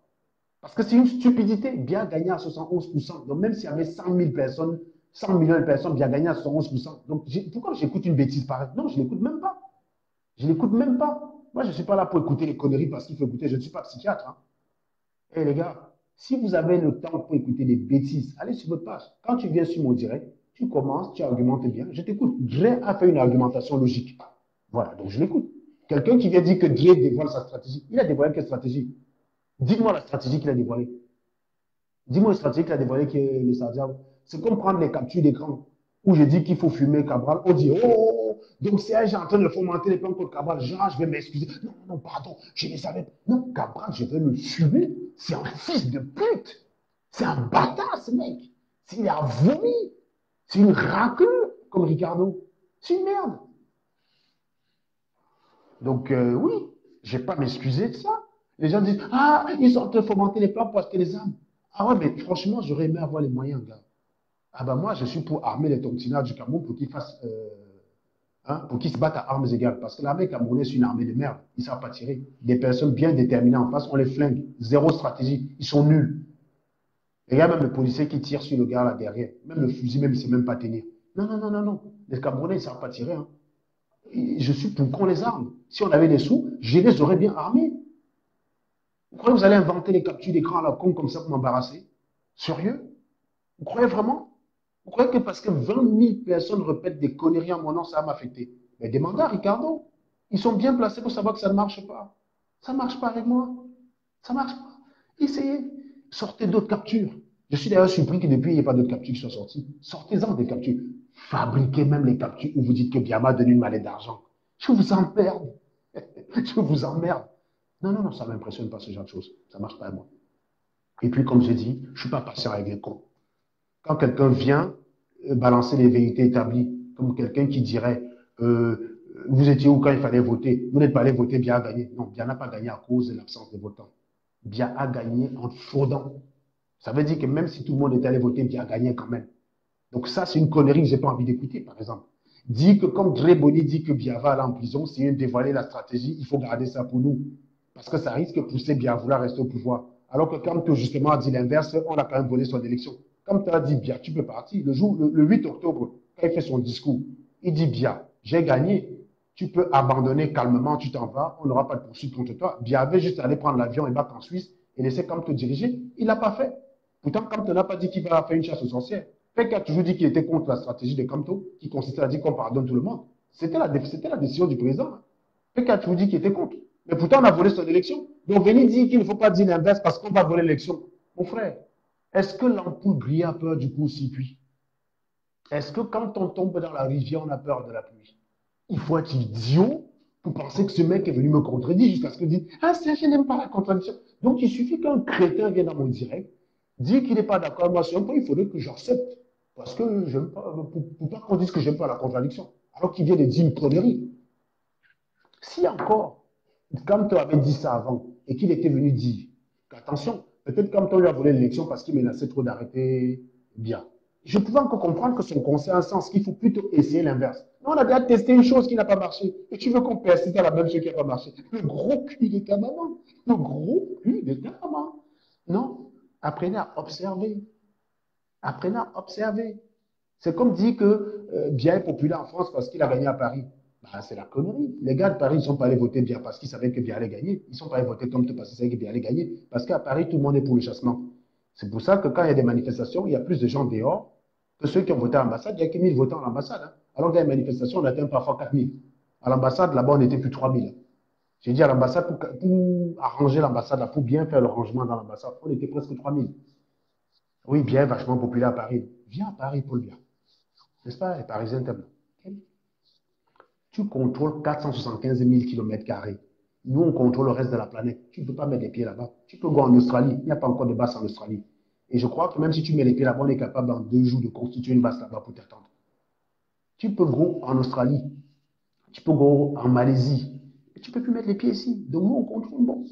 Parce que c'est une stupidité. Bien gagné à 71%. Donc, même s'il y avait 100 000 personnes, 100 millions de personnes, bien gagné à 71%. Donc, pourquoi j'écoute une bêtise pareille? Non, je n'écoute même pas. Je n'écoute même pas. Moi, je ne suis pas là pour écouter les conneries parce qu'il faut écouter. Je ne suis pas psychiatre. Hein. Eh les gars, si vous avez le temps pour écouter des bêtises, allez sur votre page. Quand tu viens sur mon direct, tu commences, tu argumentes bien. Je t'écoute. Dre a fait une argumentation logique. Voilà, donc je l'écoute. Quelqu'un qui vient dire que Dre dévoile sa stratégie. Il a dévoilé quelle stratégie? Dites-moi la stratégie qu'il a dévoilée. Dis-moi la stratégie qu'il a dévoilée qui est le Sardia. C'est comme prendre les captures d'écran où je dis qu'il faut fumer Cabral. On dit, oh, donc c'est un en train de fomenter les plans contre Cabral. Genre, je vais m'excuser. Non, non, pardon, je ne savais pas. Non, Cabral, je vais le fumer. C'est un fils de pute. C'est un bâtard, ce mec. Il a vomi. C'est une raclure, comme Ricardo. C'est une merde. Donc, oui, je ne vais pas m'excuser de ça. Les gens disent, ah, ils sont en train de fomenter les plans pour acheter les armes. Ah ouais, mais franchement, j'aurais aimé avoir les moyens, gars. Ah ben moi, je suis pour armer les tontinaires du Cameroun pour qu'ils fassent, pour qu'ils se battent à armes égales. Parce que l'armée camerounaise, c'est une armée de merde. Ils ne savent pas tirer. Des personnes bien déterminées en face, on les flingue. Zéro stratégie. Ils sont nuls. Et il y a même le policier qui tire sur le gars là derrière. Même le fusil, même, il ne sait même pas tenir. Non, non, non, non, non. Les Camerounais, ils ne savent pas tirer. Hein. Je suis pour qu'on les arme. Si on avait des sous, je les aurais bien armés. Vous croyez que vous allez inventer les captures d'écran à la con comme ça pour m'embarrasser? Sérieux? Vous croyez vraiment? Vous croyez que parce que 20 000 personnes répètent des conneries en mon nom, ça va m'affecter? Mais demandez à Ricardo. Ils sont bien placés pour savoir que ça ne marche pas. Ça ne marche pas avec moi. Ça ne marche pas. Essayez. Sortez d'autres captures. Je suis d'ailleurs surpris que depuis, il n'y ait pas d'autres captures qui soient sorties. Sortez-en des captures. Fabriquez même les captures où vous dites que Biama a donné une mallette d'argent. Je vous emmerde. Je vous emmerde. Non, non, non, ça ne m'impressionne pas ce genre de choses. Ça ne marche pas avec moi. Et puis, comme j'ai dit, je ne suis pas patient avec les cons. Quand quelqu'un vient balancer les vérités établies, comme quelqu'un qui dirait vous étiez où quand il fallait voter? Vous n'êtes pas allé voter, Bia a gagné. Non, Bia n'a pas gagné à cause de l'absence de votants. Bia a gagné en fraudant. Ça veut dire que même si tout le monde était allé voter, Bia a gagné quand même. Donc ça, c'est une connerie que je n'ai pas envie d'écouter, par exemple. Dit que comme Dre Boni dit que Bia va aller en prison, c'est dévoiler la stratégie, il faut garder ça pour nous. Parce que ça risque de pousser Bia à vouloir rester au pouvoir. Alors que quand tu justement a dit l'inverse, on a quand même volé son élection. Comme tu as dit, Bia, tu peux partir. Le 8 octobre, quand il fait son discours, il dit, Bia, j'ai gagné. Tu peux abandonner calmement, tu t'en vas, on n'aura pas de poursuite contre toi. Bia avait juste à aller prendre l'avion et battre en Suisse et laisser Kamto diriger. Il ne l'a pas fait. Pourtant, Kamto n'a pas dit qu'il va faire une chasse aux sorcières. Pek a toujours dit qu'il était contre la stratégie de Kamto, qui consistait à dire qu'on pardonne tout le monde. C'était la décision du président. Pek a toujours dit qu'il était contre. Mais pourtant, on a volé son élection. Donc, venez dire qu'il ne faut pas dire l'inverse parce qu'on va voler l'élection. Mon frère, est-ce que l'ampoule brille a peur du court-circuit? Est-ce que quand on tombe dans la rivière, on a peur de la pluie? Il faut être idiot pour penser que ce mec est venu me contredire jusqu'à ce que je dise « Ah, ça, je n'aime pas la contradiction. » Donc, il suffit qu'un crétin vienne dans mon direct, dire qu'il n'est pas d'accord avec moi sur un point, il faudrait que j'accepte. Parce que je n'aime pas, pour pas qu'on dise que je n'aime pas la contradiction. Alors qu'il vient de dire une connerie. Si encore, quand tu avais dit ça avant et qu'il était venu dire qu'attention, peut-être quand on lui a volé l'élection parce qu'il menaçait trop d'arrêter bien. Je pouvais encore comprendre que son conseil a un sens, qu'il faut plutôt essayer l'inverse. Mais on a déjà testé une chose qui n'a pas marché. Et tu veux qu'on persiste à la même chose qui n'a pas marché. Le gros cul de ta maman. Le gros cul de ta maman. Non. Apprenez à observer. Apprenez à observer. C'est comme dire que Biya est populaire en France parce qu'il a gagné à Paris. Bah, c'est la connerie. Les gars de Paris ne sont pas allés voter Biya parce qu'ils savaient que Biya allait gagner. Ils ne sont pas allés voter comme tout parce qu'ils savaient que Biya allait gagner. Parce qu'à Paris, tout le monde est pour le chassement. C'est pour ça que quand il y a des manifestations, il y a plus de gens dehors que ceux qui ont voté à l'ambassade. Il y a que 1000 votants à l'ambassade. Hein. Alors qu'il y a des manifestations, on atteint parfois 4000. À l'ambassade, là-bas, on n'était plus 3000. J'ai dit à l'ambassade, pour arranger l'ambassade, pour bien faire le rangement dans l'ambassade, on était presque 3000. Oui, Biya est vachement populaire à Paris. Viens à Paris, Paul Biya. N'est-ce pas, les Parisiens t'aiment. Tu contrôles 475 000 km². Nous, on contrôle le reste de la planète. Tu ne peux pas mettre les pieds là-bas. Tu peux go en Australie. Il n'y a pas encore de base en Australie. Et je crois que même si tu mets les pieds là-bas, on est capable en 2 jours de constituer une base là-bas pour t'attendre. Tu peux go en Australie. Tu peux go en Malaisie. Mais tu ne peux plus mettre les pieds ici. Donc nous, on contrôle. Bon.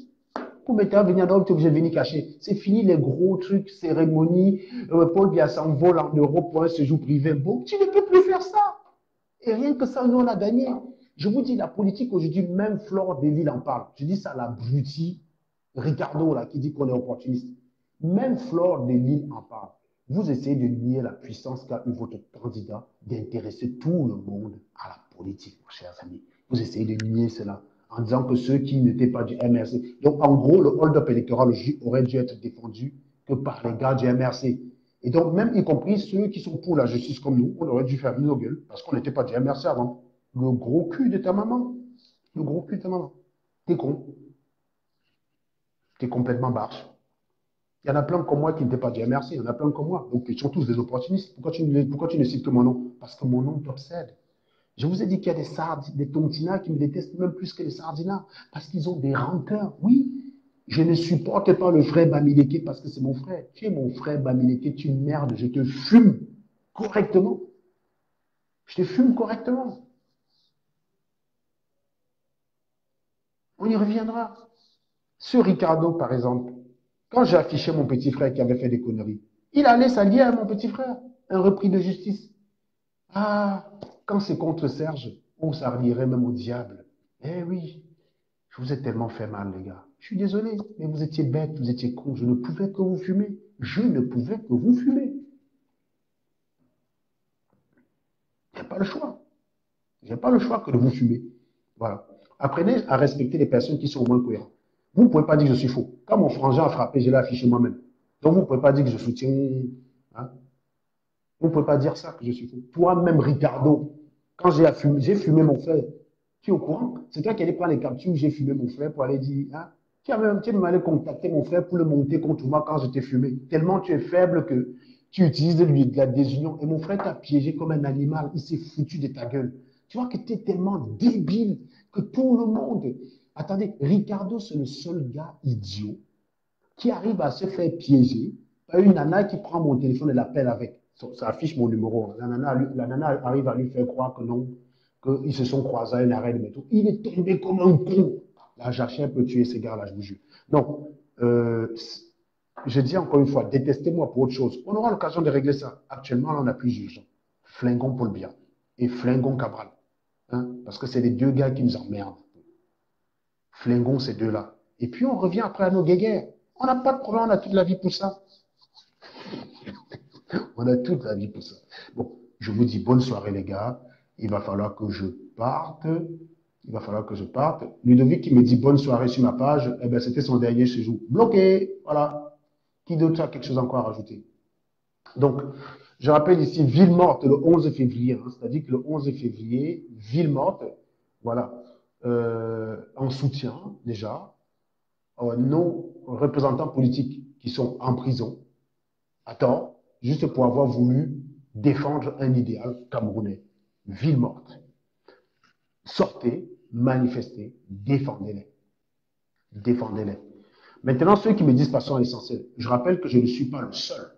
Pour m'aider à venir donc tu es obligé de venir cacher. C'est fini les gros trucs, cérémonies. Paul Biya s'envole en Europe pour un séjour privé. Bon, tu ne peux plus faire ça. Et rien que ça, nous, on a gagné. Je vous dis, la politique aujourd'hui, même Flore Delisle en parle. Je dis ça à l'abruti Ricardo, là, qui dit qu'on est opportuniste. Même Flore Delisle en parle. Vous essayez de nier la puissance qu'a eu votre candidat d'intéresser tout le monde à la politique, mes chers amis. Vous essayez de nier cela en disant que ceux qui n'étaient pas du MRC. Donc, en gros, le hold-up électoral aurait dû être défendu que par les gars du MRC. Et donc, même y compris ceux qui sont pour la justice comme nous, on aurait dû faire nos gueules parce qu'on n'était pas du MRC avant. Le gros cul de ta maman. Le gros cul de ta maman. T'es con. T'es complètement barge. Il y en a plein comme moi qui n'étaient pas du MRC. Il y en a plein comme moi. Donc, ils sont tous des opportunistes. Pourquoi tu ne cites que mon nom? Parce que mon nom t'obsède. Je vous ai dit qu'il y a des tontinats qui me détestent même plus que les sardinats. Parce qu'ils ont des rancœurs. Oui. Je ne supporte pas le frère Bamileke parce que c'est mon frère. Tu es mon frère Bamileke, tu merdes, je te fume correctement. Je te fume correctement. On y reviendra. Ce Ricardo, par exemple, quand j'ai affiché mon petit frère qui avait fait des conneries, il allait s'allier à mon petit frère, un repris de justice. Ah, quand c'est contre Serge, on s'arnierait même au diable. Eh oui, je vous ai tellement fait mal, les gars. Je suis désolé, mais vous étiez bêtes, vous étiez cons. Je ne pouvais que vous fumer. Je ne pouvais que vous fumer. Il n'y a pas le choix. Il n'y a pas le choix que de vous fumer. Voilà. Apprenez à respecter les personnes qui sont au moins cohérentes. Vous ne pouvez pas dire que je suis faux. Quand mon frangin a frappé, je l'ai affiché moi-même. Donc vous ne pouvez pas dire que je soutiens. Hein? Vous ne pouvez pas dire ça que je suis faux. Toi-même, Ricardo, quand j'ai fumé mon frère, tu es au courant? C'est toi qui allais prendre les captures où j'ai fumé mon frère pour aller dire, hein? Tu es même allé contacter mon frère pour le monter contre moi quand je t'ai fumé. Tellement tu es faible que tu utilises de la désunion. Et mon frère t'a piégé comme un animal. Il s'est foutu de ta gueule. Tu vois que tu es tellement débile que tout le monde... Attendez, Ricardo, c'est le seul gars idiot qui arrive à se faire piéger par une nana qui prend mon téléphone et l'appelle avec. Ça affiche mon numéro. La nana arrive à lui faire croire que non, qu'ils se sont croisés à une arrêt de métro. Il est tombé comme un con. La jachère peut tuer ces gars-là, je vous jure. Donc, je dis encore une fois, détestez-moi pour autre chose. On aura l'occasion de régler ça. Actuellement, là, on a plusieurs gens. Flingon Paul Biya et Flingon Cabral. Hein, parce que c'est les deux gars qui nous emmerdent. Flingon, ces deux-là. Et puis, on revient après à nos guéguerres. On n'a pas de problème, on a toute la vie pour ça. On a toute la vie pour ça. Bon, je vous dis bonne soirée, les gars. Il va falloir que je parte. Ludovic qui me dit bonne soirée sur ma page. Eh bien, c'était son dernier séjour. Bloqué. Voilà. Qui d'autre a quelque chose encore à rajouter? Donc, je rappelle ici, ville morte le 11 février. Hein, c'est-à-dire que le 11 février, ville morte. Voilà. en soutien, déjà, nos représentants politiques qui sont en prison, à tort, juste pour avoir voulu défendre un idéal camerounais. Ville morte. Sortez, manifestez, défendez-les. Défendez-les. Maintenant, ceux qui me disent façon essentielle, je rappelle que je ne suis pas le seul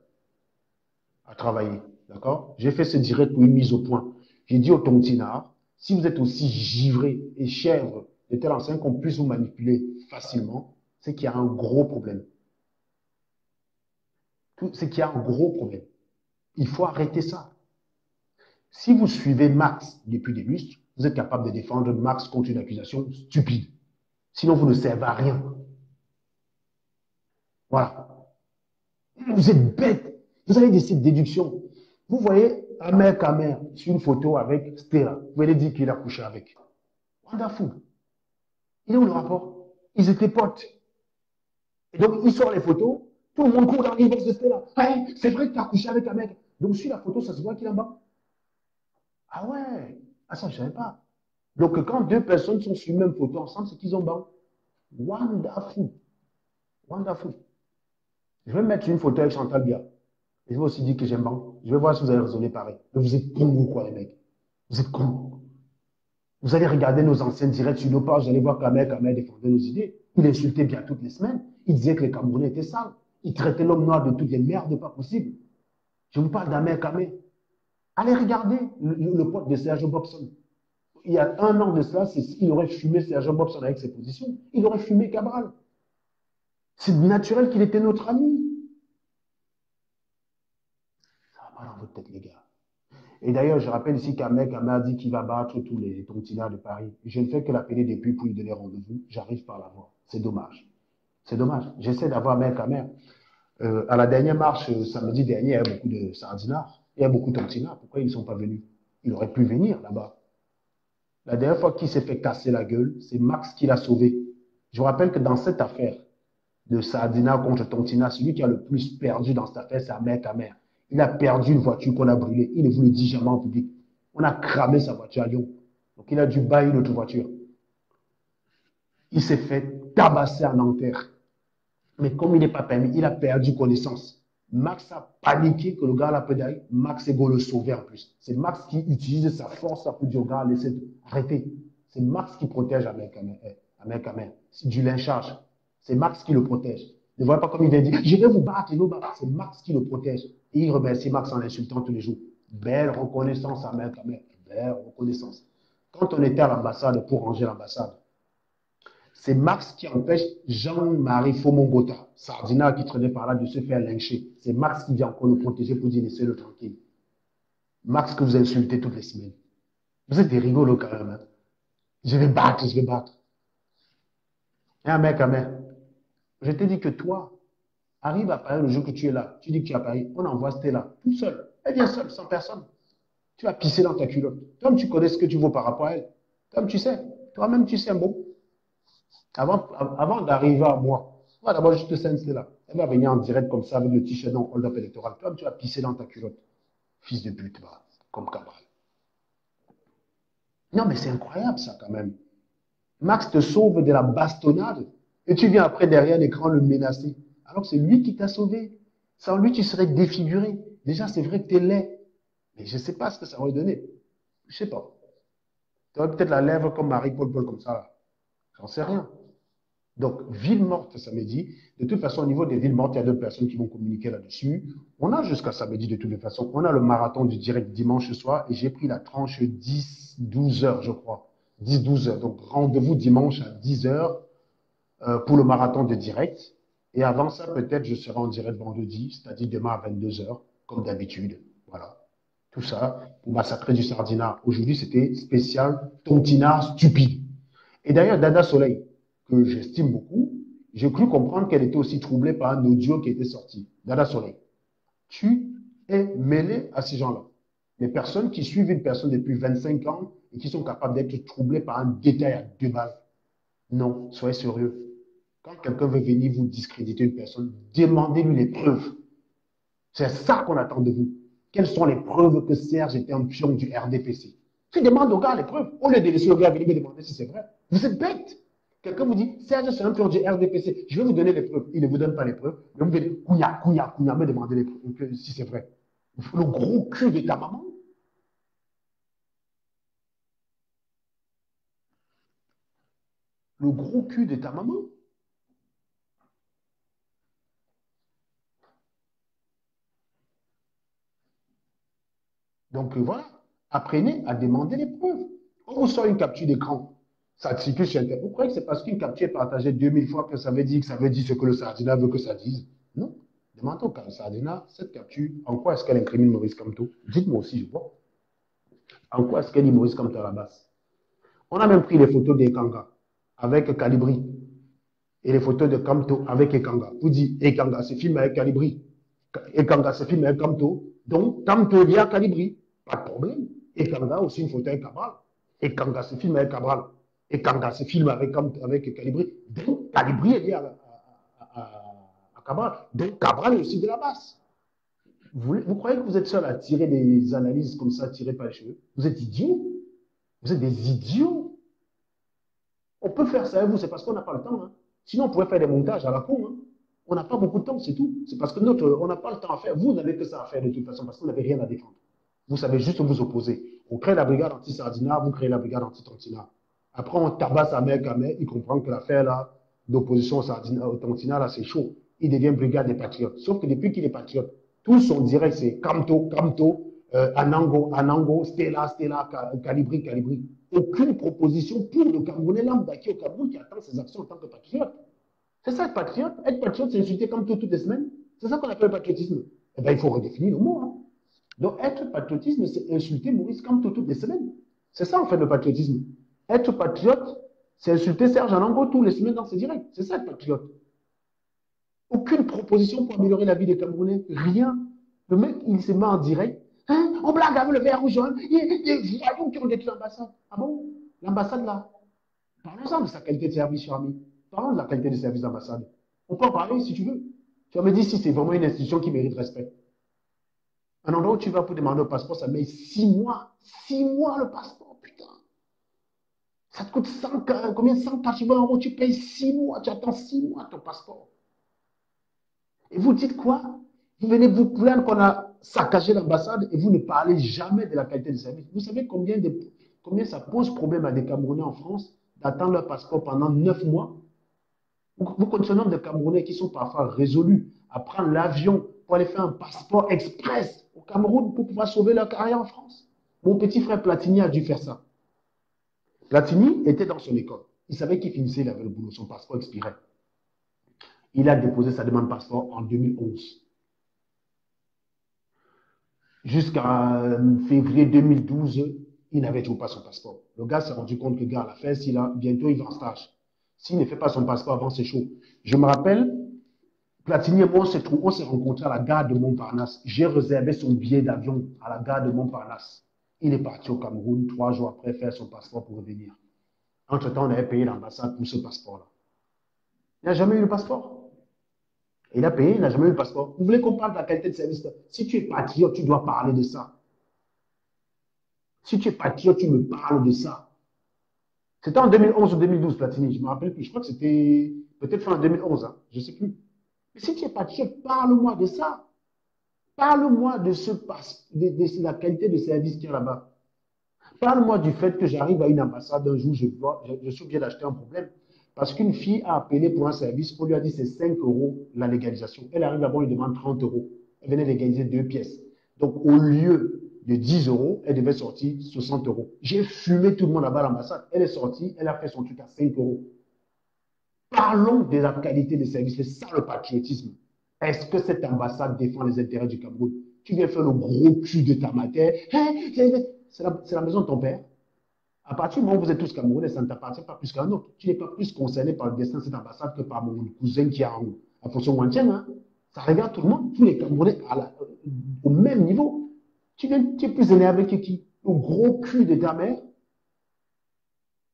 à travailler. D'accord? J'ai fait ce direct pour une mise au point. J'ai dit au Tontinard, si vous êtes aussi givré et chèvre de tel enseigne qu'on puisse vous manipuler facilement, c'est qu'il y a un gros problème. C'est qu'il y a un gros problème. Il faut arrêter ça. Si vous suivez Max depuis des lustres, vous êtes capable de défendre Max contre une accusation stupide. Sinon, vous ne servez à rien. Voilà. Vous êtes bête. Vous avez des sites de déduction. Vous voyez Amer Kamer sur une photo avec Stella. Vous allez dire qu'il a couché avec. Wonderful. Il est où le rapport? Ils étaient potes. Et donc, il sort les photos. Tout le monde court dans l'inbox de Stella. Hey, c'est vrai que tu as couché avec un mec. Donc, sur la photo, ça se voit qu'il est en bas. Ah ouais. Ah, ça, je ne savais pas. Donc, quand deux personnes sont sur une même photo ensemble, c'est qu'ils ont bas. Wonderful. Wonderful. Je vais mettre une photo avec Chantal Bia. Et je vais aussi dire que j'aime bien. Je vais voir si vous allez raisonner pareil. Mais vous êtes cons ou quoi, les mecs? Vous êtes cons. Vous allez regarder nos anciens directs sur nos pages, vous allez voir qu'Amer défendait nos idées. Il insultait bien toutes les semaines. Il disait que les Camerounais étaient sales. Il traitait l'homme noir de toutes les merdes pas possibles. Je vous parle d'Amer Kamer. Allez regarder le pote de Sergio Bobson. Il y a un an de cela, il aurait fumé Sergio Bobson avec ses positions. Il aurait fumé Cabral. C'est naturel qu'il était notre ami. Ça va pas dans votre tête, les gars. Et d'ailleurs, je rappelle ici qu'Amer a dit qu'il va battre tous les tontinards de Paris. Je ne fais que l'appeler depuis pour lui donner rendez-vous. J'arrive par la voie. C'est dommage. C'est dommage. J'essaie d'avoir Amer Kamer. À la dernière marche, samedi dernier, il y a beaucoup de sardinards. Il y a beaucoup de tontinards. Pourquoi ils ne sont pas venus? Il aurait pu venir là-bas. La dernière fois qu'il s'est fait casser la gueule, c'est Max qui l'a sauvé. Je vous rappelle que dans cette affaire de sardinard contre tontinard, celui qui a le plus perdu dans cette affaire, c'est Amer Kamer. Il a perdu une voiture qu'on a brûlée. Il ne vous le dit jamais en public. On a cramé sa voiture à Lyon. Donc, il a dû bailler notre voiture. Il s'est fait tabasser en Nanterre. Mais comme il n'est pas permis, il a perdu connaissance. Max a paniqué que le gars l'a pédalé. Max est go le sauver en plus. C'est Max qui utilise sa force pour dire au gars, laissez arrêter. C'est Max qui protège Amer Kamer. C'est du lynchage. C'est Max qui le protège. Ne voyez pas comme il vient dire, je vais vous battre et nous battre. C'est Max qui le protège. Et il remercie Max en l'insultant tous les jours. Belle reconnaissance à Amer Kamer. Belle reconnaissance. Quand on était à l'ambassade pour ranger l'ambassade, c'est Max qui empêche Jean-Marie Fomongota, sardinard qui traînait par là, de se faire lyncher. C'est Max qui vient encore le protéger pour dire laissez-le tranquille. Max que vous insultez toutes les semaines. Vous êtes des rigolos quand même. Hein? Je vais battre, je vais battre. Et Amer Kamer, je te dis que toi, arrive à Paris le jour que tu es là. Tu dis que tu es à Paris. On envoie Stella, toute seule. Elle vient seule, sans personne. Tu vas pisser dans ta culotte. Toi-même, tu connais ce que tu vaux par rapport à elle. Toi-même, tu sais. Toi-même, tu sais un bon. Avant d'arriver à moi, on va d'abord juste te Stella. Elle va venir en direct comme ça avec le t-shirt dans hold-up électoral. Toi-même, tu vas pisser dans ta culotte. Fils de pute, va, comme Cabral. Non, mais c'est incroyable, ça, quand même. Max te sauve de la bastonnade et tu viens après derrière l'écran le menacer. Alors que c'est lui qui t'a sauvé. Sans lui, tu serais défiguré. Déjà, c'est vrai que tu es laid. Mais je ne sais pas ce que ça aurait donné. Je ne sais pas. Tu aurais peut-être la lèvre comme Marie-Paul comme ça. Là. J'en sais rien. Donc, ville morte samedi. De toute façon, au niveau des villes mortes, il y a deux personnes qui vont communiquer là-dessus. On a jusqu'à samedi de toute façon. On a le marathon du direct dimanche soir et j'ai pris la tranche 10-12 heures, je crois. 10-12 heures. Donc, rendez-vous dimanche à 10 heures pour le marathon de direct. Et avant ça, peut-être, je serai en direct vendredi, c'est-à-dire demain à 22 heures, comme d'habitude. Voilà. Tout ça pour massacrer du sardinat. Aujourd'hui, c'était spécial tontinard stupide. Et d'ailleurs, Dada Soleil, que j'estime beaucoup, j'ai cru comprendre qu'elle était aussi troublée par un audio qui était sorti. Dada Soleil, tu es mêlé à ces gens-là. Les personnes qui suivent une personne depuis 25 ans et qui sont capables d'être troublées par un détail à 2 balles. Non, soyez sérieux. Quand quelqu'un veut venir vous discréditer une personne, demandez-lui les preuves. C'est ça qu'on attend de vous. Quelles sont les preuves que Serge était un pion du RDPC? Tu demandes au gars les preuves. Au lieu de laisser le gars venir me demander si c'est vrai. Vous êtes bête. Quelqu'un vous dit, Serge, c'est un pion du RDPC. Je vais vous donner les preuves. Il ne vous donne pas les preuves. Mais vous venez, couilla, me demander les preuves, si c'est vrai. Le gros cul de ta maman. Le gros cul de ta maman. Donc voilà, apprenez à demander les preuves. On vous sort une capture d'écran, ça circule sur Internet. Vous croyez que c'est parce qu'une capture est partagée 2000 fois que ça veut dire ce que le Sardina veut que ça dise? Non. Demandez au Sardina, cette capture, en quoi est-ce qu'elle incrimine Maurice Kamto? Dites-moi aussi, je vois. En quoi est-ce qu'elle dit Maurice Kamto à la base? On a même pris les photos d'Ekanga avec Calibri et les photos de Kamto avec Ekanga. Vous dites, Ekanga se filme avec Calibri. Ekanga se filme avec Kamto. Donc, Kamto est lié à Calibri. Pas de problème. Ekanga a aussi une photo avec Cabral. Ekanga se filme avec Cabral. Ekanga se filme avec Calibri. Donc, Calibri est lié à Cabral. Donc, Cabral est aussi de la base. Vous croyez que vous êtes seul à tirer des analyses comme ça, tirées par les cheveux? Vous êtes idiots. Vous êtes des idiots. On peut faire ça avec vous, c'est parce qu'on n'a pas le temps. Hein. Sinon, on pourrait faire des montages à la con. Hein. On n'a pas beaucoup de temps, c'est tout. C'est parce que on n'a pas le temps à faire. Vous n'avez que ça à faire de toute façon, parce que vous n'avez rien à défendre. Vous savez juste vous opposer. On crée la brigade anti-Sardina, vous créez la brigade anti-Tontina. Après, on tabasse à mec, il comprend que l'affaire là, d'opposition au Tontina, là, c'est chaud. Il devient brigade des patriotes. Sauf que depuis qu'il est patriote, tout son direct, c'est Kamto, Anango, Stella, Calibri. Aucune proposition pour le Camerounais lambda qui est au Cameroun qui attend ses actions en tant que patriote. C'est ça être patriote. Être patriote, c'est insulter Kamto toutes les semaines. C'est ça qu'on appelle le patriotisme. Eh bien, il faut redéfinir le mot. Hein. Donc, être patriotisme, c'est insulter Maurice Kamto toutes les semaines. C'est ça, en fait, le patriotisme. Être patriote, c'est insulter Serge Anango tous les semaines dans ses directs. C'est ça, être patriote. Aucune proposition pour améliorer la vie des Camerounais. Rien. Le mec, il se met en direct. Hein, on blague avec le vert ou jaune. Il y a des voyous qui ont détruit l'ambassade. Ah bon? L'ambassade, là. Parlons-en de sa qualité de service, cher ami. Parlons de la qualité de service d'ambassade. On peut en parler si tu veux. Tu vas me dire si c'est vraiment une institution qui mérite respect. Un endroit où tu vas pour demander le passeport, ça met 6 mois. 6 mois le passeport, putain. Ça te coûte 180 euros. Tu payes 6 mois. Tu attends 6 mois ton passeport. Et vous dites quoi? Vous venez vous plaindre qu'on a saccagé l'ambassade et vous ne parlez jamais de la qualité du service. Vous savez combien ça pose problème à des Camerounais en France d'attendre leur passeport pendant 9 mois? Vous connaissez le nombre de Camerounais qui sont parfois résolus à prendre l'avion pour aller faire un passeport express au Cameroun pour pouvoir sauver leur carrière en France. Mon petit frère Platini a dû faire ça. Platini était dans son école. Il savait qu'il finissait, il avait le boulot, son passeport expirait. Il a déposé sa demande de passeport en 2011. Jusqu'à février 2012, il n'avait toujours pas son passeport. Le gars s'est rendu compte que le gars à la fin, bientôt il va en stage. S'il ne fait pas son passeport avant, c'est chaud. Je me rappelle, Platini et moi, on s'est rencontrés à la gare de Montparnasse. J'ai réservé son billet d'avion à la gare de Montparnasse. Il est parti au Cameroun 3 jours après faire son passeport pour revenir. Entre-temps, on avait payé l'ambassade pour ce passeport-là. Il n'a jamais eu le passeport. Il a payé, il n'a jamais eu le passeport. Vous voulez qu'on parle de la qualité de service? Si tu es patriote, tu dois parler de ça. Si tu es patriote, tu me parles de ça. C'était en 2011 ou 2012, Platini, je ne me rappelle plus. Je crois que c'était peut-être fin 2011, hein, je ne sais plus. Mais si tu es patriote, parle-moi de ça. Parle-moi de la qualité de service qu'il y a là-bas. Parle-moi du fait que j'arrive à une ambassade un jour, je suis obligé d'acheter un problème. Parce qu'une fille a appelé pour un service, on lui a dit c'est 5 euros la légalisation. Elle arrive là-bas, elle demande 30 euros. Elle venait légaliser 2 pièces. Donc au lieu de 10 euros, elle devait sortir 60 euros. J'ai fumé tout le monde là-bas à l'ambassade. Elle est sortie, elle a fait son truc à 5 euros. Parlons de la qualité des services. C'est ça le patriotisme. Est-ce que cette ambassade défend les intérêts du Cameroun? Tu viens faire le gros cul de ta matière. C'est la maison de ton père. À partir du moment où vous êtes tous Camerounais, ça ne t'appartient pas plus qu'un autre. Tu n'es pas plus concerné par le destin de cette ambassade que par mon cousin qui est à Fosso-Wantienne. Hein. Ça regarde tout le monde, tous les Camerounais au même niveau. Tu es plus énervé que qui? Le gros cul de ta mère.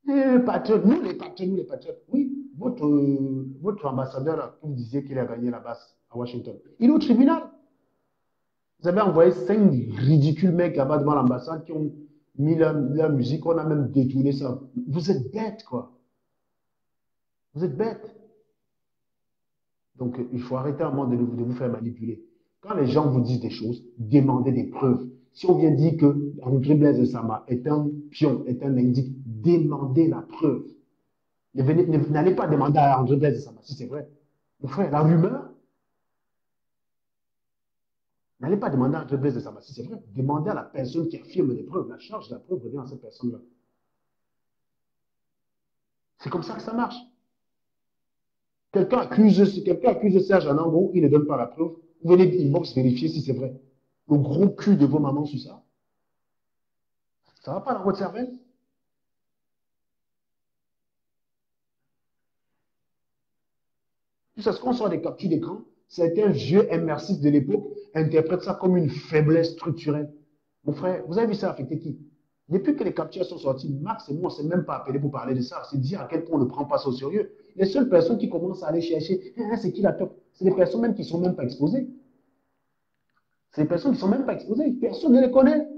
Les patriotes, nous les patriotes. Oui, votre ambassadeur, là, vous disiez qu'il a gagné la base à Washington. Il est au tribunal. Vous avez envoyé 5 ridicules mecs là-bas devant l'ambassade qui ont mis la musique, on a même détourné ça. Vous êtes bêtes, quoi. Vous êtes bêtes. Donc, il faut arrêter à un moment de vous faire manipuler. Quand les gens vous disent des choses, demandez des preuves. Si on vient dire que André Blaise Sama est un pion, est un indique, demandez la preuve. N'allez pas demander à André Blaise Sama si c'est vrai. Mon frère, la rumeur, n'allez pas demander à André Blaise Sama si c'est vrai. Demandez à la personne qui affirme les preuves. La charge de la preuve revient à cette personne-là. C'est comme ça que ça marche. Quelqu'un accuse Serge Anango, il ne donne pas la preuve. Vous venez d'inbox vérifier si c'est vrai. Le gros cul de vos mamans sur ça. Ça ne va pas dans votre cervelle? Jusqu'à ce qu'on soit des captures d'écran, certains vieux MR6 de l'époque interprètent ça comme une faiblesse structurelle. Mon frère, vous avez vu ça affecter qui? Depuis que les captures sont sorties, Max et moi, on ne s'est même pas appelé pour parler de ça. C'est dire à quel point on ne prend pas ça au sérieux. Les seules personnes qui commencent à aller chercher, c'est qui la top? C'est des personnes même qui ne sont même pas exposées. C'est des personnes qui ne sont même pas exposées. Personne ne les connaît.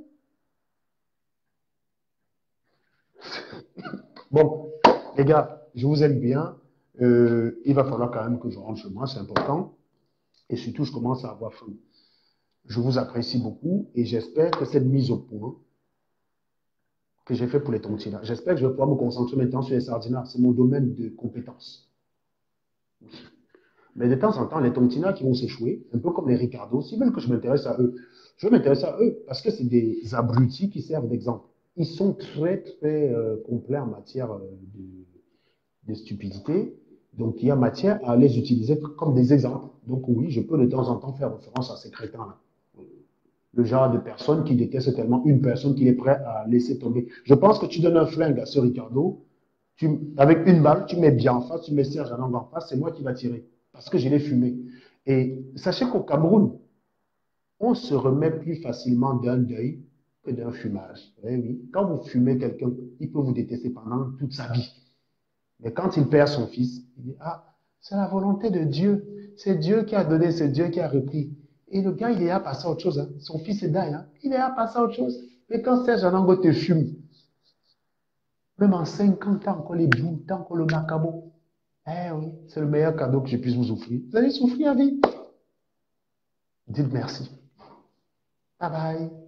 Bon, les gars, je vous aime bien. Il va falloir quand même que je rentre chez moi, c'est important. Et surtout, je commence à avoir faim. Je vous apprécie beaucoup et j'espère que cette mise au point que j'ai fait pour les tontines, j'espère que je vais pouvoir me concentrer maintenant sur les sardinats. C'est mon domaine de compétence. Mais de temps en temps, les tontinas qui vont s'échouer, un peu comme les Ricardo, s'ils veulent que je m'intéresse à eux, je vais m'intéresser à eux parce que c'est des abrutis qui servent d'exemple. Ils sont très, très complets en matière de stupidité. Donc, il y a matière à les utiliser comme des exemples. Donc, oui, je peux de temps en temps faire référence à ces crétins-là. Le genre de personne qui déteste tellement une personne qu'il est prêt à laisser tomber. Je pense que tu donnes un flingue à ce Ricardo, avec une balle, tu mets bien en face, tu mets Serge Anang en face, c'est moi qui va tirer. Parce que je l'ai fumé. Et sachez qu'au Cameroun, on se remet plus facilement d'un deuil que d'un fumage. Eh oui, quand vous fumez quelqu'un, il peut vous détester pendant toute sa vie. Mais quand il perd son fils, il dit, ah, c'est la volonté de Dieu. C'est Dieu qui a donné, c'est Dieu qui a repris. Et le gars, il est à passer à autre chose. Hein. Son fils est dingue. Hein. Il est à passer à autre chose. Mais quand Serge Anango te fume, même en 5 ans, t'as encore les boules, t'as encore le macabo. Eh oui, c'est le meilleur cadeau que je puisse vous offrir. Vous allez souffrir à vie. Dites merci. Bye bye.